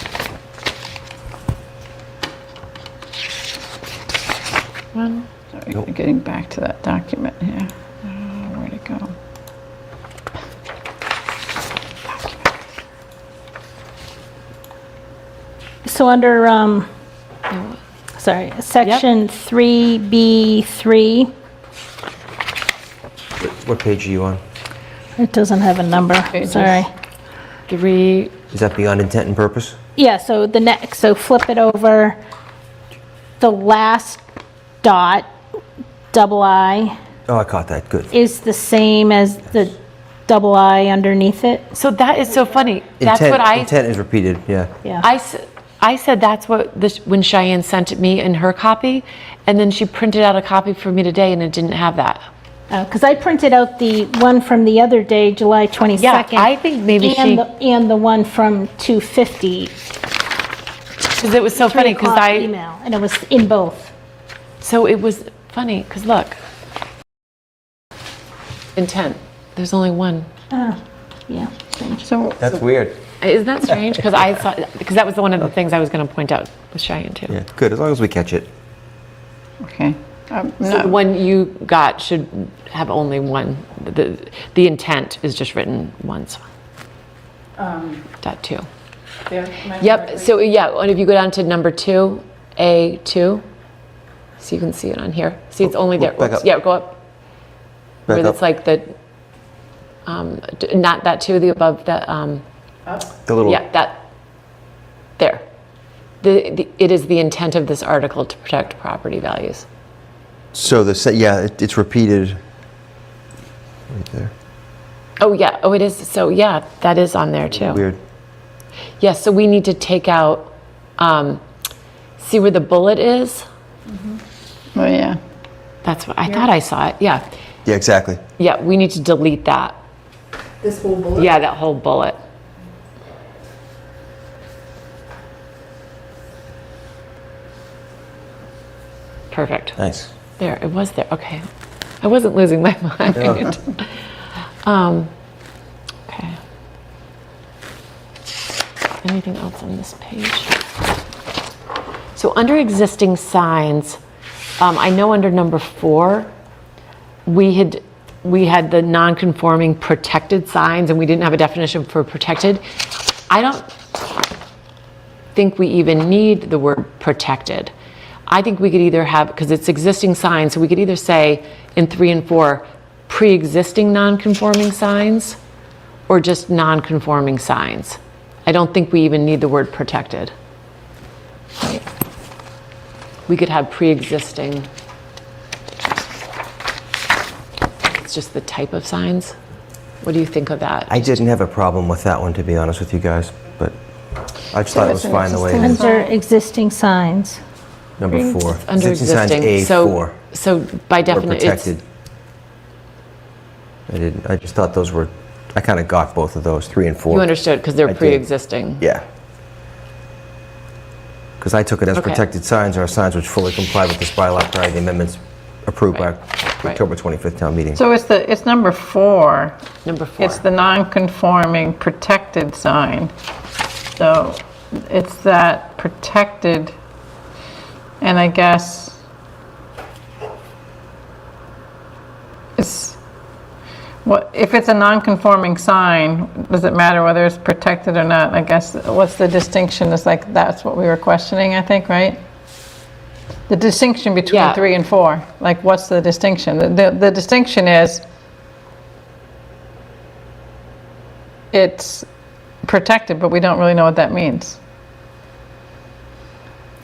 S1: One.
S2: sorry, getting back to that document here. Where'd it go?
S3: So under, section 3B3,
S4: What page are you on?
S3: it doesn't have a number,
S2: Pages.
S3: sorry.
S1: 3,
S4: Is that beyond intent and purpose?
S3: Yeah, so the next, so flip it over the last dot, double I,
S4: Oh, I caught that, good.
S3: is the same as the double I underneath it.
S1: So that is so funny. That's
S4: Intent-
S1: what I,
S4: Intent is repeated, yeah.
S3: Yeah.
S1: I said that's what, when Cheyenne sent it me in her copy, and then she printed out a copy for me today and it didn't have that.
S3: Because I printed out the one from the other day, July 22nd.
S1: Yeah, I think maybe
S3: And the one from 250.
S1: because it was so funny, because
S3: 3 o'clock email, and it was in both.
S1: so it was funny, because look. Intent, there's only one.
S3: Yeah.
S2: So,
S4: That's weird.
S1: Isn't that strange? Because I thought, because that was one of the things I was going to point out with Cheyenne too.
S4: Yeah, good, as long as we catch it.
S2: okay.
S1: So the one you got should have only one. The intent is just written once. Dot two. Yep. So yeah, and if you go down to number 2, A2, so you can see it on here. See, it's only there.
S4: Back up.
S1: Yeah, go up.
S4: Back
S1: Where
S4: up.
S1: it's like the, not that 2, the above that.
S4: The little,
S1: Yeah, that. There. It is the intent of this article to protect property values.
S4: so it's repeated right there.
S1: Oh yeah. Oh, it is. So yeah, that is on there too.
S4: Weird.
S1: Yeah, so we need to take out, see where the bullet is?
S2: Oh, yeah.
S1: That's what, I thought I saw it, yeah.
S4: Yeah, exactly.
S1: Yeah, we need to delete that.
S5: This whole bullet?
S1: Yeah, that whole bullet. Perfect.
S4: Nice.
S1: There, it was there, okay. I wasn't losing my mind. Okay. Anything else on this page? So under existing signs, I know under number 4, we had the non-conforming protected signs, and we didn't have a definition for protected. I don't think we even need the word protected. I think we could either have, because it's existing signs, so we could either say in 3 and 4, pre-existing non-conforming signs, or just non-conforming signs. I don't think we even need the word protected. We could have pre-existing. It's just the type of signs. What do you think of that?
S4: I didn't have a problem with that one, to be honest with you guys, but I just thought it was fine the way it is.
S3: Under existing signs.
S4: Number 4.
S1: Under
S4: Signs
S1: existing.
S4: A4.
S1: So by
S4: Or
S1: definition, it's,
S4: protected. I just thought those were, I kind of got both of those, 3 and 4.
S1: you understood because they're
S4: I did.
S1: pre-existing.
S4: Yeah. Because I took it as
S1: Okay.
S4: protected signs are signs which fully comply with this bylaw prior to the amendments approved by
S1: Right.
S4: October 25th town meeting.
S2: So it's number 4.
S1: Number 4.
S2: It's the non-conforming protected sign. So it's that protected, and I guess it's, what, if it's a non-conforming sign, does it matter whether it's protected or not? I guess, what's the distinction? It's like, that's what we were questioning, I think, right? The distinction between
S1: Yeah.
S2: 3 and 4, like, what's the distinction? The distinction is, it's protected, but we don't really know what that means.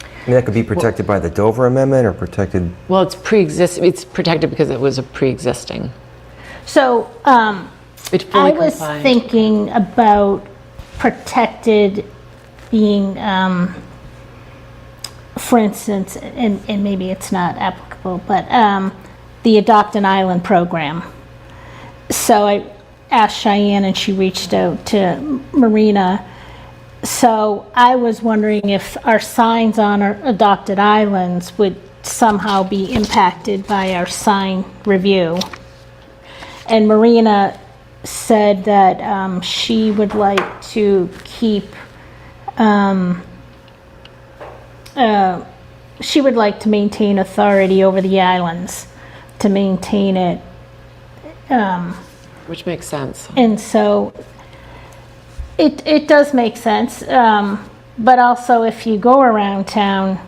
S4: I mean, that could be protected by the Dover Amendment or protected,
S1: Well, it's pre-existing. It's protected because it was a pre-existing.
S3: So,
S1: It fully
S3: I was
S1: complied.
S3: thinking about protected being, for instance, and maybe it's not applicable, but the Adopt an Island program. So I asked Cheyenne and she reached out to Marina. So I was wondering if our signs on our adopted islands would somehow be impacted by our sign review. And Marina said that she would like to keep, she would like to maintain authority over the islands, to maintain it.
S1: Which makes sense.
S3: And so it does make sense. But also if you go around town,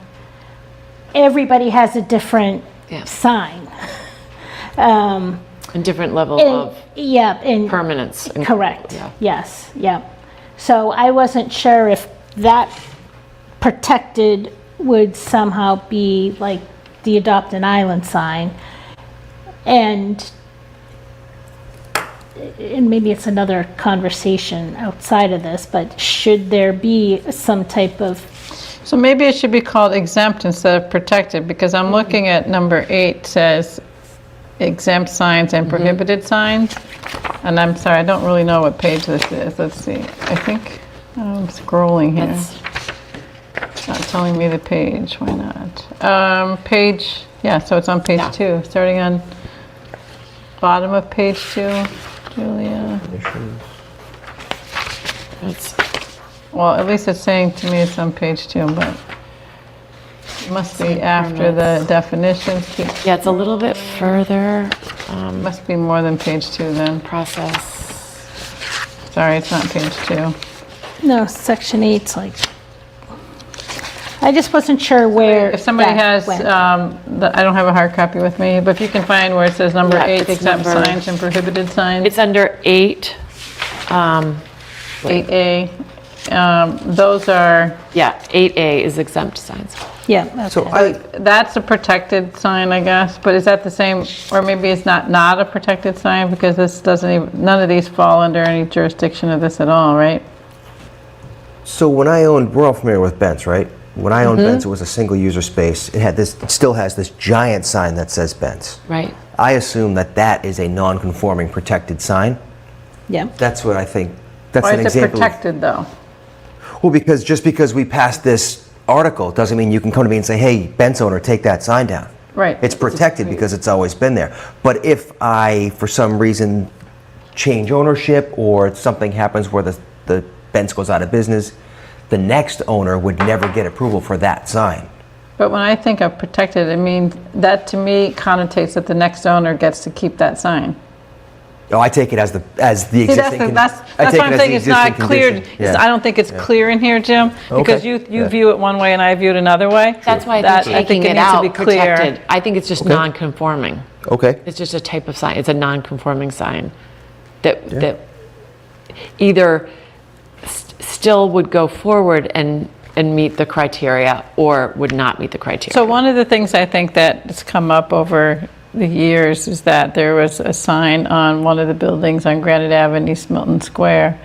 S3: everybody has a different
S1: Yeah.
S3: sign.
S1: A different level
S3: And,
S1: of
S3: yeah, and
S1: permanence. And-
S3: correct.
S1: Yeah.
S3: Yes, yeah. So I wasn't sure if that protected would somehow be like the Adopt an Island sign. And maybe it's another conversation outside of this, but should there be some type of,
S2: So maybe it should be called exempt instead of protected, because I'm looking at number 8 says exempt signs and prohibited signs. And I'm sorry, I don't really know what page this is. Let's see. I think I'm scrolling here. It's not telling me the page. Why not? Page, yeah, so it's on page 2, starting on bottom of page 2. Julia. Well, at least it's saying to me it's on page 2, but it must be after the definitions.
S1: Yeah, it's a little bit further.
S2: Must be more than page 2 then.
S1: Process.
S2: Sorry, it's not page 2.
S3: no, section 8's like, I just wasn't sure where
S2: If somebody
S3: that
S2: has,
S3: went.
S2: I don't have a hard copy with me, but if you can find where it says number
S1: Yeah,
S2: 8,
S1: it's
S2: exempt
S1: number-
S2: signs and prohibited signs.
S1: It's under 8.
S2: 8A. Those are,
S1: Yeah, 8A is exempt signs.
S3: Yeah, okay.
S2: that's a protected sign, I guess, but is that the same, or maybe it's not a protected sign, because this doesn't even, none of these fall under any jurisdiction of this at all, right?
S4: So when I owned, we're all familiar with Bent's, right? When I owned Bent's, it was a single user space. It had this, it still has this giant sign that says Bent's.
S1: Right.
S4: I assume that that is a non-conforming protected sign.
S3: Yeah.
S4: That's what I think. That's
S2: Why
S4: an
S2: is it
S4: example.
S2: protected, though?
S4: Well, because just because we passed this article doesn't mean you can come to me and say, hey, Bent's owner, take that sign down.
S2: Right.
S4: It's protected because it's always been there. But if I, for some reason, change ownership or something happens where the Bent's goes out of business, the next owner would never get approval for that sign.
S2: But when I think of protected, it means, that to me connotates that the next owner gets to keep that sign.
S4: Oh, I take it as the
S2: See,
S4: existing.
S2: that's what I'm saying, it's not clear, I don't think it's clear in here, Jim, because you view it one way and I view it another way.
S1: That's why I
S2: That-
S1: think taking it
S2: needs to
S1: out,
S2: be clear.
S1: protected. I think it's just non-conforming.
S4: Okay.
S1: It's just a type of sign. It's a non-conforming sign that either still would go forward and meet the criteria or would not meet the criteria.
S2: So one of the things I think that's come up over the years is that there was a sign on one of the buildings on Granite Avenue, East Milton Square,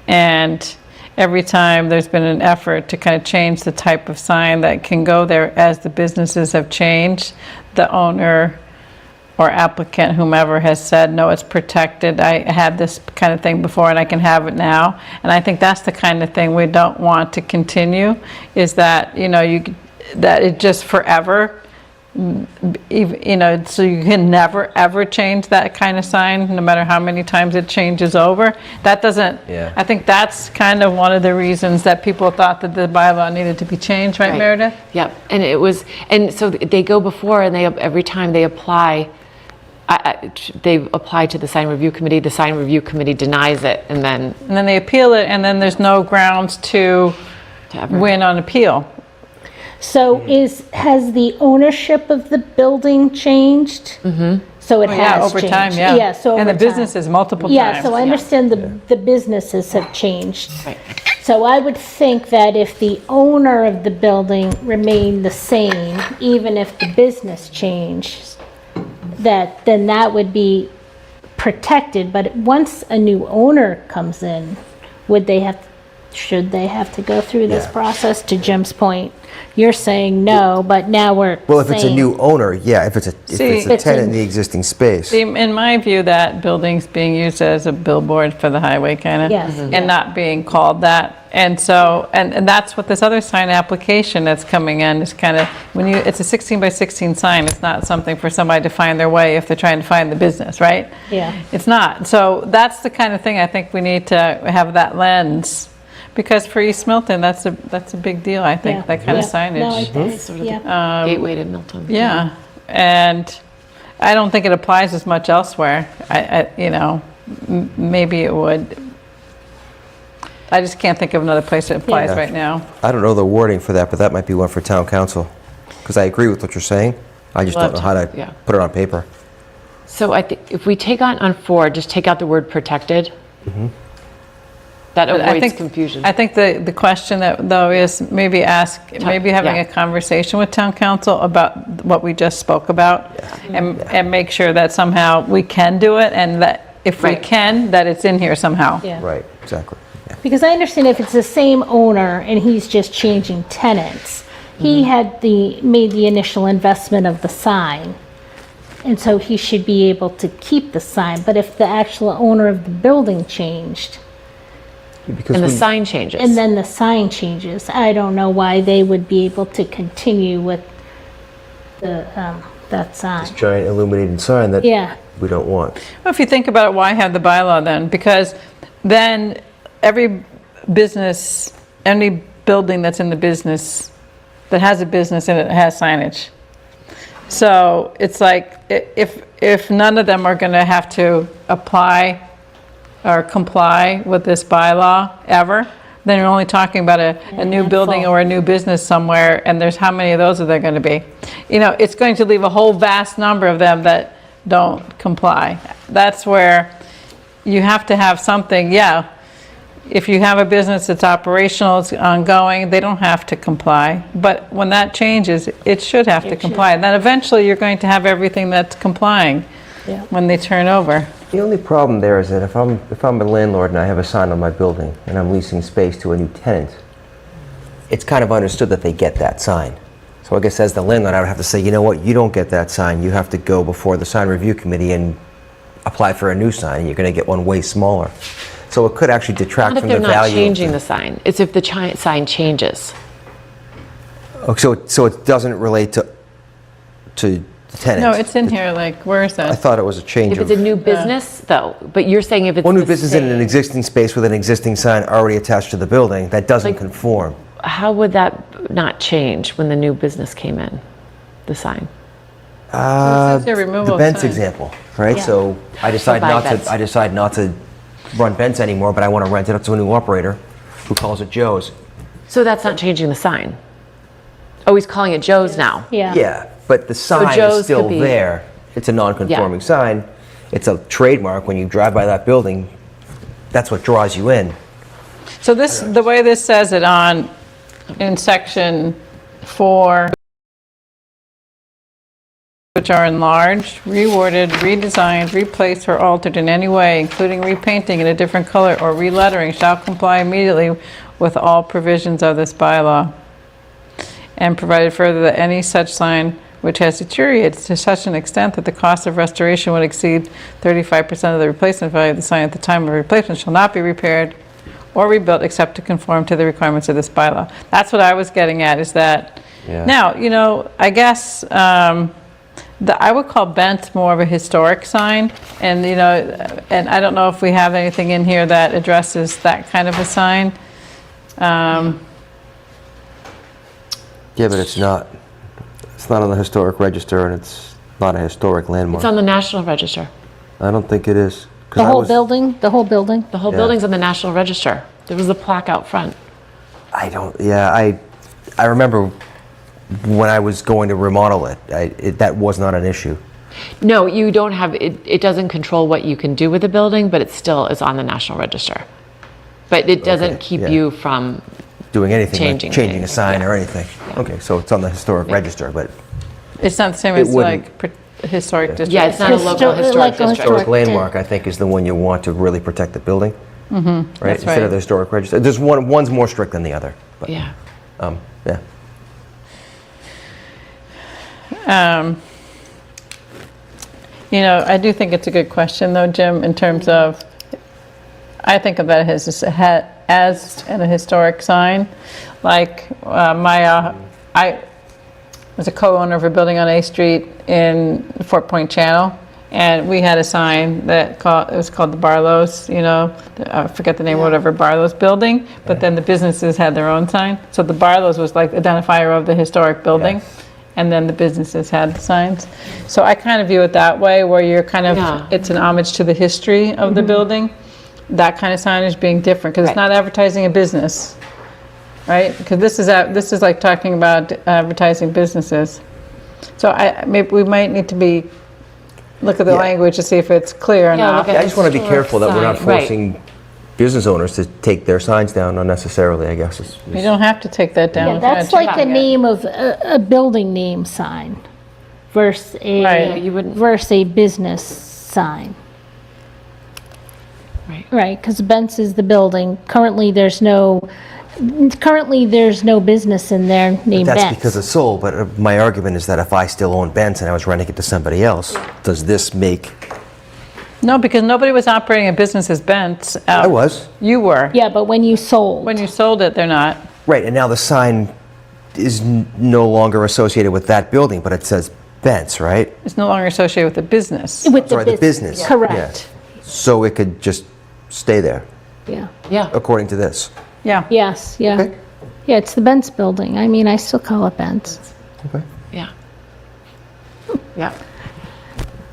S2: and every time there's been an effort to kind of change the type of sign that can go there as the businesses have changed, the owner or applicant, whomever, has said, no, it's protected. I had this kind of thing before and I can have it now. And I think that's the kind of thing we don't want to continue, is that, that it just forever, so you can never ever change that kind of sign, no matter how many times it changes over. That doesn't, I think that's kind of one of the reasons that people thought that the bylaw needed to be changed, right, Meredith?
S1: Yep, and so they go before and every time they apply, they apply to the sign review committee, the sign review committee denies it, and then
S2: they appeal it, and then there's no grounds to win on appeal.
S3: So has the ownership of the building changed? Mm-hmm. So it has
S2: over
S3: changed.
S2: time, yeah.
S3: Yeah, so
S2: and
S3: over
S2: the
S3: time.
S2: businesses multiple times.
S3: Yeah, so I understand the businesses have changed. So I would think that if the owner of the building remained the same, even if the business changed, then that would be protected. But once a new owner comes in, should they have to go through this process? To Jim's point, you're saying no, but now we're
S4: Well, if it's a
S3: saying-
S4: new owner, yeah, if it's a tenant in the existing space.
S2: In my view, that building's being used as a billboard for the highway, kind of,
S3: Yes.
S2: and not being called that. And so, and that's what this other sign application that's coming in is kind of, it's a 16 by 16 sign, it's not something for somebody to find their way if they're trying to find the business, right?
S3: Yeah.
S2: It's not. So that's the kind of thing I think we need to have that lens. Because for East Milton, that's a big deal, I think, that kind of signage.
S3: No, I think,
S1: sort of the gateway to Milton.
S2: Yeah, and I don't think it applies as much elsewhere. Maybe it would. I just can't think of another place it applies right now.
S4: I don't know the wording for that, but that might be one for town council. Because I agree with what you're saying. I just don't know how to put it on paper.
S1: So I think if we take on 4, just take out the word protected. That
S2: But I
S1: avoids
S2: think-
S1: confusion.
S2: I think the question that, though, is maybe having
S1: yeah.
S2: a conversation with town council about what we just spoke about, and make sure that somehow we can do it, and that if we
S1: Right.
S2: can, that it's in here somehow.
S3: Yeah.
S4: Right, exactly. Yeah.
S3: Because I understand if it's the same owner and he's just changing tenants, he had made the initial investment of the sign, and so he should be able to keep the sign. But if the actual owner of the building changed,
S4: Because
S1: And the
S4: we-
S1: sign changes.
S3: and then the sign changes, I don't know why they would be able to continue with the, that sign.
S4: giant illuminated sign that
S3: Yeah.
S4: we don't want.
S2: Well, if you think about it, why have the bylaw then? Because then every business, any building that's in the business, that has a business in it, has signage. So it's like, if none of them are going to have to apply or comply with this bylaw ever, then you're only talking about a new building or a new business somewhere, and there's how many of those are there going to be? You know, it's going to leave a whole vast number of them that don't comply. That's where you have to have something, yeah. If you have a business that's operational, it's ongoing, they don't have to comply. But when that changes, it should have to comply. And then eventually, you're going to have everything that's complying
S3: Yeah.
S2: when they turn over.
S4: The only problem there is that if I'm a landlord and I have a sign on my building and I'm leasing space to a new tenant, it's kind of understood that they get that sign. So I guess as the landlord, I would have to say, you know what, you don't get that sign. You have to go before the sign review committee and apply for a new sign, and you're going to get one way smaller. So it could actually detract
S1: Not if
S4: from
S1: they're
S4: the
S1: not
S4: value.
S1: changing the sign. It's if the sign changes.
S4: Oh, so it doesn't relate to the tenant.
S2: No, it's in here, like, where is
S4: I
S2: that?
S4: thought it was a change
S1: If
S4: of.
S1: it's a new business, though, but you're saying if it's
S4: One new
S1: the
S4: business in an
S1: same-
S4: existing space with an existing sign already attached to the building, that doesn't conform.
S1: How would that not change when the new business came in, the sign?
S2: It says here, removal
S4: The
S2: of
S4: Bent's
S2: sign.
S4: example, right?
S3: Yeah.
S4: So I decide
S1: buy
S4: not
S1: Bent's.
S4: to, I decide not to run Bent's anymore, but I want to rent it up to a new operator who calls it Joe's.
S1: So that's not changing the sign. Oh, he's calling it Joe's now.
S3: Yeah.
S4: Yeah, but the sign
S1: Joe's
S4: is still
S1: could be-
S4: there. It's a non-conforming
S1: Yeah.
S4: sign. It's a trademark. When you drive by that building, that's what draws you in.
S2: So this, the way this says it in section 4, which are enlarged, reworded, redesigned, replaced, or altered in any way, including repainting in a different color or relettering, shall comply immediately with all provisions of this bylaw. And provided further that any such sign which has deteriorated to such an extent that the cost of restoration would exceed 35% of the replacement value of the sign at the time of replacement shall not be repaired or rebuilt except to conform to the requirements of this bylaw. That's what I was getting at, is that,
S4: Yeah.
S2: now, you know, I guess, I would call Bent more of a historic sign, and, you know, and I don't know if we have anything in here that addresses that kind of a sign.
S4: Yeah, but it's not. It's not on the historic register, and it's not a historic landmark.
S1: It's on the National Register.
S4: I don't think it is. 'Cause
S3: The
S4: I
S3: whole
S4: was-
S3: building, the whole building?
S1: The whole
S4: Yeah.
S1: building's on the National Register. There was a plaque out front.
S4: I don't. Yeah, I remember when I was going to remodel it. That was not an issue.
S1: No, you don't have, it doesn't control what you can do with the building, but it still is on the National Register. But it doesn't
S4: Okay,
S1: keep
S4: yeah.
S1: you from,
S4: Doing anything,
S1: Changing
S4: like changing a
S1: things,
S4: sign
S1: yeah.
S4: or anything. Okay, so it's on the historic register, but
S2: It's not the same
S4: It
S2: as
S4: wouldn't-
S2: like historic district.
S1: yeah, it's not a local
S3: Histo-
S1: historic
S3: like a
S1: district.
S4: historic
S3: Historic,
S4: landmark, I think, is the one you want to really protect the building. Right,
S2: that's
S4: instead
S2: right.
S4: of the historic register. There's one's more strict than the other. But,
S1: Yeah.
S4: yeah.
S2: You know, I do think it's a good question, though, Jim, in terms of, I think of that as a historic sign. Like, I was a co-owner of a building on A Street in Fort Point Channel, and we had a sign that it was called the Barlow's, you know, I forget the name, whatever, Barlow's building, but then the businesses had their own sign. So the Barlow's was like identifier of the historic building.
S4: Yes.
S2: And then the businesses had the signs. So I kind of view it that way, where you're kind of,
S1: Yeah.
S2: it's an homage to the history of the building. That kind of signage being different, because it's
S1: Right.
S2: not advertising a business, right? Because this is like talking about advertising businesses. So maybe we might need to look at the
S4: Yeah.
S2: language to see if it's clear
S1: Yeah,
S2: enough.
S1: look at
S4: I just want to be
S1: historic
S4: careful that we're not
S1: sign, right.
S4: forcing business owners to take their signs down unnecessarily, I guess.
S2: You don't have to take that down.
S3: Yeah,
S2: if you
S3: that's
S2: wanna
S3: like
S2: change
S3: a
S2: it.
S3: name of, a building name sign versus
S2: Right.
S1: You wouldn't-
S3: versus a business sign.
S1: Right.
S3: Right, because Bent's is the building. Currently, there's no business in there named Bent's.
S4: That's because it's sold, but my argument is that if I still own Bent's and I was renting it to somebody else, does this make...
S2: No, because nobody was operating a business as Bent's.
S4: I was.
S2: You were.
S3: Yeah, but when you sold.
S2: When you sold it, they're not.
S4: Right, and now the sign is no longer associated with that building, but it says Bent's, right?
S2: It's no longer associated with the business.
S3: With
S4: Sorry, the business.
S3: Correct.
S4: Yeah. So it could just stay there,
S3: Yeah.
S1: Yeah.
S4: according to this.
S2: Yeah.
S3: Yes, yeah.
S4: Okay.
S3: Yeah, it's the Bent's building. I mean, I still call it Bent's.
S4: Okay.
S1: Yeah. Yeah.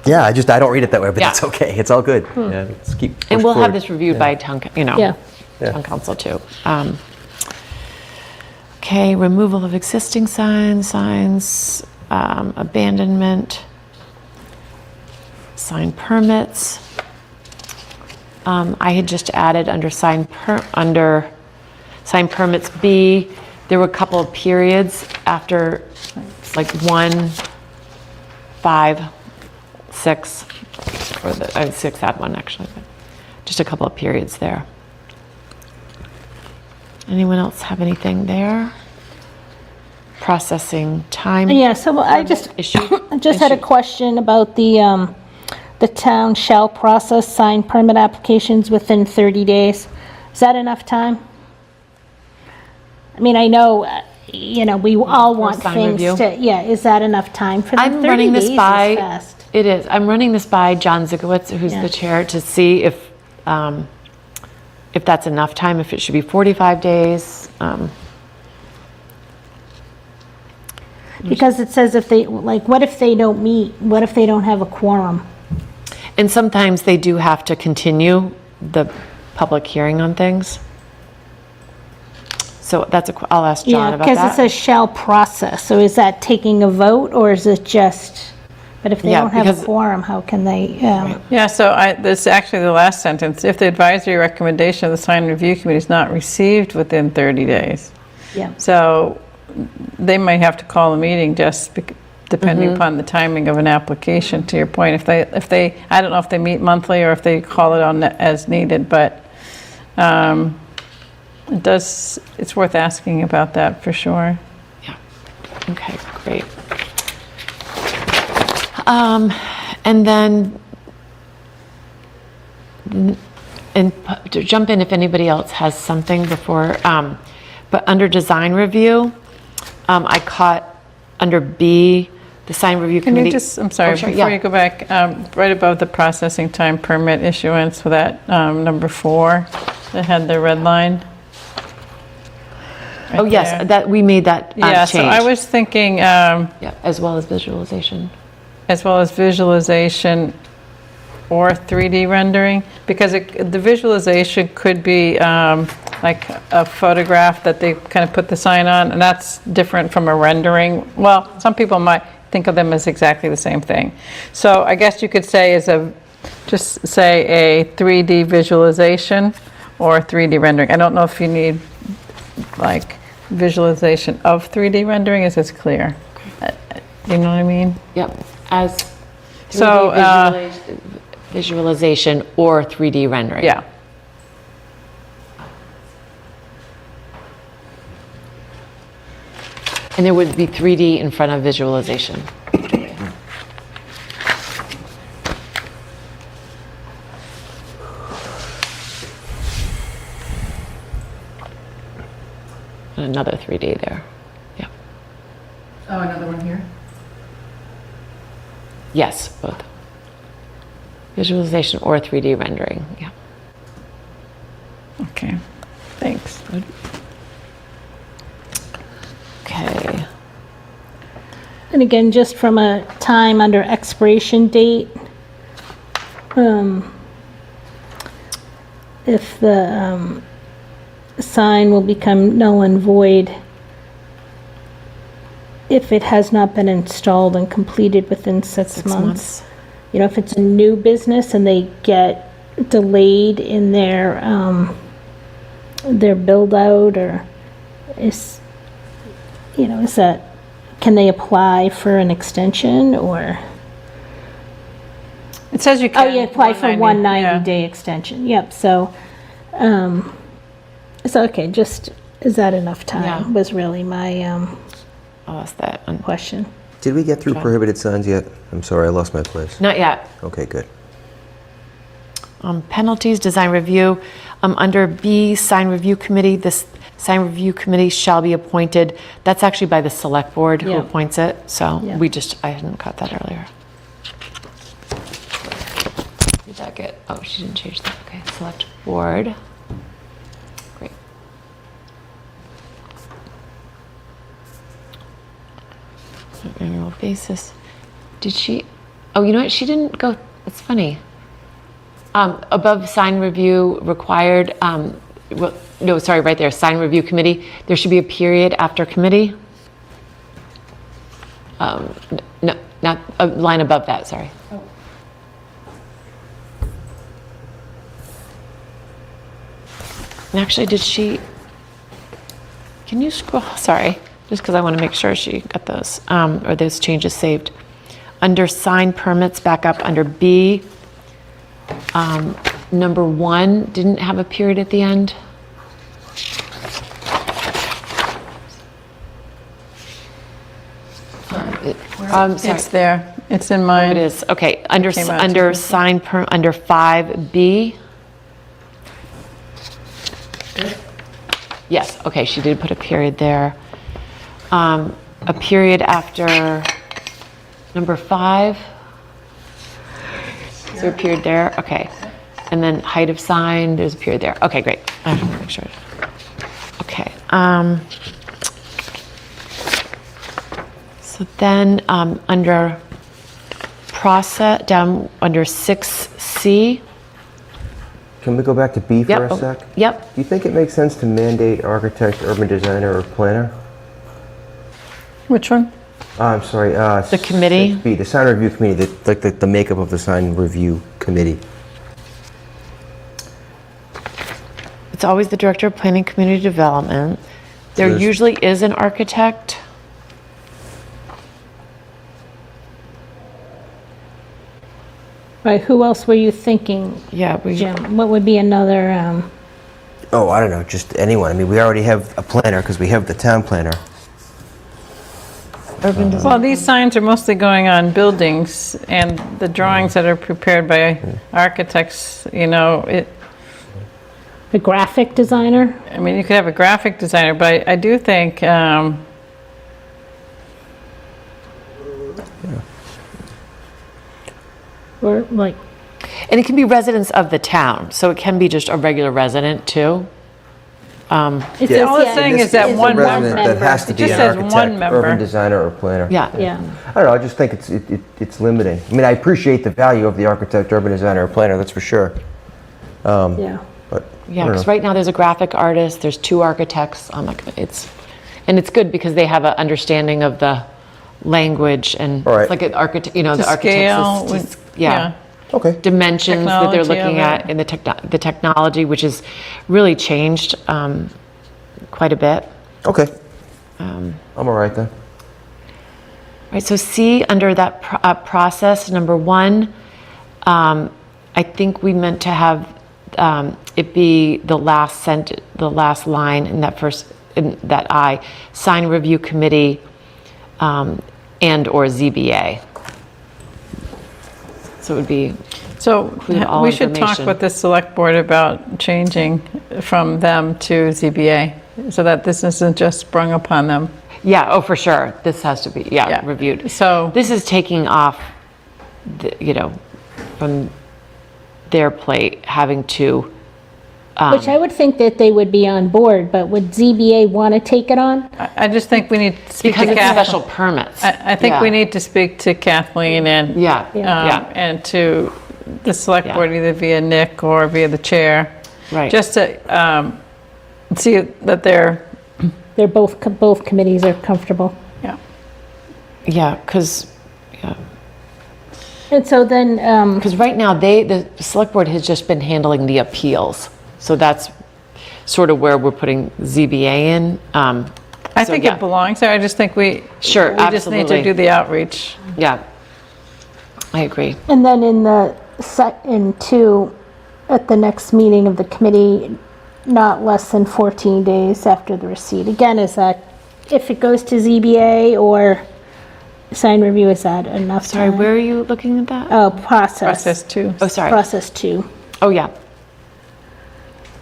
S4: Yeah, I don't read it that way, but
S1: Yeah.
S4: that's okay. It's all good. Yeah, let's keep
S1: And
S4: push
S1: we'll have
S4: forward.
S1: this reviewed by town,
S3: Yeah.
S1: town council too. Okay, removal of existing signs, abandonment, sign permits. I had just added under sign permits B, there were a couple of periods after, like 1, 5, 6, or 6 had one actually, but just a couple of periods there. Anyone else have anything there? Processing time.
S3: Yeah, so I just,
S1: Issue.
S3: I just had a question about the town shall process sign permit applications within 30 days. Is that enough time? I mean, I know, we all want
S1: sign
S3: things
S1: review?
S3: to, yeah, is that enough time for them?
S1: I'm
S3: 30
S1: running this
S3: days is
S1: by,
S3: fast.
S1: it is, I'm running this by John Zigowitz, who's
S3: Yeah.
S1: the chair, to see if that's enough time, if it should be 45 days.
S3: Because it says if they, like, what if they don't meet? What if they don't have a quorum?
S1: And sometimes they do have to continue the public hearing on things. So I'll ask John
S3: Yeah,
S1: about
S3: because it
S1: that.
S3: says shall process, so is that taking a vote, or is it just, but if they
S1: Yeah,
S3: don't have a
S1: because-
S3: quorum, how can they,
S2: Yeah, so this is actually the last sentence. If the advisory recommendation of the sign review committee is not received within 30 days.
S3: yeah.
S2: So they might have to call a meeting just depending upon the timing of an application, to your point. If they, I don't know if they meet monthly or if they call it on as needed, but it's worth asking about that for sure.
S1: Yeah, okay, great. And then, to jump in if anybody else has something before, but under design review, I caught under B, the sign review
S2: Can
S1: committee.
S2: you just, I'm sorry,
S1: Oh, sure,
S2: before
S1: yeah.
S2: you go back, right above the processing time permit issuance for that number 4, that had the red line?
S1: Oh,
S2: right
S1: yes,
S2: there.
S1: that, we made that
S2: Yeah,
S1: change.
S2: so I was thinking,
S1: Yeah, as well as visualization.
S2: as well as visualization or 3D rendering, because the visualization could be like a photograph that they kind of put the sign on, and that's different from a rendering. Well, some people might think of them as exactly the same thing. So I guess you could say just say a 3D visualization or 3D rendering. I don't know if you need like visualization of 3D rendering, is this clear? You know what I mean?
S1: Yep, as 3D
S2: So,
S1: visualization or 3D rendering.
S2: Yeah.
S1: And there would be 3D in front of visualization. And another 3D there. Yeah.
S10: Oh, another one here?
S1: Yes, both. Visualization or 3D rendering, yeah.
S2: Okay, thanks.
S1: Okay.
S3: And again, just from a time under expiration date, if the sign will become null and void if it has not been installed and completed within 6 months. You know, if it's a new business and they get delayed in their build out, or is that, can they apply for an extension, or?
S2: It says you
S3: Oh,
S2: can.
S3: yeah, apply for
S2: 190,
S3: one
S2: yeah.
S3: 90-day extension, yep, so, okay, just, is that enough time,
S1: Yeah.
S3: was really my
S1: I'll ask that.
S3: question.
S4: Did we get through prohibited signs yet? I'm sorry, I lost my place.
S1: Not yet.
S4: Okay, good.
S1: Penalties, design review. Under B, sign review committee, this sign review committee shall be appointed. That's actually by the select board who
S3: Yeah.
S1: appoints it, so
S3: Yeah.
S1: I hadn't caught that earlier. Did that get, oh, she didn't change that, okay, select board. Great. Annual basis. Did she, oh, you know what, she didn't go, it's funny. Above sign review required, well, no, sorry, right there, sign review committee, there should be a period after committee. No, not, a line above that, sorry. And actually, did she, can you scroll, sorry, just because I want to make sure she got those, or those changes saved. Under sign permits, back up under B, number 1 didn't have a period at the end. Sorry.
S2: It's there. It's in
S1: It
S2: mine.
S1: is, okay, under,
S2: came out
S1: under
S2: to-
S1: sign, under 5B. Yes, okay, she did put a period there. A period after number 5. Is there a period there? Okay. And then height of sign, there's a period there. Okay, great. I just want to make sure. Okay. So then, under process, down under 6C.
S4: Can we go back to B for
S1: Yep.
S4: a sec?
S1: Yep.
S4: Do you think it makes sense to mandate architect, urban designer, or planner?
S2: Which one?
S4: I'm sorry.
S1: The committee?
S4: 6B, the sign review committee, the makeup of the sign review committee.
S1: It's always the director of planning community development. There
S4: There's-
S1: usually is an architect.
S3: Right, who else were you thinking,
S1: Yeah,
S3: Jim? What would be another,
S4: Oh, I don't know, just anyone. I mean, we already have a planner because we have the town planner.
S1: Urban design.
S2: Well, these signs are mostly going on buildings, and the drawings that are prepared by architects,
S3: a graphic designer?
S2: I mean, you could have a graphic designer, but I do think,
S3: Or like,
S1: And it can be residents of the town, so it can be just a regular resident too.
S3: it
S4: Yeah.
S3: says,
S2: All it's
S3: yeah,
S2: saying is that
S3: it's
S2: one
S4: Resident that has to
S2: It
S4: be
S2: just
S4: an
S2: says one
S4: architect,
S2: member.
S4: urban designer, or planner.
S1: Yeah.
S3: Yeah,
S4: I don't know, I just think it's limiting. I mean, I appreciate the value of the architect, urban designer, or planner, that's for sure.
S3: yeah.
S4: But,
S1: Yeah,
S4: I don't
S1: because
S4: know.
S1: right now there's a graphic artist, there's 2 architects on the, and it's good because they have an understanding of the language and
S4: All right.
S1: it's like an architect, the
S2: To scale,
S1: architect's, yeah.
S4: Okay.
S1: Dimensions that they're
S2: Technology of
S1: looking
S2: it.
S1: at in the technology, which has really changed quite a bit.
S4: Okay. I'm all right then.
S1: Right, so C, under that process, number 1, I think we meant to have it be the last line in that I, sign review committee and/or ZBA. So it would be,
S2: So
S1: Include all
S2: we should talk
S1: information.
S2: with the select board about changing from them to ZBA, so that this isn't just sprung upon them.
S1: yeah, oh, for sure, this has to be,
S2: Yeah.
S1: reviewed.
S2: So,
S1: This is taking off, from their plate, having to,
S3: Which I would think that they would be on board, but would ZBA want to take it on?
S2: I just think we need to speak
S1: because
S2: to
S1: it's
S2: Kathleen.
S1: special permits.
S2: I think
S1: Yeah.
S2: we need to speak to Kathleen and,
S1: Yeah,
S3: Yeah.
S1: yeah,
S2: and to the select
S1: Yeah.
S2: board, either via Nick or via the chair,
S1: right.
S2: just to see that they're,
S3: They're both committees are comfortable.
S2: yeah.
S1: Yeah, because, yeah.
S3: And so then,
S1: Because right now, the select board has just been handling the appeals. So that's sort of where we're putting ZBA in.
S2: I think it belongs there, I just think we just need
S1: absolutely.
S2: to do the outreach.
S1: Yeah, I agree.
S3: and then in 2, at the next meeting of the committee, not less than 14 days after the receipt. Again, is that, if it goes to ZBA or sign review, is that enough
S1: Sorry,
S3: time?
S1: where are you looking at that?
S3: Oh, process.
S2: Process 2.
S1: Oh, sorry.
S3: Process 2.
S1: Oh, yeah.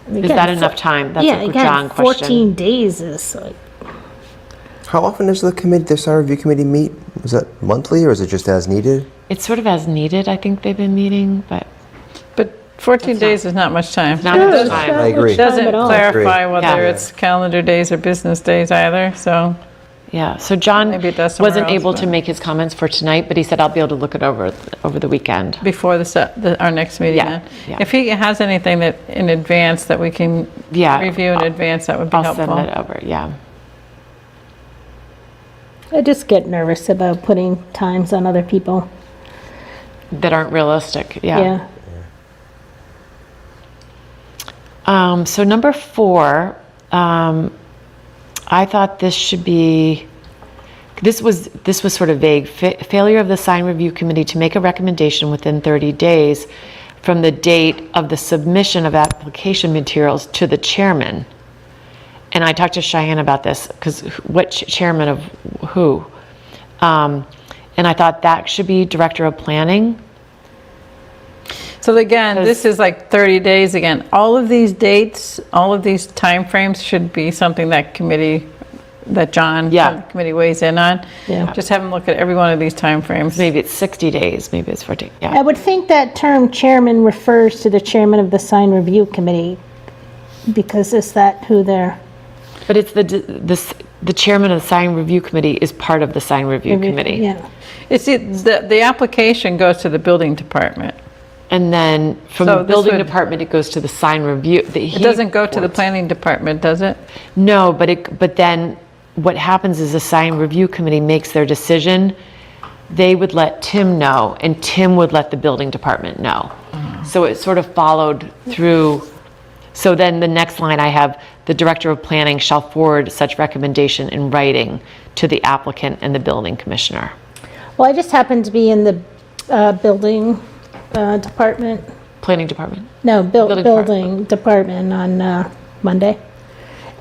S1: Is that enough time? That's
S3: Yeah,
S1: a
S3: again,
S1: John question.
S3: 14 days is like,
S4: How often does the sign review committee meet? Is that monthly or is it just as needed?
S1: It's sort of as needed, I think they've been meeting, but
S2: But 14 days is not much time.
S1: not much time.
S4: I agree.
S2: It doesn't
S3: at all.
S2: clarify
S4: Agree.
S2: whether
S1: Yeah.
S2: it's calendar days or business days either, so.
S1: Yeah, so John
S2: Maybe it does somewhere
S1: wasn't
S2: else,
S1: able to
S2: but-
S1: make his comments for tonight, but he said, I'll be able to look it over the weekend.
S2: Before our next meeting
S1: Yeah,
S2: then.
S1: yeah.
S2: If he has anything that, in advance, that we can
S1: Yeah,
S2: review in advance, that would be
S1: I'll send
S2: helpful.
S1: it over, yeah.
S3: I just get nervous about putting times on other people.
S1: That aren't realistic,
S3: Yeah.
S1: So number 4, I thought this should be, this was sort of vague. Failure of the sign review committee to make a recommendation within 30 days from the date of the submission of application materials to the chairman. And I talked to Cheyenne about this, because what chairman of who? And I thought that should be director of planning.
S2: So again, this is like 30 days again. All of these dates, all of these timeframes should be something that John,
S1: Yeah.
S2: the committee weighs in on.
S3: Yeah.
S2: Just have him look at every one of these timeframes.
S1: Maybe it's 60 days, maybe it's 14,
S3: I
S1: yeah.
S3: would think that term chairman refers to the chairman of the sign review committee, because is that who they're?
S1: But it's the chairman of the sign review committee is part of the sign review committee.
S3: Yeah.
S2: It's, the application goes to the building department.
S1: And then from
S2: So
S1: the
S2: this
S1: building
S2: would-
S1: department, it goes to the sign review.
S2: It doesn't go to the planning department, does it?
S1: No, but then what happens is the sign review committee makes their decision. They would let Tim know, and Tim would let the building department know. So it sort of followed through. So then the next line I have, the director of planning shall forward such recommendation in writing to the applicant and the building commissioner.
S3: Well, I just happened to be in the building department.
S1: Planning department.
S3: No,
S1: Building
S3: building department on Monday.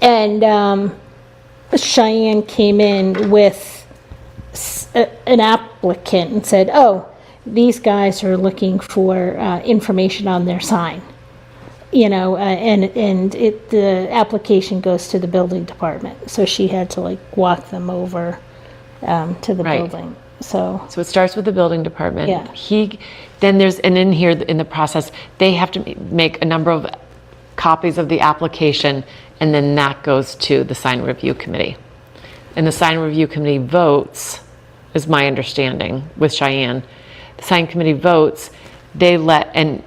S3: And Cheyenne came in with an applicant and said, oh, these guys are looking for information on their sign. You know, and the application goes to the building department. So she had to like walk them over to the
S1: Right.
S3: building. So,
S1: So it starts with the building department.
S3: Yeah.
S1: Then there's, and in here, in the process, they have to make a number of copies of the application, and then that goes to the sign review committee. And the sign review committee votes, is my understanding with Cheyenne. The sign committee votes, they let, and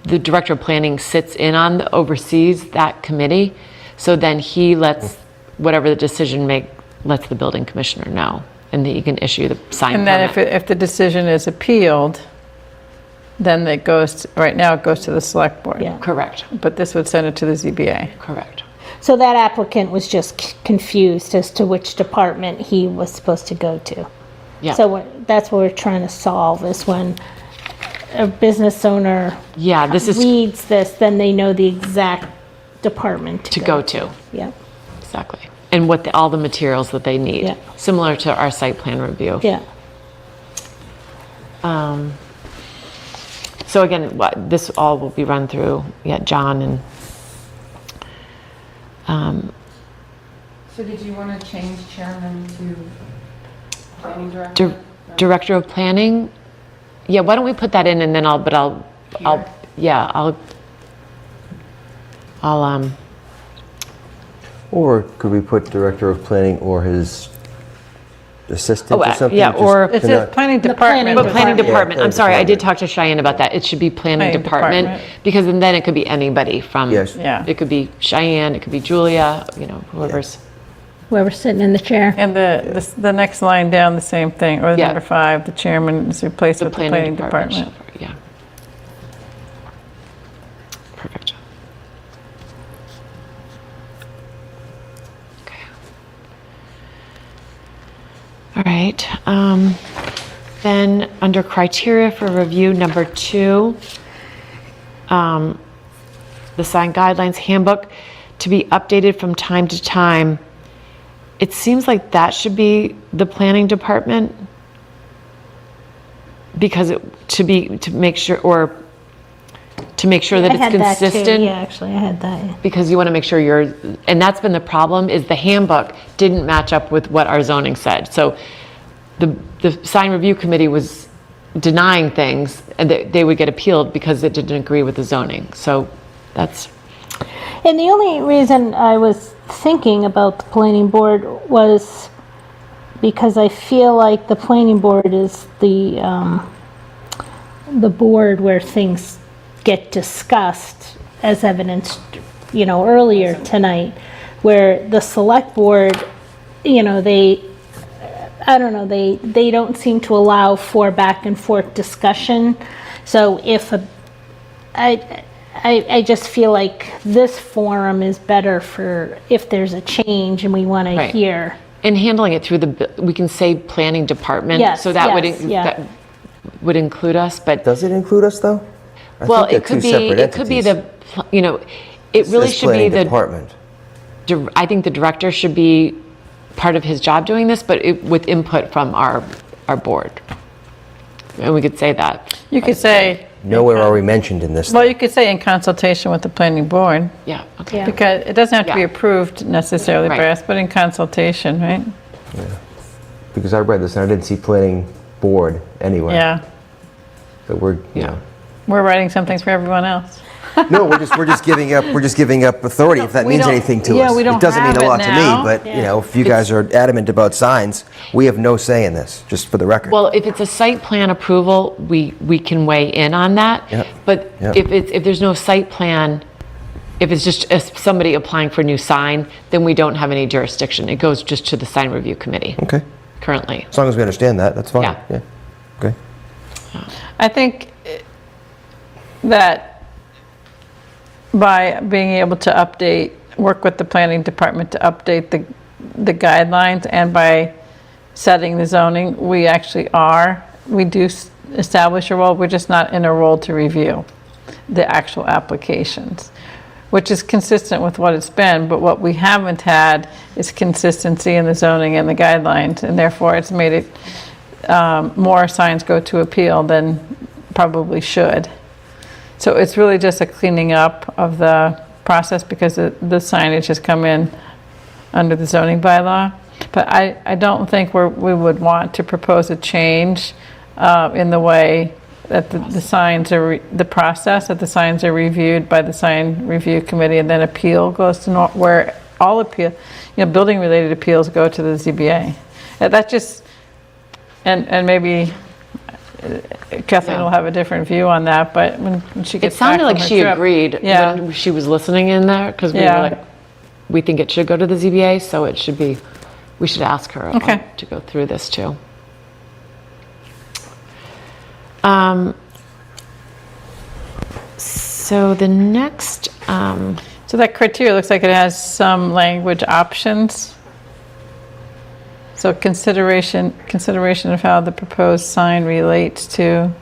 S1: the director of planning sits in on, oversees that committee. So then he lets, whatever the decision lets the building commissioner know. And then he can issue the sign
S2: And then
S1: permit.
S2: if the decision is appealed, then it goes, right now it goes to the select board.
S3: yeah.
S1: Correct,
S2: But this would send it to the ZBA.
S1: correct.
S3: So that applicant was just confused as to which department he was supposed to go to.
S1: Yeah.
S3: So that's what we're trying to solve, is when a business owner
S1: Yeah, this is
S3: reads this, then they know the exact department
S1: to go to,
S3: Yep,
S1: exactly. And what all the materials that they need,
S3: Yeah.
S1: similar to our site plan review.
S3: yeah.
S1: So again, this all will be run through, John and,
S5: So did you want to change chairman to planning director?
S1: Director of Planning. Yeah, why don't we put that in, and then I'll,
S4: Or could we put director of planning or his assistant
S1: Oh,
S4: or something?
S1: yeah,
S4: just
S1: or-
S2: It
S4: to
S2: says
S4: not-
S2: planning
S3: The
S2: department.
S1: but planning
S3: Department.
S1: department,
S4: Yeah,
S1: I'm sorry, I did
S4: department.
S1: talk to Cheyenne about that. It should be planning
S2: Planning
S1: department,
S2: department.
S1: because then it could be anybody from.
S4: Yes.
S2: Yeah.
S1: It could be Cheyenne, it could be Julia, whoever's.
S3: whoever's sitting in the chair.
S2: And the next line down, the same thing, or
S1: Yeah.
S2: number 5, the chairman is replaced
S1: The
S2: with the planning department.
S1: Yeah. Perfect. Okay. All right. Then, under criteria for review, number 2, the sign guidelines handbook to be updated from time to time. It seems like that should be the planning department, because to make sure that
S3: I
S1: it's
S3: had that too.
S1: consistent.
S3: Yeah, actually, I had that. Yeah.
S1: Because you want to make sure and that's been the problem, is the handbook didn't match up with what our zoning said. So the sign review committee was denying things, and they would get appealed because it didn't agree with the zoning. So that's...
S3: And the only reason I was thinking about the planning board was because I feel like the planning board is the board where things get discussed, as evidenced, earlier tonight, where the select board, they don't seem to allow for back and forth discussion. So I just feel like this forum is better for if there's a change and we want to
S1: Right.
S3: hear.
S1: And handling it through we can say planning department.
S3: Yes,
S1: So that
S3: yes, yeah.
S1: that would include us, but...
S4: Does it include us, though? I
S1: Well,
S4: think
S1: it could
S4: they're two
S1: be,
S4: separate
S1: it could be
S4: entities.
S1: it really
S4: Says
S1: should be
S4: planning
S1: the,
S4: department.
S1: I think the director should be part of his job doing this, but with input from our board. And we could say that.
S2: You could say,
S4: Nowhere are we mentioned in this.
S2: well, you could say in consultation with the planning board,
S1: Yeah, okay.
S3: Yeah.
S2: because it doesn't have to be
S1: Yeah.
S2: approved necessarily by
S1: Right.
S2: us, but in consultation, right?
S4: Because I read this and I didn't see planning board anywhere.
S2: Yeah,
S4: But we're,
S1: Yeah.
S2: we're writing something for everyone else.
S4: No, we're just giving up authority, if that
S2: we
S4: means
S2: don't-
S4: anything to
S2: yeah,
S4: us.
S2: we don't
S4: It doesn't mean
S2: have
S4: a
S2: it
S4: lot to
S2: now.
S4: me, but, if you guys are adamant about signs, we have no say in this, just for the record.
S1: Well, if it's a site plan approval, we can weigh in on that.
S4: Yep.
S1: But
S4: Yep.
S1: if there's no site plan, if it's just somebody applying for a new sign, then we don't have any jurisdiction. It goes just to the sign review committee
S4: Okay,
S1: currently.
S4: as long as we understand that, that's fine.
S1: Yeah.
S4: Okay.
S2: I think that by being able to work with the planning department to update the guidelines, and by setting the zoning, we do establish a role, we're just not in a role to review the actual applications, which is consistent with what it's been, but what we haven't had is consistency in the zoning and the guidelines, and therefore it's made it, more signs go to appeal than probably should. So it's really just a cleaning up of the process, because the signage has come in under the zoning bylaw. But I don't think we would want to propose a change in the way that the signs are, the process that the signs are reviewed by the sign review committee, and then appeal goes to, where all appeal, building related appeals go to the ZBA. That just, and maybe Kathleen will have a different view on that, but when she
S1: It
S2: gets back
S1: sounded
S2: from
S1: like
S2: her
S1: she
S2: trip-
S1: agreed
S2: Yeah.
S1: when she was listening in there, because we were
S2: Yeah.
S1: like, we think it should go to the ZBA, so it should be, we should ask her
S2: Okay.
S1: to go through this too. So the next,
S2: So that criteria looks like it has some language options. So consideration of how the proposed sign relates to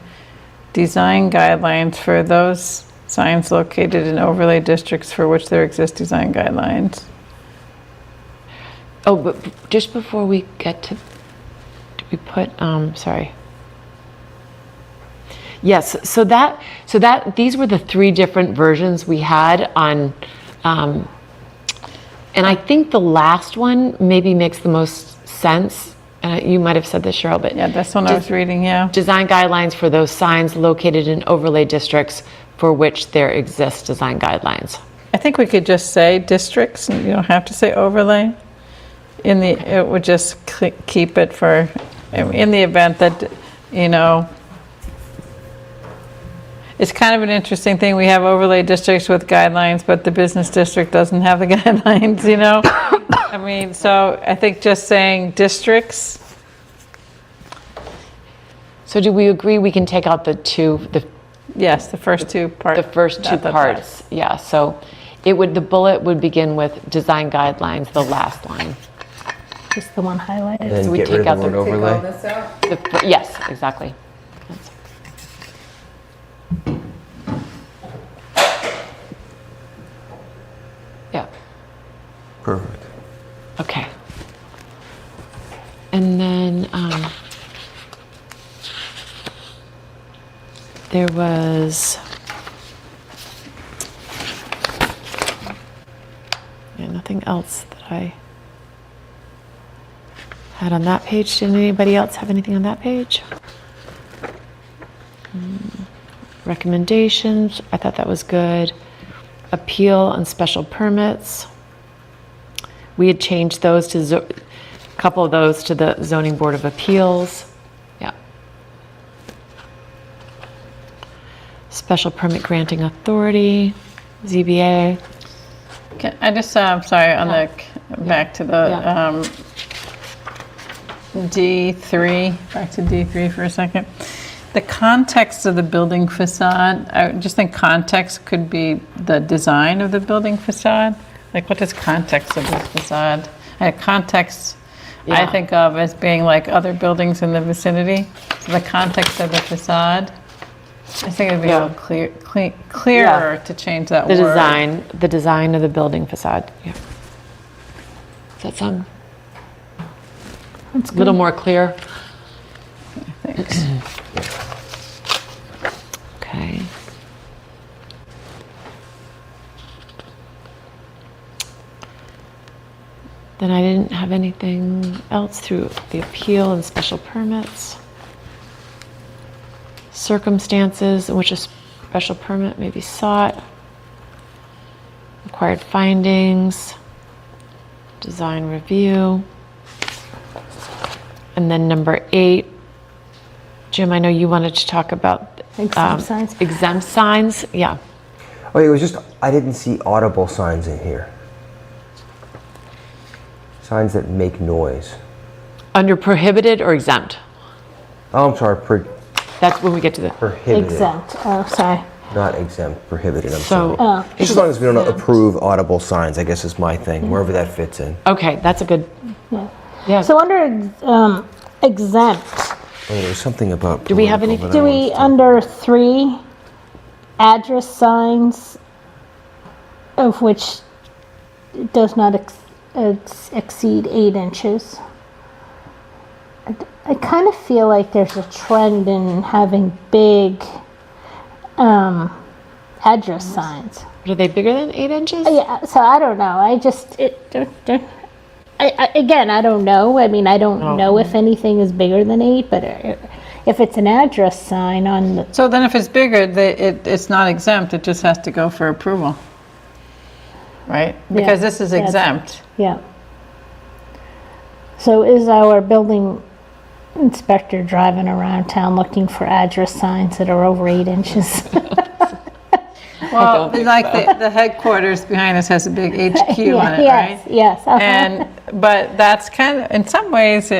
S2: design guidelines for those signs located in overlay districts for which there exist design guidelines.
S1: oh, but just before we get to, do we put, sorry. Yes, so these were the 3 different versions we had on, and I think the last one maybe makes the most sense. You might have said this, Cheryl, but
S2: Yeah, that's one I was reading, yeah.
S1: design guidelines for those signs located in overlay districts for which there exist design guidelines.
S2: I think we could just say districts, and you don't have to say overlay. It would just keep it for, in the event that, it's kind of an interesting thing. We have overlay districts with guidelines, but the business district doesn't have the guidelines, I mean, so I think just saying districts,
S1: So do we agree we can take out the
S2: yes, the first two parts.
S1: first two parts? Yeah, so the bullet would begin with design guidelines, the last line.
S3: Just the one highlighted.
S4: And then
S1: So we
S4: get
S1: take
S4: rid
S1: out
S4: of the
S1: the-
S4: word
S5: Take all
S4: overlay.
S5: this out?
S1: Yes, exactly. That's- Yeah,
S4: Perfect.
S1: okay. And then there was, yeah, nothing else that I had on that page. Did anybody else have anything on that page? Recommendations, I thought that was good. Appeal on special permits. We had changed those to, a couple of those to the Zoning Board of Appeals. Yeah. Special permit granting authority, ZBA.
S2: I just, sorry, on the, back to the
S1: Yeah.
S2: D3, back to D3 for a second. The context of the building facade, I just think context could be the design of the building facade. Like, what is context of this facade? Context, I
S1: Yeah.
S2: think of as being like other buildings in the vicinity. So the context of the facade, I think it'd be a little clearer to change that
S1: The
S2: word.
S1: design of the building facade, yeah. Does that sound a little more clear?
S2: Thanks.
S1: Okay. Then I didn't have anything else through the appeal and special permits. Circumstances in which a special permit may be sought. Required findings. Design review. And then number 8, Jim, I know you wanted to talk about
S3: Exempt signs.
S1: exempt signs, yeah.
S4: Oh, it was just, I didn't see audible signs in here. Signs that make noise.
S1: Under prohibited or exempt?
S4: Oh, I'm sorry,
S1: That's when we get to the,
S4: prohibited.
S3: Exempt, oh, sorry.
S4: Not exempt, prohibited, I'm
S1: so,
S4: sorry. Just as long as we don't approve audible signs, I guess is my thing, wherever that fits in.
S1: okay, that's a good,
S3: Yeah.
S1: yeah.
S3: So under exempt,
S4: Oh, there's something about.
S1: Do we have
S4: political
S1: anything-
S4: that I
S3: do we,
S4: wanted to-
S3: under 3, address signs of which does not exceed 8 inches? I kind of feel like there's a trend in having big address signs.
S1: Are they bigger than 8 inches?
S3: Yeah, so I don't know. I just, again, I don't know. I mean, I don't know if anything is bigger than 8, but if it's an address sign on the,
S2: So then if it's bigger, it's not exempt, it just has to go for approval, right? Because this is
S3: that's-
S2: exempt.
S3: yeah. So is our building inspector driving around town looking for address signs that are over 8 inches?
S2: Well, like the headquarters behind us has a big HQ on it,
S3: Yes,
S2: right?
S3: yes. uh-huh.
S2: But that's kind of, in some ways,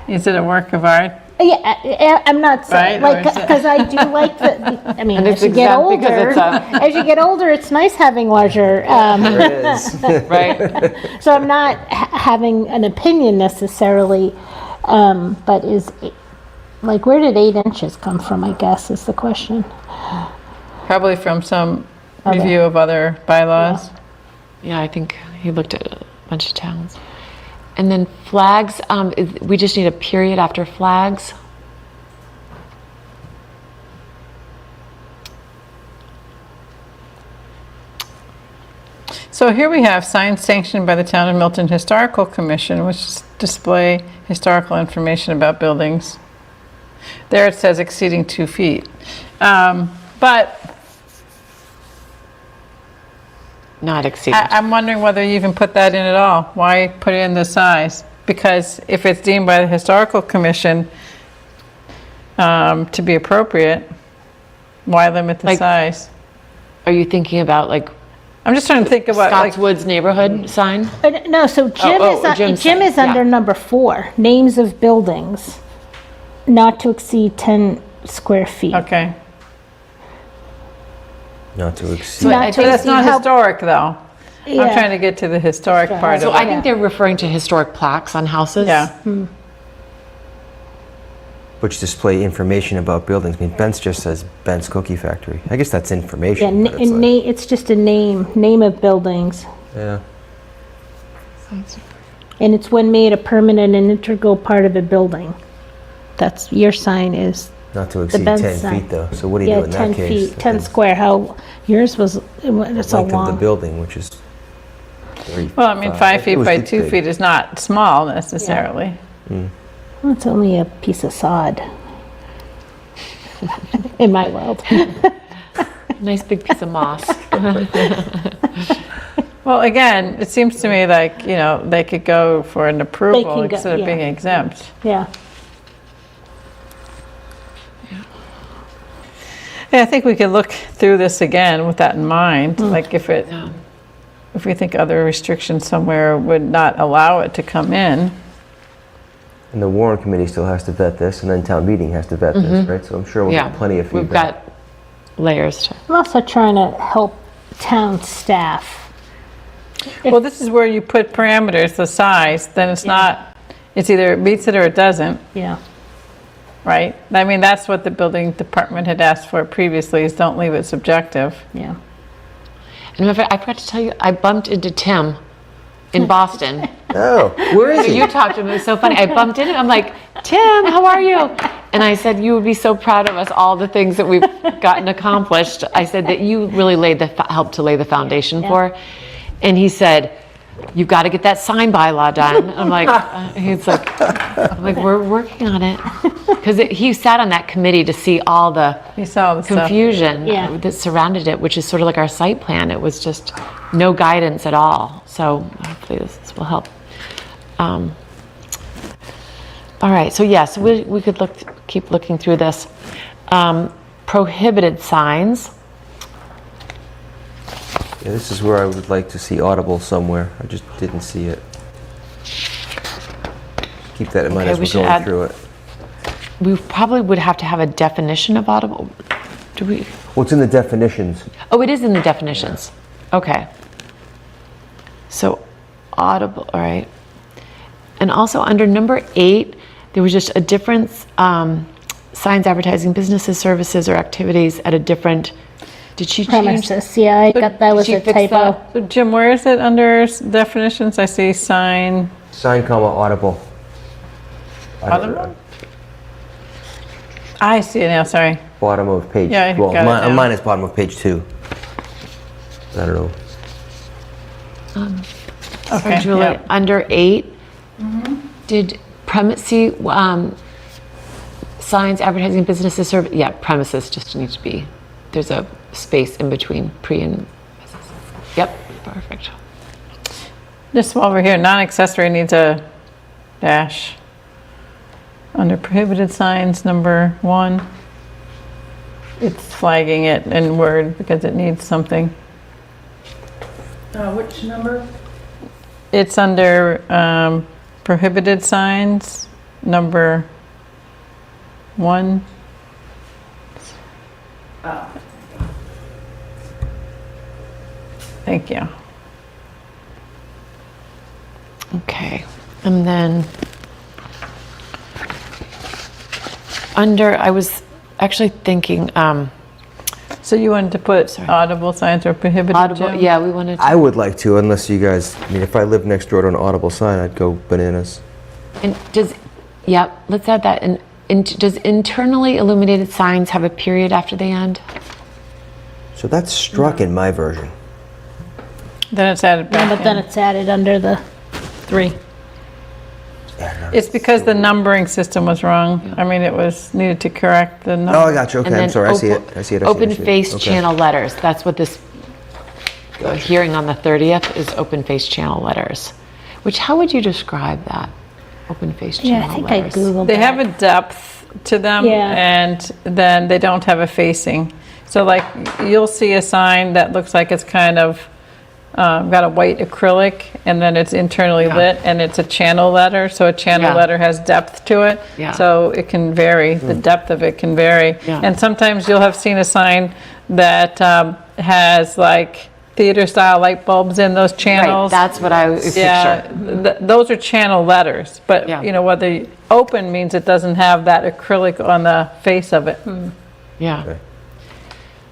S2: is it a work of art?
S3: Yeah, I'm not saying,
S2: Right,
S3: like,
S2: or is it-
S3: because I do like the, I mean,
S1: And
S3: as
S1: it's
S3: you get
S1: exempt because
S3: older,
S1: it's a-
S3: as you get older, it's nice having larger,
S4: There it is.
S1: Right?
S3: so I'm not having an opinion necessarily, but like, where did 8 inches come from, I guess, is the question.
S2: Probably from some review of other bylaws.
S1: Yeah, I think he looked at a bunch of towns. And then flags, we just need a period after flags.
S2: So here we have signs sanctioned by the Town of Milton Historical Commission, which display historical information about buildings. There it says exceeding 2 feet. But
S1: Not exceeding.
S2: I'm wondering whether you even put that in at all. Why put it in the size? Because if it's deemed by the Historical Commission to be appropriate, why limit the
S1: Like-
S2: size?
S1: Are you thinking about like
S2: I'm just trying to think about, like,
S1: Scott's Woods neighborhood sign?
S3: No, so
S1: Jim's
S3: Jim
S1: saying,
S3: is under
S1: yeah.
S3: number 4, names of buildings, not to exceed 10 square feet.
S2: okay.
S4: Not to exceed.
S1: I
S3: Not
S1: think
S3: to
S2: That's not
S3: exceed how-
S2: historic, though. I'm
S3: Yeah.
S2: trying to get to the historic part
S1: So
S2: of
S1: I
S2: it.
S1: think they're referring to historic plaques on houses.
S2: Yeah.
S4: Which display information about buildings. I mean, Bent's just says Bent's Cookie Factory. I guess that's
S3: Yeah,
S4: information. but it's like-
S3: it's just a name of buildings.
S4: Yeah.
S3: And it's when made a permanent and integral part of a building. That's, your sign is,
S4: Not to exceed
S3: Bent's
S4: 10
S3: sign.
S4: feet, though. So what do you
S3: yeah,
S4: do in
S3: 10
S4: that case?
S3: feet, 10 square. How, yours was, it's a
S4: Length of the
S3: long.
S4: building, which is very.
S2: Well, I mean, 5
S4: it
S2: feet
S4: was
S2: by
S4: too
S2: 2
S4: big.
S2: feet is not small necessarily.
S3: Well, it's only a piece of sod. In my world.
S1: Nice big piece of moss.
S2: Well, again, it seems to me like, they could go for an approval
S3: can go-
S2: instead of
S3: yeah.
S2: being exempt.
S3: Yeah.
S2: Yeah, I think we could look through this again with that in mind, like if we think other restrictions somewhere would not allow it to come in.
S4: And the Warren Committee still has to vet this, and then town meeting has to vet this, right? So I'm sure we'll
S1: Yeah.
S4: get plenty of feedback.
S1: We've got layers to.
S3: I'm also trying to help town staff.
S2: Well, this is where you put parameters, the size, then it's not, it's either it meets it or it doesn't,
S3: Yeah.
S2: right? I mean, that's what the building department had asked for previously, is don't leave it subjective.
S3: Yeah.
S1: And in fact, I forgot to tell you, I bumped into Tim in Boston.
S4: Oh, where is he?
S1: You talked to him, it was so funny. I bumped into him, I'm like, Tim, how are you? And I said, you would be so proud of us, all the things that we've gotten accomplished. I said that you really helped to lay the foundation for. And he said, you've got to get that sign bylaw done. I'm like, we're working on it. Because he sat on that committee to see all the
S2: You saw the stuff.
S1: confusion
S3: Yeah.
S1: that surrounded it, which is sort of like our site plan. It was just no guidance at all. So hopefully this will help. All right, so yes, we could keep looking through this. Prohibited signs.
S4: Yeah, this is where I would like to see audible somewhere. I just didn't see it. Keep that in mind
S1: Okay,
S4: as
S1: we
S4: we're
S1: should
S4: going
S1: add-
S4: through it.
S1: We probably would have to have a definition of audible. Do we?
S4: Well, it's in the definitions.
S1: Oh, it is in the definitions. Okay. So audible, all right. And also under number 8, there was just a difference, signs advertising businesses, services, or activities at a different, did she change?
S3: Premises, yeah, I got, that was
S1: Did
S3: a
S1: she fix
S3: typo.
S1: that?
S2: So Jim, where is it under definitions? I see sign.
S4: Sign, audible.
S2: Audible? I see it now, sorry.
S4: Bottom of page.
S2: Yeah, I
S4: well,
S2: got it now.
S4: mine is bottom of page 2. I don't know.
S2: Okay,
S1: Julie,
S2: yeah.
S1: under 8, did premises, signs advertising businesses, premises just needs to be, there's a space in between pre and business. Yep, perfect.
S2: Just while we're here, non-accessory needs a dash. Under prohibited signs, number 1, it's flagging it in Word because it needs something.
S5: Which number?
S2: It's under prohibited signs, number 1. Thank you.
S1: Okay, and then I was actually thinking,
S2: So you wanted to put audible signs or prohibited,
S1: audible,
S2: Jim?
S1: yeah, we wanted to.
S4: I would like to, unless you guys, I mean, if I lived next door to an audible sign, I'd go bananas.
S1: And let's add that. And does internally illuminated signs have a period after they end?
S4: So that's struck in my version.
S2: Then it's added
S3: Yeah,
S2: back
S3: but then
S2: in.
S3: it's added under the 3.
S2: It's because the numbering system was wrong. I mean, it was needed to correct the number.
S4: Oh, I got you.
S1: And
S4: Okay, I'm
S1: then
S4: sorry. I see it. I see it.
S1: Open-faced
S4: Okay.
S1: channel letters. That's what this hearing on the 30th is, open-faced channel letters. Which, how would you describe that? Open-faced
S3: Yeah,
S1: channel
S3: I think
S1: letters.
S3: I Googled
S2: They
S3: that.
S2: have a depth to them,
S3: Yeah.
S2: and then they don't have a facing. So like, you'll see a sign that looks like it's kind of got a white acrylic, and then it's internally lit, and it's a channel letter, so a channel
S1: Yeah.
S2: letter has depth to it.
S1: Yeah.
S2: So it can vary, the depth of it can vary.
S1: Yeah.
S2: And sometimes you'll have seen a sign that has like theater-style light bulbs in those
S1: Right,
S2: channels.
S1: that's what I
S2: Yeah,
S1: picture.
S2: those are channel letters, but,
S1: Yeah.
S2: you know, whether open means it doesn't have that acrylic on the face of it.
S1: Yeah.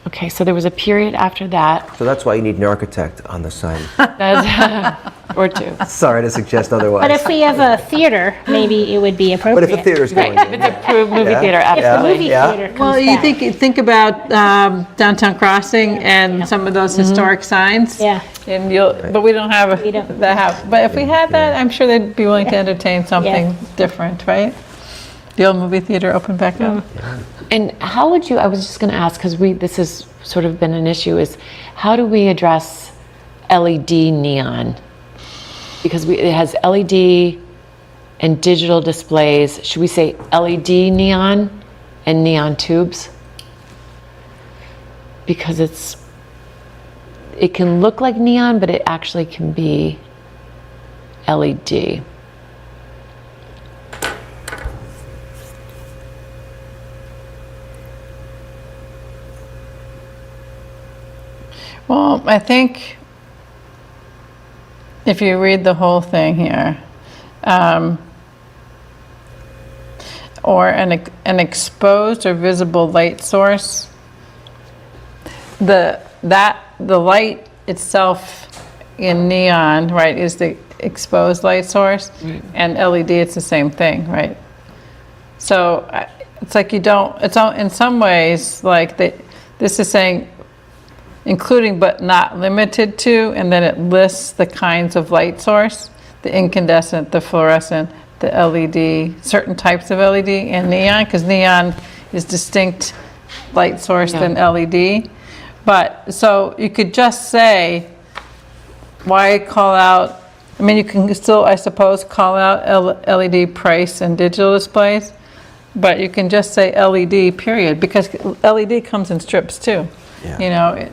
S1: Okay, so there was a period after that.
S4: So that's why you need an architect on the sign.
S1: That's- Or two.
S4: Sorry to suggest otherwise.
S3: But if we have a theater, maybe it would be
S4: But
S3: appropriate.
S4: if a theater's
S1: Right,
S4: going
S1: if
S4: in,
S1: it's approved movie
S4: Yeah.
S1: theater,
S3: If the
S1: absolutely.
S3: movie
S4: Yeah.
S3: theater comes
S2: Well, you
S3: back.
S2: think about Downtown Crossing and some of those historic signs.
S3: Yeah.
S2: And but we don't have
S3: We don't.
S2: that house. But if we had that, I'm sure they'd be willing to entertain something different, right? The old movie theater open back up.
S1: And how would you, I was just going to ask, because this has sort of been an issue, is how do we address LED neon? Because it has LED and digital displays. Should we say LED neon and neon tubes? Because it can look like neon, but it actually can be LED.
S2: Well, I think if you read the whole thing here, or an exposed or visible light source, the light itself in neon, right, is the exposed light source, and LED, it's the same thing, right? So it's like you don't, in some ways, like this is saying including but not limited to, and then it lists the kinds of light source, the incandescent, the fluorescent, the LED, certain types of LED, and neon, because neon is distinct light source than LED. But, so you could just say, why call out, I mean, you can still, I suppose, call out LED price and digital displays, but you can just say LED, period, because LED comes in strips too. You know,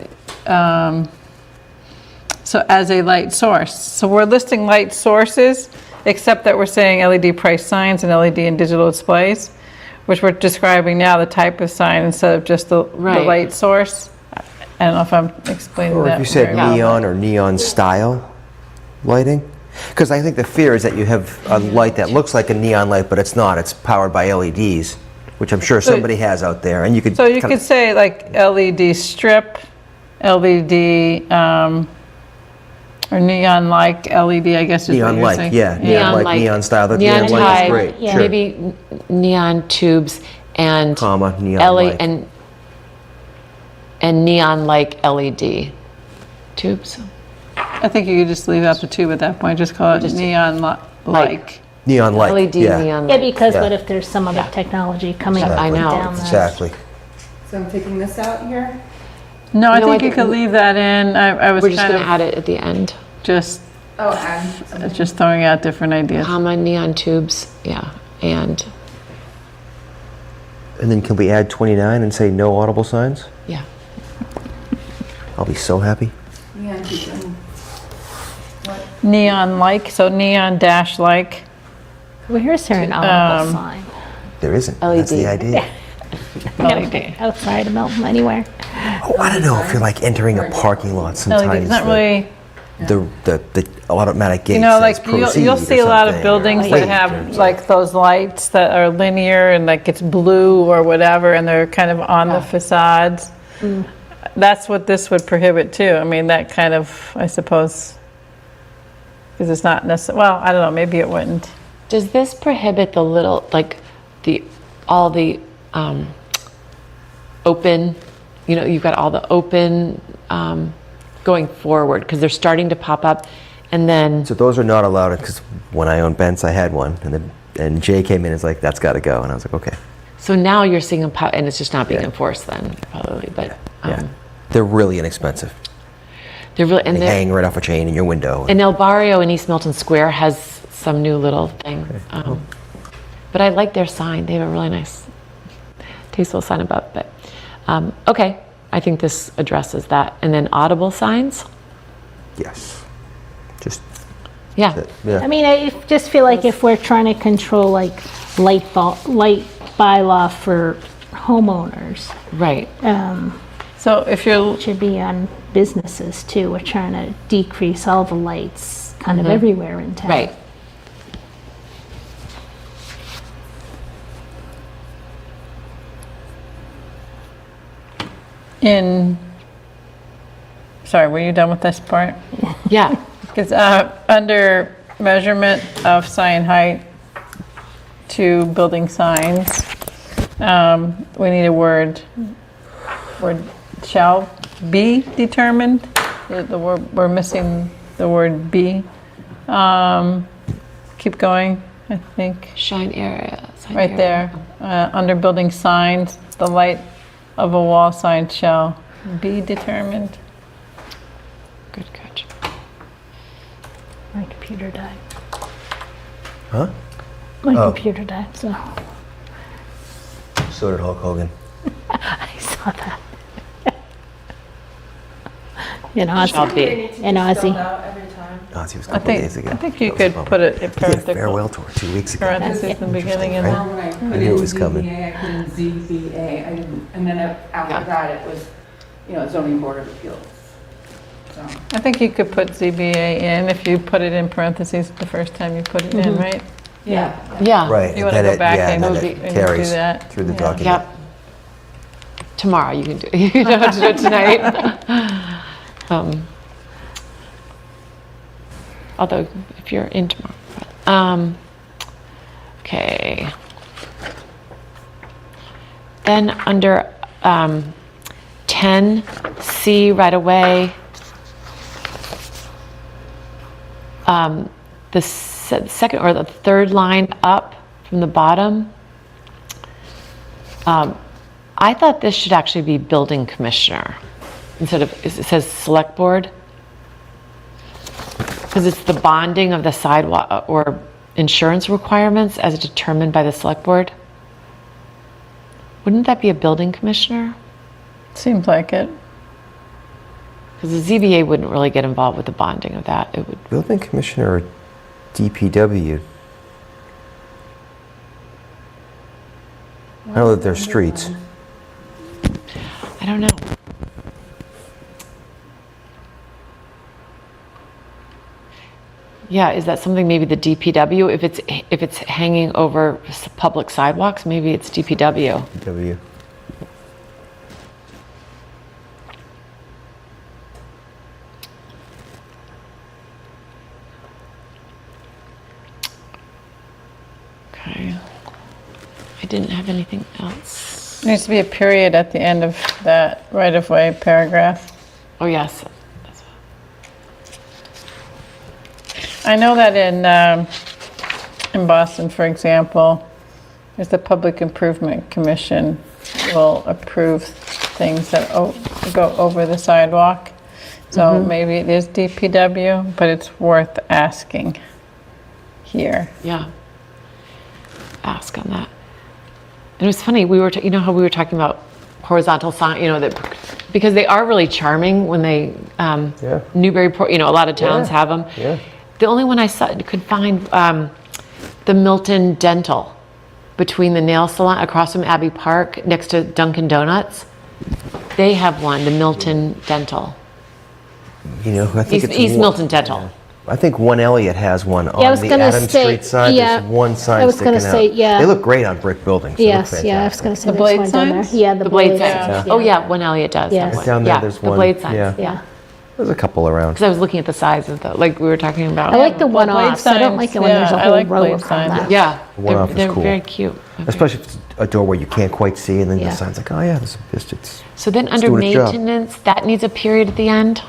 S2: so as a light source. So we're listing light sources, except that we're saying LED price signs and LED and digital displays, which we're describing now the type of sign instead of just the light source. I don't know if I'm explaining
S4: or
S2: that
S4: if you said
S2: very well.
S4: neon or neon style lighting. Because I think the fear is that you have a light that looks like a neon light, but it's not. It's powered by LEDs, which I'm sure somebody has out there. And you could
S2: So you
S4: kinda-
S2: could say like LED strip, LED, or neon-like LED, I guess is what you're
S4: neon light,
S2: saying.
S4: yeah, neon like neon style. The
S1: neon
S4: neon light
S1: type,
S4: is great.
S3: yeah.
S4: Sure.
S1: maybe neon tubes and
S4: Comma neon
S1: LE
S4: light.
S1: and neon like LED tubes.
S2: I think you could just leave out the tube at that point, just call it neon-like.
S4: Neon light.
S1: LED
S4: yeah.
S1: neon.
S3: Yeah, because
S4: Yeah.
S3: what if there's some other technology coming
S1: I know.
S3: down the...
S4: Exactly.
S5: So I'm taking this out here?
S2: No, I
S1: No,
S2: think you could leave that in. I was
S1: We're just
S2: kind
S1: going to
S2: of
S1: add it at the end.
S2: just
S5: Oh, and
S2: throwing out different ideas.
S1: Comma neon tubes, yeah, and
S4: And then can we add 29 and say no audible signs?
S1: yeah.
S4: I'll be so happy.
S5: neon tubes and
S2: Neon-like, so neon-like.
S3: Where's there an audible sign?
S4: There isn't. That's the idea.
S2: LED.
S3: Outside of Milton, anywhere.
S4: Oh, I don't know if you're like entering a parking lot
S2: LED,
S4: sometimes.
S2: it's not really,
S4: The automatic gate
S2: you know,
S4: says
S2: like you'll
S4: proceed or
S2: see a lot of
S4: something, or
S2: buildings that
S4: wait
S2: have
S4: or-
S2: like those lights that are linear and like it's blue or whatever, and they're kind of on the facades. That's what this would prohibit too. I mean, that kind of, I suppose, because it's not necessarily, well, I don't know, maybe it wouldn't.
S1: Does this prohibit the little, like, all the open, you've got all the open going forward, because they're starting to pop up, and then,
S4: So those are not allowed, because when I owned Bent's, I had one, and Jay came in and was like, that's got to go, and I was like, okay.
S1: so now you're seeing them pop, and it's just not being enforced then, probably, but,
S4: Yeah. They're really inexpensive.
S1: they're really, and
S4: They
S1: they're,
S4: hang right off a chain in your window.
S1: and El Barrio in East Milton Square has some new little thing. But I like their sign. They have a really nice, tasteful sign above. But okay, I think this addresses that. And then audible signs.
S4: Yes. Just,
S1: Yeah.
S4: yeah.
S3: I mean, I just feel like if we're trying to control like light bylaw for homeowners,
S1: Right.
S2: So if you're,
S3: it should be on businesses too. We're trying to decrease all the lights kind of everywhere in town.
S1: Right.
S2: sorry, were you done with this part?
S1: Yeah.
S2: Because under measurement of sign height to building signs, we need a word shall be determined. The word, we're missing the word be. Keep going, I think.
S1: Shine area. Sign
S2: Right
S1: area.
S2: there, under building signs, the light of a wall sign shall be determined.
S1: Good catch.
S3: My computer died.
S4: Huh?
S3: My
S4: Oh.
S3: computer died, so
S4: So did Hulk Hogan.
S3: I saw that. And Ozzy.
S1: Shall be.
S3: And Ozzy.
S4: Ozzy was a
S2: I
S4: couple days ago.
S2: think you
S4: That was a
S2: could
S4: bummer.
S2: put it in
S4: He did a
S2: parentheses.
S4: farewell tour 2 weeks ago.
S2: Parentheses in the beginning and
S4: right?
S2: then.
S5: When I put
S4: I knew it
S5: in
S4: was coming.
S5: ZBA, I put in ZBA, I didn't, and then after that, it was, zoning board of appeals. So,
S2: I think you could put ZBA in if you put it in parentheses the first time you put it in, right?
S5: yeah.
S1: Yeah.
S4: Right.
S2: You
S4: and
S2: wanna
S4: then
S2: go
S4: it-
S2: back
S4: yeah,
S2: and
S4: then
S2: do-
S4: it
S2: and do
S4: carries
S2: that?
S4: through the
S2: Yeah.
S4: document.
S1: Yep. Tomorrow you can do it. You don't have to do it tonight. Although, if you're in tomorrow. Okay. Then under 10C right away, the second or the third line up from the bottom, I thought this should actually be building commissioner instead of, it says select board. Because it's the bonding of the sidewalk or insurance requirements as determined by the select board. Wouldn't that be a building commissioner?
S2: Seems like it.
S1: Because the ZBA wouldn't really get involved with the bonding of that. It would.
S4: Building commissioner or DPW? I know that they're streets.
S1: I don't know. Yeah, is that something maybe the DPW, if it's hanging over public sidewalks, maybe it's DPW.
S4: DPW.
S1: Okay. I didn't have anything else.
S2: There needs to be a period at the end of that right-of-way paragraph.
S1: Oh, yes.
S2: I know that in Boston, for example, there's the Public Improvement Commission will approve things that go over the sidewalk. So maybe it is DPW, but it's worth asking here.
S1: Yeah. Ask on that. And it was funny, we were, you know how we were talking about horizontal sign, that, because they are really charming when they,
S4: Yeah.
S1: Newburyport, a lot of towns
S4: Yeah.
S1: have them.
S4: Yeah.
S1: The only one I could find, the Milton Dental, between the nail salon, across from Abbey Park, next to Dunkin' Donuts. They have one, the Milton Dental.
S4: I think
S1: East
S4: one-
S1: Milton Dental.
S4: I think One Elliott has one
S3: I was
S4: on the
S3: gonna
S4: Adams
S3: say-
S4: Street side.
S3: yeah,
S4: There's one sign
S3: I was gonna
S4: sticking out.
S3: say, yeah.
S4: They look great on brick buildings. They look
S3: Yes, yeah, I was
S4: fantastic.
S3: going to say
S2: The
S3: there's
S2: blade
S3: one down there.
S2: signs?
S3: Yeah,
S1: The blade
S3: signs.
S1: signs. Oh, yeah, One Elliott does
S3: Yes.
S1: have one.
S4: Down there,
S1: Yeah,
S4: there's
S1: the
S4: one.
S1: blade signs.
S4: Yeah.
S3: Yeah.
S4: There's a couple around.
S1: Because I was looking at the size of the, like we were talking about.
S3: I like the
S2: Well, blade
S3: one-offs. I don't like it when there's a
S2: signs, yeah, I
S3: whole
S2: like
S3: row
S2: blade
S3: of them.
S2: signs.
S3: That-
S1: Yeah,
S4: One-off is
S1: they're
S4: cool.
S1: very cute.
S4: Especially if it's a door where you can't quite see, and then
S3: Yeah.
S4: the sign's like, oh yeah, this is it's.
S1: So then under
S4: doing its job.
S1: maintenance, that needs a period at the end?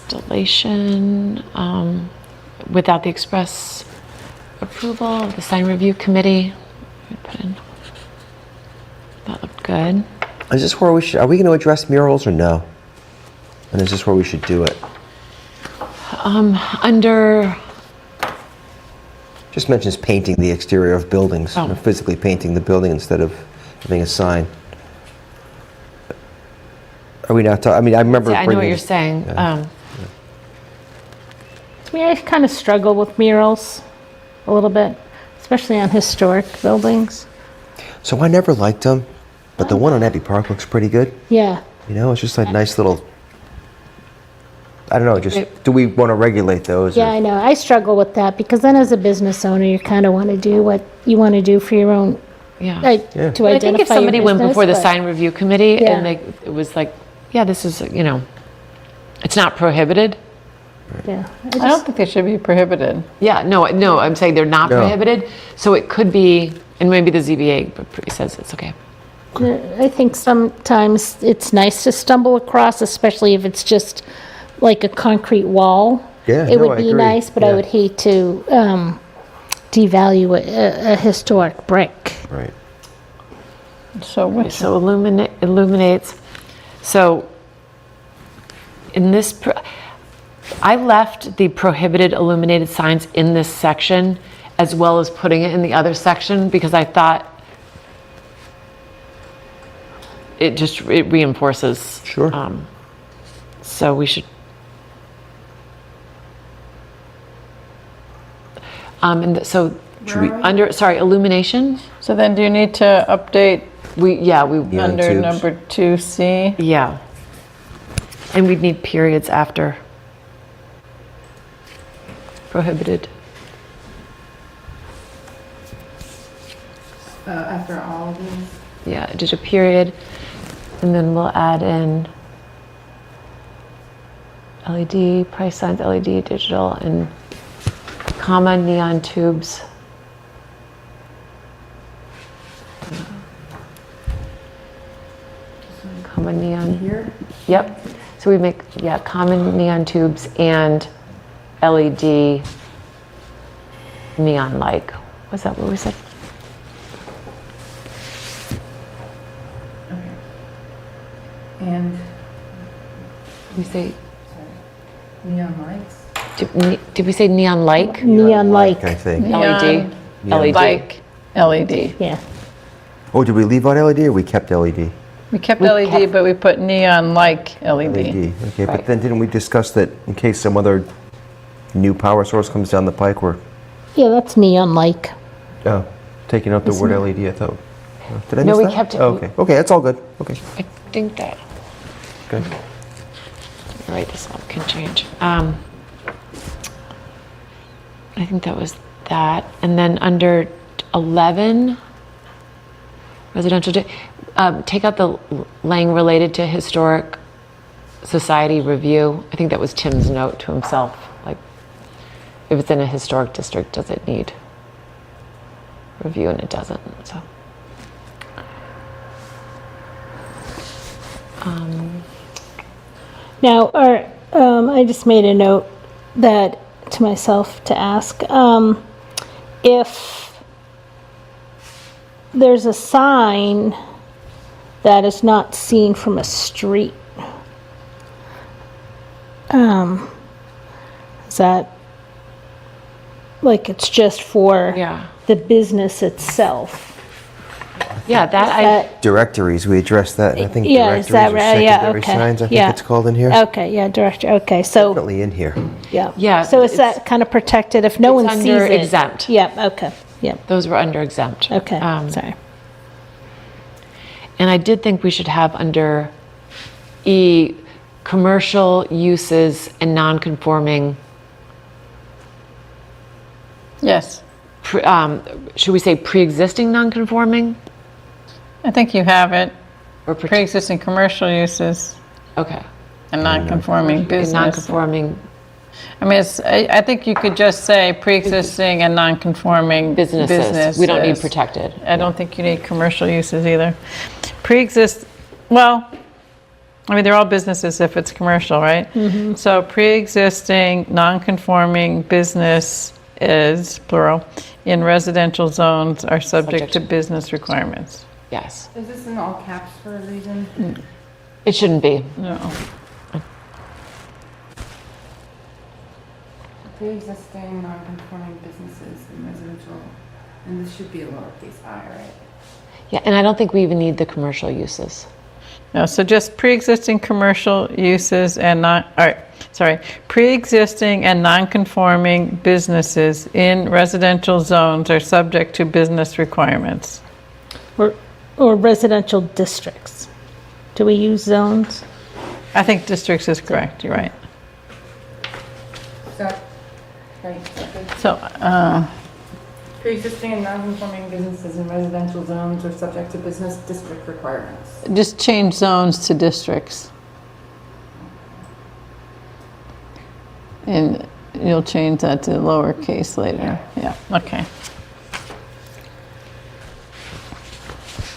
S1: Installation, without the express approval of the sign review committee. We put in- That looked good.
S4: Is this where we should? Are we going to address murals or no? And is this where we should do it?
S1: Under,
S4: Just mentions painting the exterior of buildings,
S1: Oh.
S4: physically painting the building instead of having a sign. Are we not talking, I mean, I remember
S1: Yeah, I know what
S4: bringing-
S1: you're saying.
S3: I mean, I kind of struggle with murals a little bit, especially on historic buildings.
S4: So I never liked them, but the one on Abbey Park looks pretty good.
S3: Yeah.
S4: You know, it's just a nice little, I don't know, just, do we want to regulate those?
S3: Yeah,
S4: or-
S3: I know. I struggle with that because then as a business owner, you kind of want to do what you want to do for your own,
S1: Yeah.
S3: like,
S4: Yeah.
S3: to
S1: Well, I
S3: identify
S1: think if somebody
S3: your
S1: went
S3: business,
S1: before the
S3: but-
S1: sign review committee
S3: Yeah.
S1: and it was like, yeah, this is, you know, it's not prohibited.
S3: Yeah.
S2: I don't think they should be prohibited.
S1: Yeah, no, I'm saying they're not
S4: No.
S1: prohibited. So it could be, and maybe the ZBA says it's okay.
S3: I think sometimes it's nice to stumble across, especially if it's just like a concrete wall.
S4: Yeah,
S3: It
S4: no,
S3: would
S4: I
S3: be
S4: agree.
S3: nice, but I
S4: Yeah.
S3: would hate to devalue a historic brick.
S4: Right.
S2: So which,
S1: So illuminates. So in this, I left the prohibited illuminated signs in this section as well as putting it in the other section because I thought it reinforces.
S4: Sure.
S1: So we should. And so illumination.
S2: so then do you need to update
S1: We
S4: Neon
S2: under
S4: tubes.
S2: number 2C?
S1: Yeah. And we'd need periods after prohibited.
S5: After all of these.
S1: Yeah, just a period. And then we'll add in LED, price signs, LED, digital, and comma, neon tubes. Common neon.
S5: Here?
S1: Yep. So we make, yeah, common neon tubes and LED neon like. Was that what we said?
S5: And
S1: Did we say,
S5: neon lights?
S1: did we say neon like?
S3: Neon like,
S4: I think.
S1: LED. LED.
S2: Like LED.
S3: yeah.
S4: Oh, did we leave out LED or we kept LED?
S2: We kept LED, but we put neon like LED.
S4: LED, okay, but
S1: Right.
S4: then didn't we discuss that in case some other new power source comes down the pike, we're,
S3: Yeah, that's neon like.
S4: oh, taking out the word LED, I thought. Did I
S1: No,
S4: miss
S1: we
S4: that?
S1: kept it-
S4: Oh, okay, okay, that's all good, okay,
S1: I think that,
S4: good.
S1: right, this one can change. I think that was that. And then under 11, residential, take out the Lang related to historic society review. I think that was Tim's note to himself. Like, if it's in a historic district, does it need review? And it doesn't, so.
S3: Now, I just made a note that to myself to ask if there's a sign that is not seen from a street. Is that like it's just for
S1: Yeah.
S3: the business itself?
S1: Yeah, that
S4: Directories, we addressed that, and I think
S3: Yeah, is
S4: directories
S3: that
S4: or
S3: right? Yeah,
S4: secondary
S3: okay.
S4: signs, I think
S3: Yeah.
S4: it's called in here.
S3: Okay, yeah, director, okay, so,
S4: Definitely in here.
S3: yeah.
S1: Yeah,
S3: So is
S1: it's-
S3: that kind of protected if no
S1: it's
S3: one sees
S1: under
S3: it?
S1: exempt.
S3: Yep, okay, yep,
S1: those were under exempt.
S3: okay,
S1: Um,
S3: sorry.
S1: And I did think we should have under E, commercial uses and non-conforming,
S2: Yes.
S1: should we say pre-existing non-conforming?
S2: I think you have it.
S1: Or
S2: Pre-existing commercial uses
S1: okay.
S2: and non-conforming
S1: And
S2: business.
S1: non-conforming
S2: I mean, I think you could just say pre-existing and non-conforming
S1: businesses. We don't need
S2: businesses.
S1: protected.
S2: I don't think you need commercial uses either. Well, I mean, they're all businesses if it's commercial, right? So pre-existing, non-conforming business is, plural, in residential zones are subject to business requirements.
S1: Yes.
S5: Is this in all caps for a reason?
S1: It shouldn't be.
S2: No.
S5: Pre-existing non-conforming businesses in residential, and this should be a lowercase I, right?
S1: Yeah, and I don't think we even need the commercial uses.
S2: No, so just pre-existing commercial uses and pre-existing and non-conforming businesses in residential zones are subject to business requirements.
S3: Or residential districts. Do we use zones?
S2: I think districts is correct, you're right. So,
S5: Pre-existing and non-conforming businesses in residential zones are subject to business district requirements.
S2: just change zones to districts. And you'll change that to lowercase later. Yeah, okay.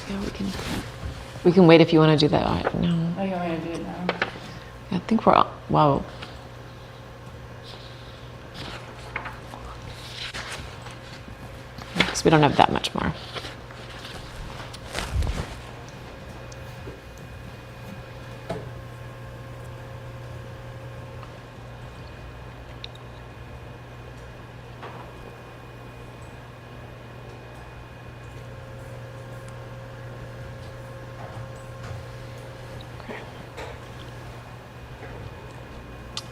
S1: Yeah, we can wait if you want to do that. No,
S5: Oh, you want me to do it now?
S1: I think we're, wow. Because we don't have that much more.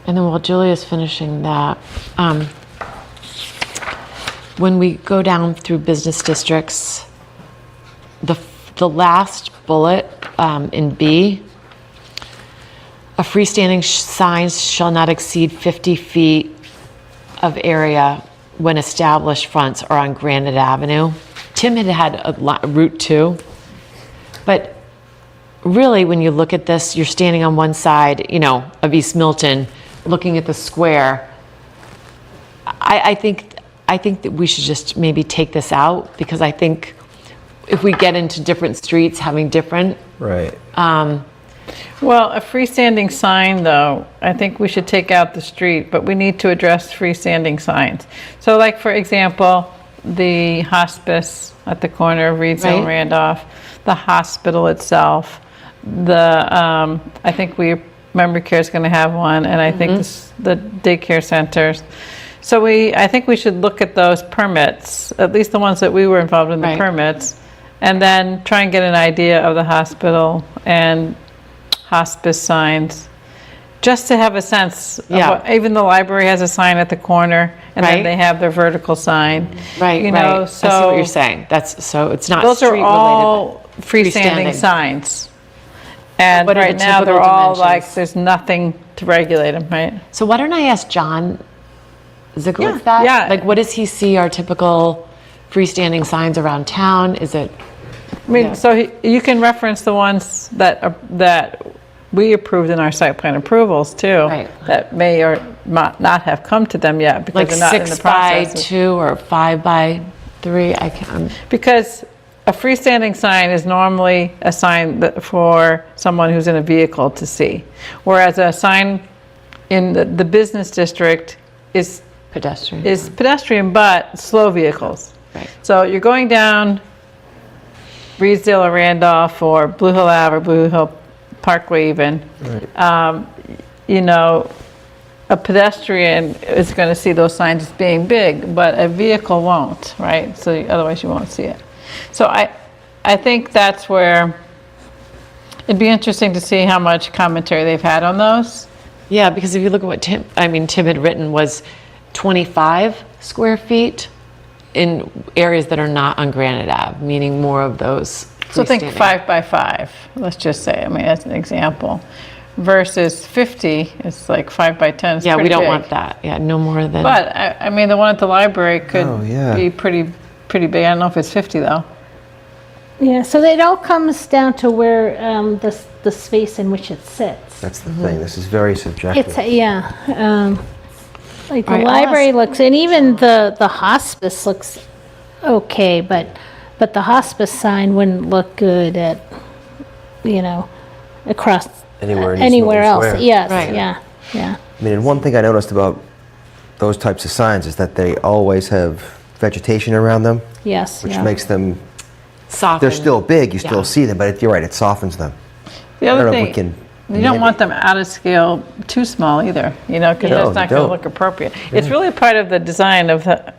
S1: And then while Julia's finishing that, when we go down through business districts, the last bullet in B, a freestanding sign shall not exceed 50 feet of area when established fronts are on Granite Avenue. Tim had a Route 2, but really when you look at this, you're standing on one side, of East Milton, looking at the square. I think that we should just maybe take this out, because I think if we get into different streets having different.
S4: Right.
S2: Well, a freestanding sign, though, I think we should take out the street, but we need to address freestanding signs. So like, for example, the hospice at the corner of Reedsville and
S1: Right.
S2: Randolph, the hospital itself, I think memory care is going to have one, and I think the daycare centers. So I think we should look at those permits, at least the ones that we were involved in, the
S1: Right.
S2: permits, and then try and get an idea of the hospital and hospice signs, just to have a sense of
S1: Yeah.
S2: even the library has a sign at the corner, and
S1: Right.
S2: then they have their vertical sign.
S1: Right,
S2: You
S1: right.
S2: know,
S1: I see what you're
S2: so
S1: saying. So it's not
S2: those are
S1: street related.
S2: all freestanding
S1: freestanding.
S2: signs. And
S1: What are
S2: right
S1: the
S2: now, they're
S1: typical
S2: all
S1: dimensions?
S2: like, there's nothing to regulate them, right?
S1: So why don't I ask John Ziegler
S2: Yeah,
S1: that?
S2: yeah.
S1: Like, what does he see are typical freestanding signs around town? Is it?
S2: I mean,
S1: Yeah.
S2: so you can reference the ones that we approved in our site plan approvals too.
S1: Right.
S2: That may or not have come to them yet because
S1: Like
S2: they're not in the
S1: 6x2
S2: process.
S1: or 5x3? I can't.
S2: Because a freestanding sign is normally a sign for someone who's in a vehicle to see. Whereas a sign in the business district is pedestrian, but slow vehicles.
S1: Right.
S2: So you're going down Reedsdale or Randolph or Blue Hill Ave or Blue Hill Parkway even.
S4: Right.
S2: A pedestrian is going to see those signs as being big, but a vehicle won't, right? So otherwise you won't see it. So I think that's where it'd be interesting to see how much commentary they've had on those.
S1: Yeah, because if you look at what Tim had written was 25 square feet in areas that are not on Granite Ave, meaning more of those.
S2: So think
S1: freestanding.
S2: 5 by 5, let's just say, I mean, that's an example. Versus 50, it's like 5 by 10, it's
S1: Yeah, we
S2: pretty
S1: don't
S2: big.
S1: want that. Yeah, no more than.
S2: But, I mean, the one at the library could
S4: Oh, yeah.
S2: be pretty big. I don't know if it's 50 though.
S3: Yeah, so it all comes down to where the space in which it sits.
S4: That's the thing. This is very subjective.
S3: It's, yeah, like the
S1: All right, I'll
S3: library
S1: ask-
S3: looks, and even the hospice looks okay, but the hospice sign wouldn't look good at, across
S4: Anywhere in East
S3: anywhere
S4: Milton
S3: else.
S4: Square.
S3: Yes,
S1: Right.
S3: yeah.
S4: I mean, and one thing I noticed about those types of signs is that they always have vegetation around them,
S3: Yes,
S4: which
S3: yeah.
S4: makes them,
S1: Soften.
S4: they're still big, you still
S1: Yeah.
S4: see them, but you're right, it softens them.
S2: The
S4: I
S2: other
S4: don't know if we
S2: thing,
S4: can
S2: you don't want them out of scale too small either, because
S4: No,
S2: that's
S4: you
S2: not going to
S4: don't.
S2: look appropriate. It's really part of the design of the,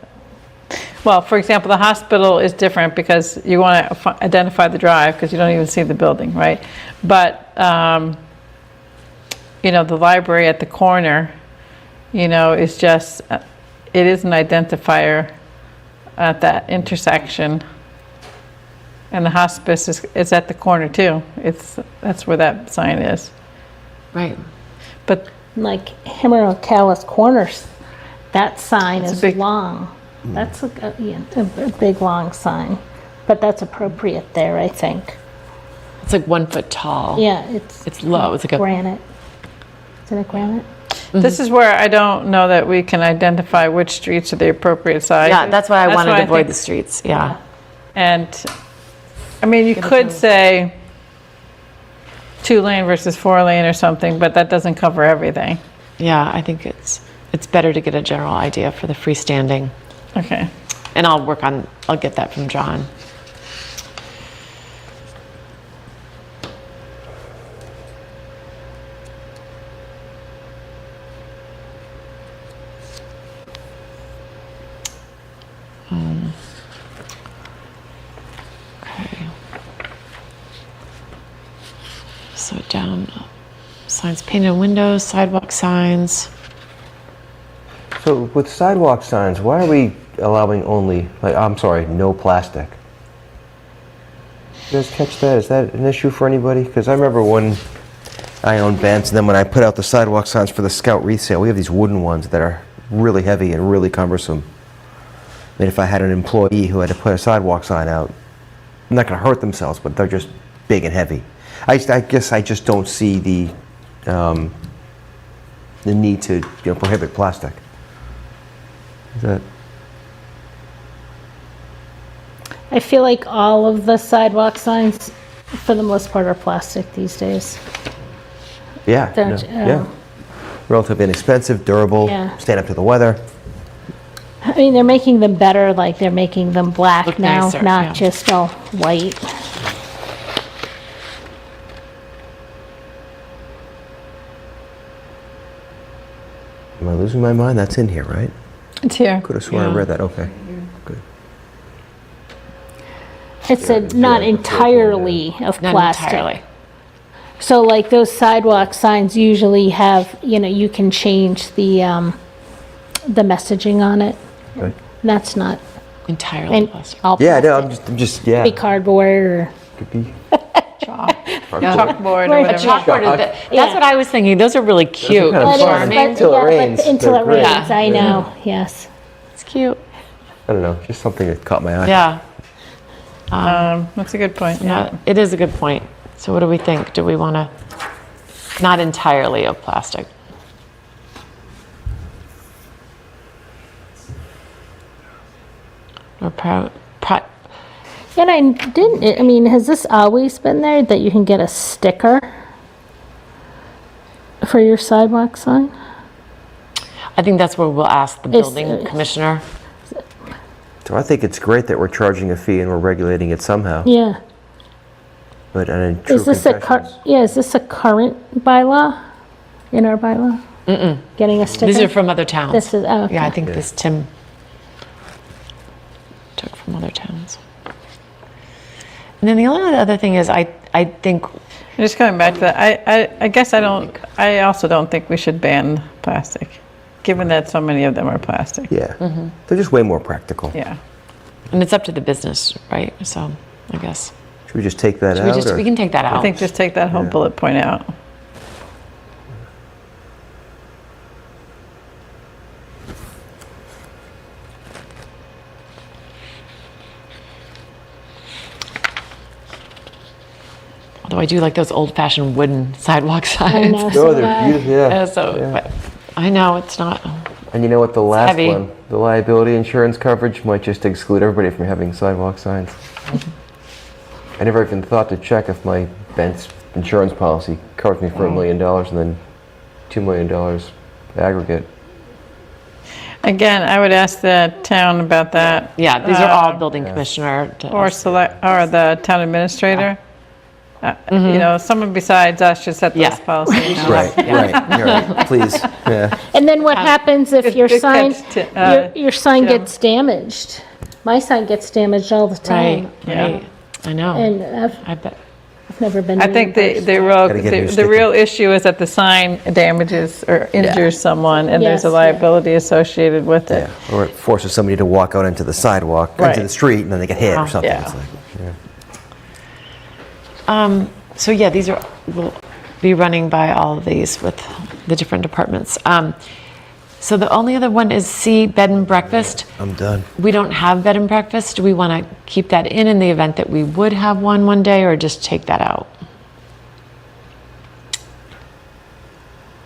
S2: Well, for example, the hospital is different because you want to identify the drive because you don't even see the building, right? But, you know, the library at the corner, you know, is just, it is an identifier at that intersection. And the hospice is at the corner too. That's where that sign is.
S1: Right.
S2: But
S3: Like Hammer Callis Corners, that sign
S2: It's a
S3: is
S2: big-
S3: long. That's a big, long sign. But that's appropriate there, I think.
S1: It's like 1 foot tall.
S3: Yeah,
S1: It's low. It's like a
S3: granite. Is it granite?
S2: this is where I don't know that we can identify which streets are the appropriate size.
S1: yeah. That's why I wanted to avoid
S2: think-
S1: the streets. Yeah.
S2: And, I mean, you could say 2-lane versus 4-lane or something, but that doesn't cover everything.
S1: Yeah. I think it's better to get a general idea for the freestanding,
S2: Okay.
S1: and I'll get that from John. Okay. So down, signs painted on windows, sidewalk signs.
S4: So with sidewalk signs, why are we allowing only, like, I'm sorry, no plastic? You guys catch that? Is that an issue for anybody? Because I remember when I owned Vance, and then when I put out the sidewalk signs for the Scout wreath sale, we have these wooden ones that are really heavy and really cumbersome. I mean, if I had an employee who had to put a sidewalk sign out, they're not going to hurt themselves, but they're just big and heavy. I guess I just don't see the need to, prohibit plastic. Is that?
S3: I feel like all of the sidewalk signs, for the most part, are plastic these days.
S4: Yeah,
S3: Don't you?
S4: yeah. Relatively inexpensive, durable,
S3: Yeah.
S4: stand up to the weather.
S3: I mean, they're making them better, like they're making them black
S1: Look
S3: now,
S1: nicer,
S3: not
S1: yeah.
S3: just all white.
S4: Am I losing my mind? That's in here, right?
S2: It's here.
S4: Could have sworn I
S1: Yeah.
S4: read that. Okay, good.
S3: It said not entirely of
S1: Not
S3: plastic.
S1: entirely.
S3: So like those sidewalk signs usually have, you can change the messaging on it.
S4: Right.
S3: That's not,
S1: Entirely
S3: and
S1: plastic.
S3: all
S4: Yeah, no,
S3: plastic.
S4: I'm just, yeah.
S3: Be cardboard or,
S4: Could be.
S2: Chalkboard or
S3: Right.
S1: A
S2: whatever.
S1: chalkboard, that's what I was thinking. Those are really cute.
S4: kind of
S3: But
S4: fun.
S3: it's-
S4: Until it
S3: yeah,
S4: rains,
S3: Until
S4: they're
S3: it
S4: great.
S3: rains, I know, yes.
S1: It's cute.
S4: I don't know, just something that caught my eye.
S1: Yeah.
S2: That's a good point, yeah.
S1: Yeah, it is a good point. So what do we think? Do we want to, not entirely of plastic? Or
S3: And I mean, has this always been there, that you can get a sticker for your sidewalk sign?
S1: I think that's where we'll ask the
S3: Is-
S1: building commissioner.
S4: So I think it's great that we're charging a fee and we're regulating it somehow.
S3: Yeah.
S4: But in true
S3: Is this
S4: confessions,
S3: is this a current bylaw, in our bylaw? Getting a sticker?
S1: These are from other towns.
S3: This is, oh, okay.
S1: Yeah, I think this Tim took from other towns. And then the only other thing is, I think,
S2: Just coming back to that, I guess I also don't think we should ban plastic, given that so many of them are plastic.
S4: yeah, they're just way more practical.
S2: Yeah.
S1: and it's up to the business, right? So I guess.
S4: Should we just take that
S1: Should we
S4: out?
S1: just,
S4: or-
S1: we can take that
S2: I
S1: out.
S2: think just take that whole bullet point out.
S1: Although I do like those old-fashioned wooden sidewalk
S3: I
S1: signs.
S3: know,
S4: No,
S3: so
S4: they're
S3: that-
S4: beautiful, yeah.
S1: But I know it's not.
S4: And you know what, the last
S1: heavy.
S4: one, the liability insurance coverage might just exclude everybody from having sidewalk signs. I never even thought to check if my Bent's insurance policy covers me for $1 million and then $2 million aggregate.
S2: Again, I would ask the town about that.
S1: Yeah, these are all building commissioner.
S2: Or the town administrator. You know, someone besides us should set
S1: Yeah.
S2: those policies.
S4: Right, right, please, yeah.
S3: And then what happens if your
S2: good
S3: sign,
S2: catch,
S3: your sign
S2: Jim.
S3: gets damaged? My sign gets damaged all the time.
S1: Right. I know.
S3: And
S1: I bet.
S3: I've never been.
S2: I think
S4: Gotta get a new
S2: the
S4: sticker.
S2: real issue is that the sign damages or injures someone, and there's a
S3: Yes, yeah.
S2: liability associated with it.
S4: Yeah, or it forces somebody to walk out into the sidewalk, into
S2: Right.
S4: the street, and then they get hit or something.
S2: Yeah.
S4: It's like,
S1: So yeah, we'll be running by all of these with the different departments. So the only other one is C, bed and breakfast.
S4: I'm done.
S1: We don't have bed and breakfast. Do we want to keep that in the event that we would have one day, or just take that out?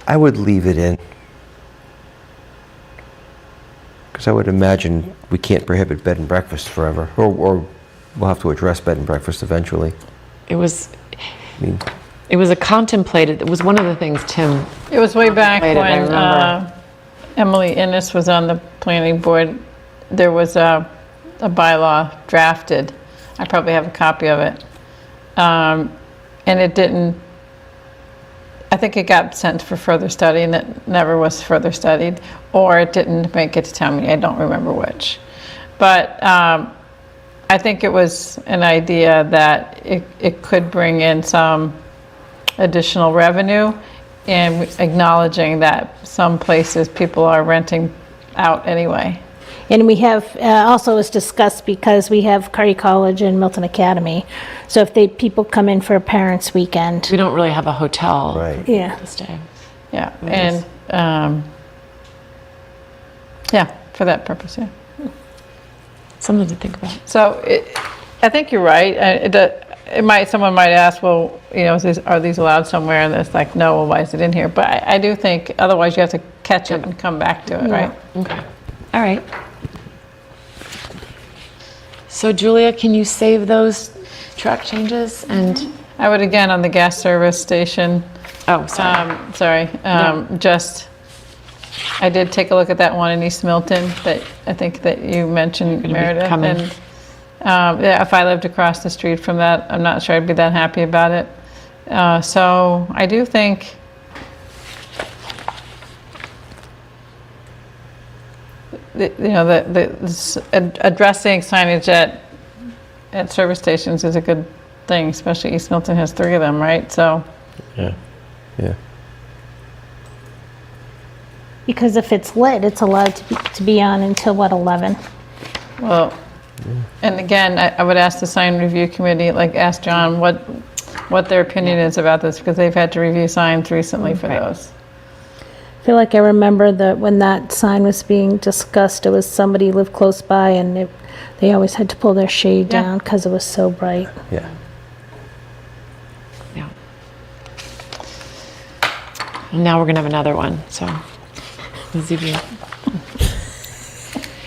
S4: I would leave it in. Because I would imagine we can't prohibit bed and breakfast forever, or we'll have to address bed and breakfast eventually.
S1: It was,
S4: I mean,
S1: it was it was one of the things Tim,
S2: It was way back
S1: Wait, I
S2: when
S1: remember.
S2: Emily Innes was on the planning board. There was a bylaw drafted. I probably have a copy of it. And it didn't, I think it got sent for further study and it never was further studied, or it didn't make it to town meeting. I don't remember which. But I think it was an idea that it could bring in some additional revenue, and acknowledging that some places people are renting out anyway.
S3: And we have, also was discussed because we have Curry College and Milton Academy. So if people come in for a parents' weekend.
S1: we don't really have a hotel
S4: right.
S3: Yeah.
S1: to stay.
S2: Yeah, and, yeah, for that purpose, yeah.
S1: Something to think about.
S2: So I think you're right. Someone might ask, well, are these allowed somewhere? And it's like, no, well, why is it in here? But I do think, otherwise you have to catch it and come back to it, right?
S1: Okay. All right. So Julia, can you save those track changes? And,
S2: I would, again, on the gas service station,
S1: oh, sorry.
S2: I did take a look at that one in East Milton that I think that you mentioned,
S1: Gonna be
S2: Meredith.
S1: coming.
S2: And yeah, if I lived across the street from that, I'm not sure I'd be that happy about it. So I do think addressing signage at service stations is a good thing, especially East Milton has 3 of them, right? So
S4: Yeah. Yeah.
S3: Because if it's lit, it's allowed to be on until, what, 11?
S2: well, and again, I would ask the sign review committee, like ask John what their opinion is about this, because they've had to review signs recently for those.
S3: I feel like I remember that when that sign was being discussed, it was somebody who lived close by and they always had to pull their shade
S2: Yeah.
S3: down because it was so bright.
S4: Yeah.
S1: Yeah. And now we're going to have another one, so. the ZBA.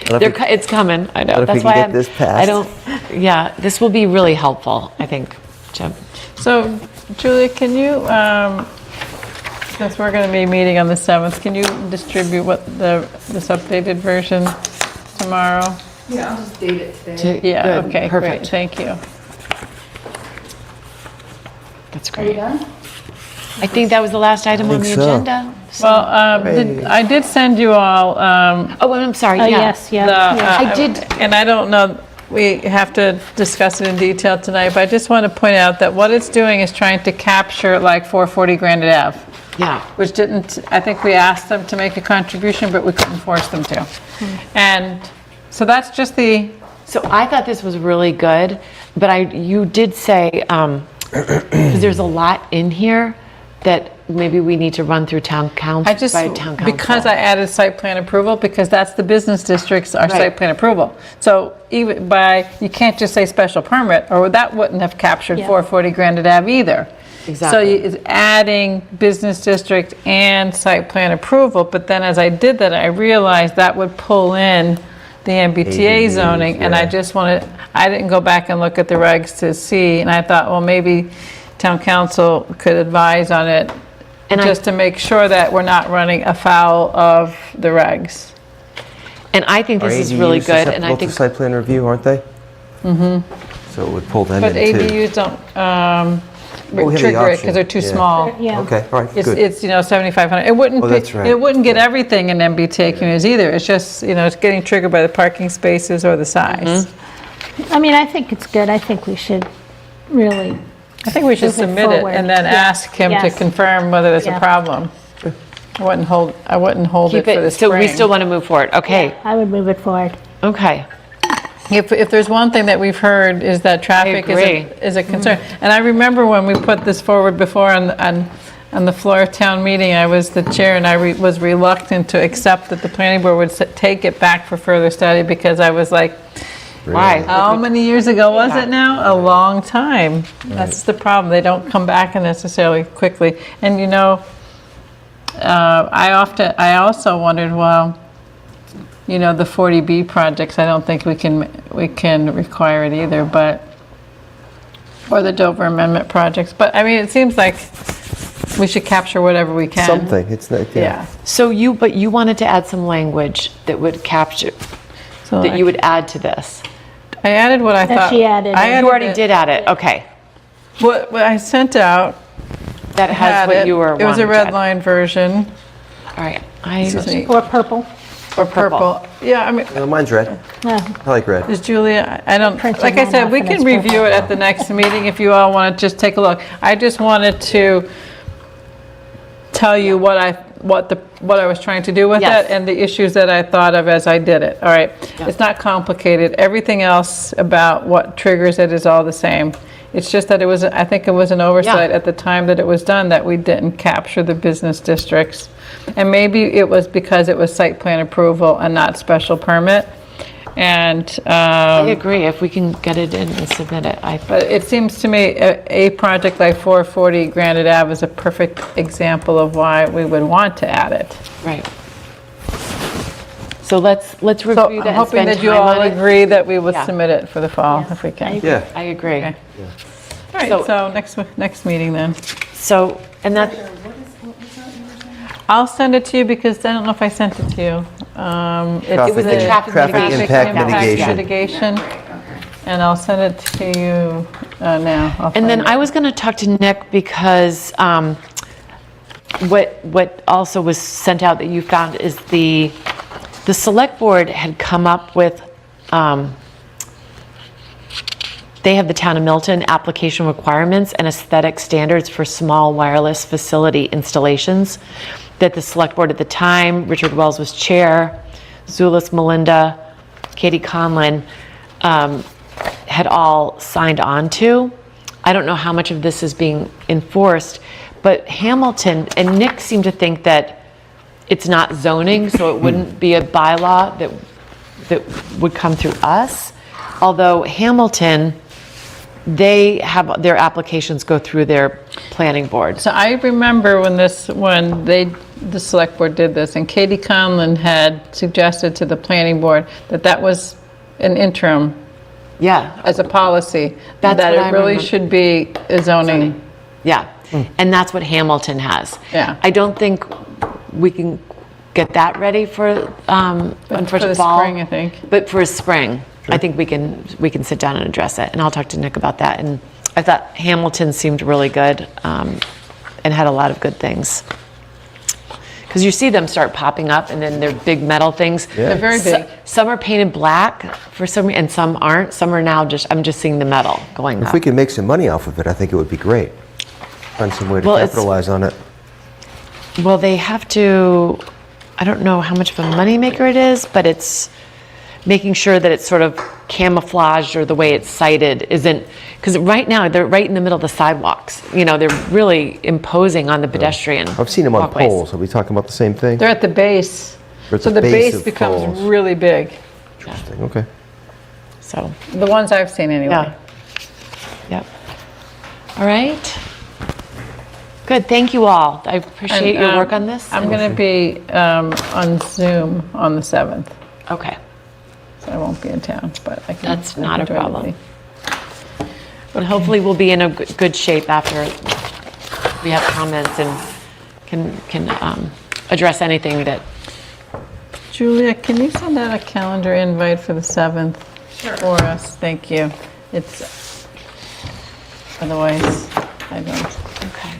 S1: It's coming, I know.
S4: What if we
S1: That's
S4: can
S1: why
S4: get
S1: I'm-
S4: this passed?
S1: I don't, yeah, this will be really helpful, I think, Jim.
S2: So, Julia, can you, since we're going to be meeting on the 7th, can you distribute this updated version tomorrow?
S5: Yeah, I'll just date it today.
S2: Yeah,
S1: Good,
S2: okay, great,
S1: perfect.
S2: thank you.
S1: That's
S5: Are you
S1: great.
S5: done?
S1: I think that was the last item on the
S4: think so.
S1: agenda.
S2: Well, I did send you all
S1: Oh, I'm sorry,
S3: Oh,
S1: yeah.
S3: yes, yeah.
S2: the,
S3: yeah.
S1: I did-
S2: and I don't know, we have to discuss it in detail tonight, but I just want to point out that what it's doing is trying to capture like 440 Granite Ave,
S1: Yeah,
S2: which didn't, I think we asked them to make a contribution, but we couldn't force them to. And so that's just
S1: so I thought this was really good, but you did say, because there's a lot in here that maybe we need to run through town council,
S2: I just,
S1: by town council.
S2: because I added site plan approval, because that's the business districts, our site
S1: Right.
S2: plan approval. So even you can't just say special permit, or that wouldn't have captured
S3: Yeah.
S2: 440 Granite Ave either.
S1: Exactly.
S2: So it's adding business district and site plan approval, but then as I did that, I realized that would pull in the MBTA
S4: ADUs,
S2: zoning, and I
S4: yeah.
S2: just I didn't go back and look at the regs to see, and I thought, well, maybe town council could advise on it,
S1: And
S2: just to make sure that we're not running afoul of the regs.
S1: And I think
S4: Are
S1: this is really
S4: ADUs
S1: good, and I
S4: susceptible to
S1: think,
S4: site plan review, aren't they? Mm-hmm. So it would pull them
S2: But
S4: in too.
S2: ADUs don't,
S4: we have the
S2: trigger it
S4: option,
S2: because they're too
S4: yeah.
S2: small.
S3: Yeah.
S4: Okay, all right,
S2: It's,
S4: good.
S2: it's, 7,500. It wouldn't,
S4: Oh, that's right.
S2: it wouldn't get everything in MBTA communities either. It's just, it's getting triggered by the parking spaces or the size.
S3: I mean, I think it's good. I think we should really,
S2: I think we should
S3: Move it
S2: submit it
S3: forward.
S2: and then
S3: Yeah.
S2: ask him to
S3: Yes.
S2: confirm whether there's a
S3: Yeah.
S2: problem. I wouldn't hold it
S1: Keep
S2: for the
S1: it, so we
S2: spring.
S1: still want to move forward, okay,
S3: I would move it forward.
S1: okay.
S2: If there's one thing that we've heard is that traffic
S1: agree.
S2: is a concern. And I remember when we put this forward before on the floor of town meeting, I was the chair and I was reluctant to accept that the planning board would take it back for further study because I was like,
S1: Why?
S2: how many years ago was it now? A long time. That's the problem. They don't come back necessarily quickly. And I also wondered, well, the 40B projects, I don't think we can require it either, or the Dover Amendment projects. But I mean, it seems like we should capture whatever we can.
S4: Something, it's not,
S2: Yeah.
S1: So but you wanted to add some language that would capture,
S2: So
S1: that you would add to this.
S2: I added what I
S3: That
S2: thought.
S3: she added.
S2: I
S1: You already
S2: it-
S1: did add it, okay.
S2: What I sent out
S1: That has
S2: had
S1: what
S2: it.
S1: you were
S2: It was a
S1: wanting to
S2: red
S1: add.
S2: line version.
S1: All right.
S2: Excuse me.
S3: Or purple.
S1: Or purple.
S2: Yeah, I mean,
S4: mine's red.
S3: Yeah.
S4: I like red.
S2: is Julia, I don't,
S3: Printed
S2: like I
S3: mine
S2: said,
S3: off
S2: we
S3: and
S2: can
S3: it's
S2: review
S3: purple.
S2: it at the next meeting if you all want to just take a look. I just wanted to tell you what I was trying to do with
S1: Yes.
S2: it and the issues that I thought of as I did it. All right, it's not complicated. Everything else about what triggers it is all the same. It's just that I think it was an oversight at the time that it was done that we didn't capture the business districts. And maybe it was because it was site plan approval and not special permit. And,
S1: I agree, if we can get it in and submit it,
S2: but it seems to me a project like 440 Granite Ave is a perfect example of why we would want to add it.
S1: right. So let's
S2: So
S1: review that
S2: I'm
S1: and
S2: hoping
S1: spend
S2: that you
S1: time
S2: all
S1: on it.
S2: agree that we would
S1: Yeah.
S2: submit it for the fall if we can.
S4: Yeah.
S1: I agree.
S2: Okay. All right,
S1: So-
S2: so next meeting then.
S1: So, and that,
S2: I'll send it to you because I don't know if I sent it to you.
S4: Traffic
S1: was the
S4: im-
S1: traffic
S4: impact mitigation.
S2: mitigation, and I'll send it to you now. I'll
S1: and then
S2: find it.
S1: I was going to talk to Nick because what also was sent out that you found is the select board had come up with, they have the town of Milton application requirements and aesthetic standards for small wireless facility installations that the select board at the time, Richard Wells was chair, Zulus Melinda, Katie Conlin, had all signed on to. I don't know how much of this is being enforced, but Hamilton, and Nick seemed to think that it's not zoning, so it wouldn't be a bylaw that would come through us. Although Hamilton, they have, their applications go through their planning board.
S2: So I remember when the select board did this, and Katie Conlin had suggested to the planning board that was an interim
S1: Yeah,
S2: as a policy,
S1: That's
S2: that
S1: what I
S2: it really
S1: remember.
S2: should be a zoning.
S1: yeah. And that's what Hamilton has.
S2: Yeah.
S1: I don't think we can get that ready for
S2: For the
S1: fall.
S2: spring, I think.
S1: But for spring, I think we can sit down and address it, and I'll talk to Nick about that. And I thought Hamilton seemed really good and had a lot of good things. Because you see them start popping up, and then they're big metal things.
S2: They're very big.
S1: Some are painted black for some reason, and some aren't. Some are now I'm just seeing the metal going
S4: If
S1: up.
S4: we can make some money off of it, I think it would be great. Find some way to
S1: Well, it's-
S4: capitalize on it.
S1: Well, they have to, I don't know how much of a moneymaker it is, but it's making sure that it's sort of camouflaged, or the way it's sited isn't, because right now they're right in the middle of the sidewalks. They're really imposing on the pedestrian
S4: I've seen them on
S1: walkways.
S4: poles. Are we talking about the same thing?
S2: They're at the base,
S4: They're at
S2: so
S4: the
S2: the
S4: base
S2: base
S4: of
S2: becomes
S4: poles.
S2: really big.
S4: Interesting, okay.
S1: So,
S2: The ones I've seen anyway.
S1: yeah. Yep. All right. Good, thank you all. I appreciate
S2: And,
S1: your work on this.
S2: I'm going to be on Zoom on the 7th,
S1: Okay,
S2: so I won't be in town, but I can.
S1: That's
S2: I
S1: not
S2: can
S1: a
S2: join
S1: problem.
S2: with you.
S1: but hopefully we'll be in a good shape after we have comments and can address anything that,
S2: Julia, can you send out a calendar invite for the 7th for us? Thank you. It's, otherwise, I don't.
S1: Okay.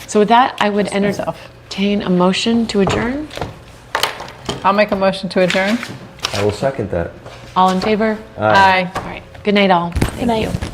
S1: So with that, I would
S2: myself.
S1: entertain a motion to adjourn.
S2: I'll make a motion to adjourn.
S4: I will second that.
S1: All in favor?
S2: Aye.
S1: All right. Good night, all.
S3: Good night.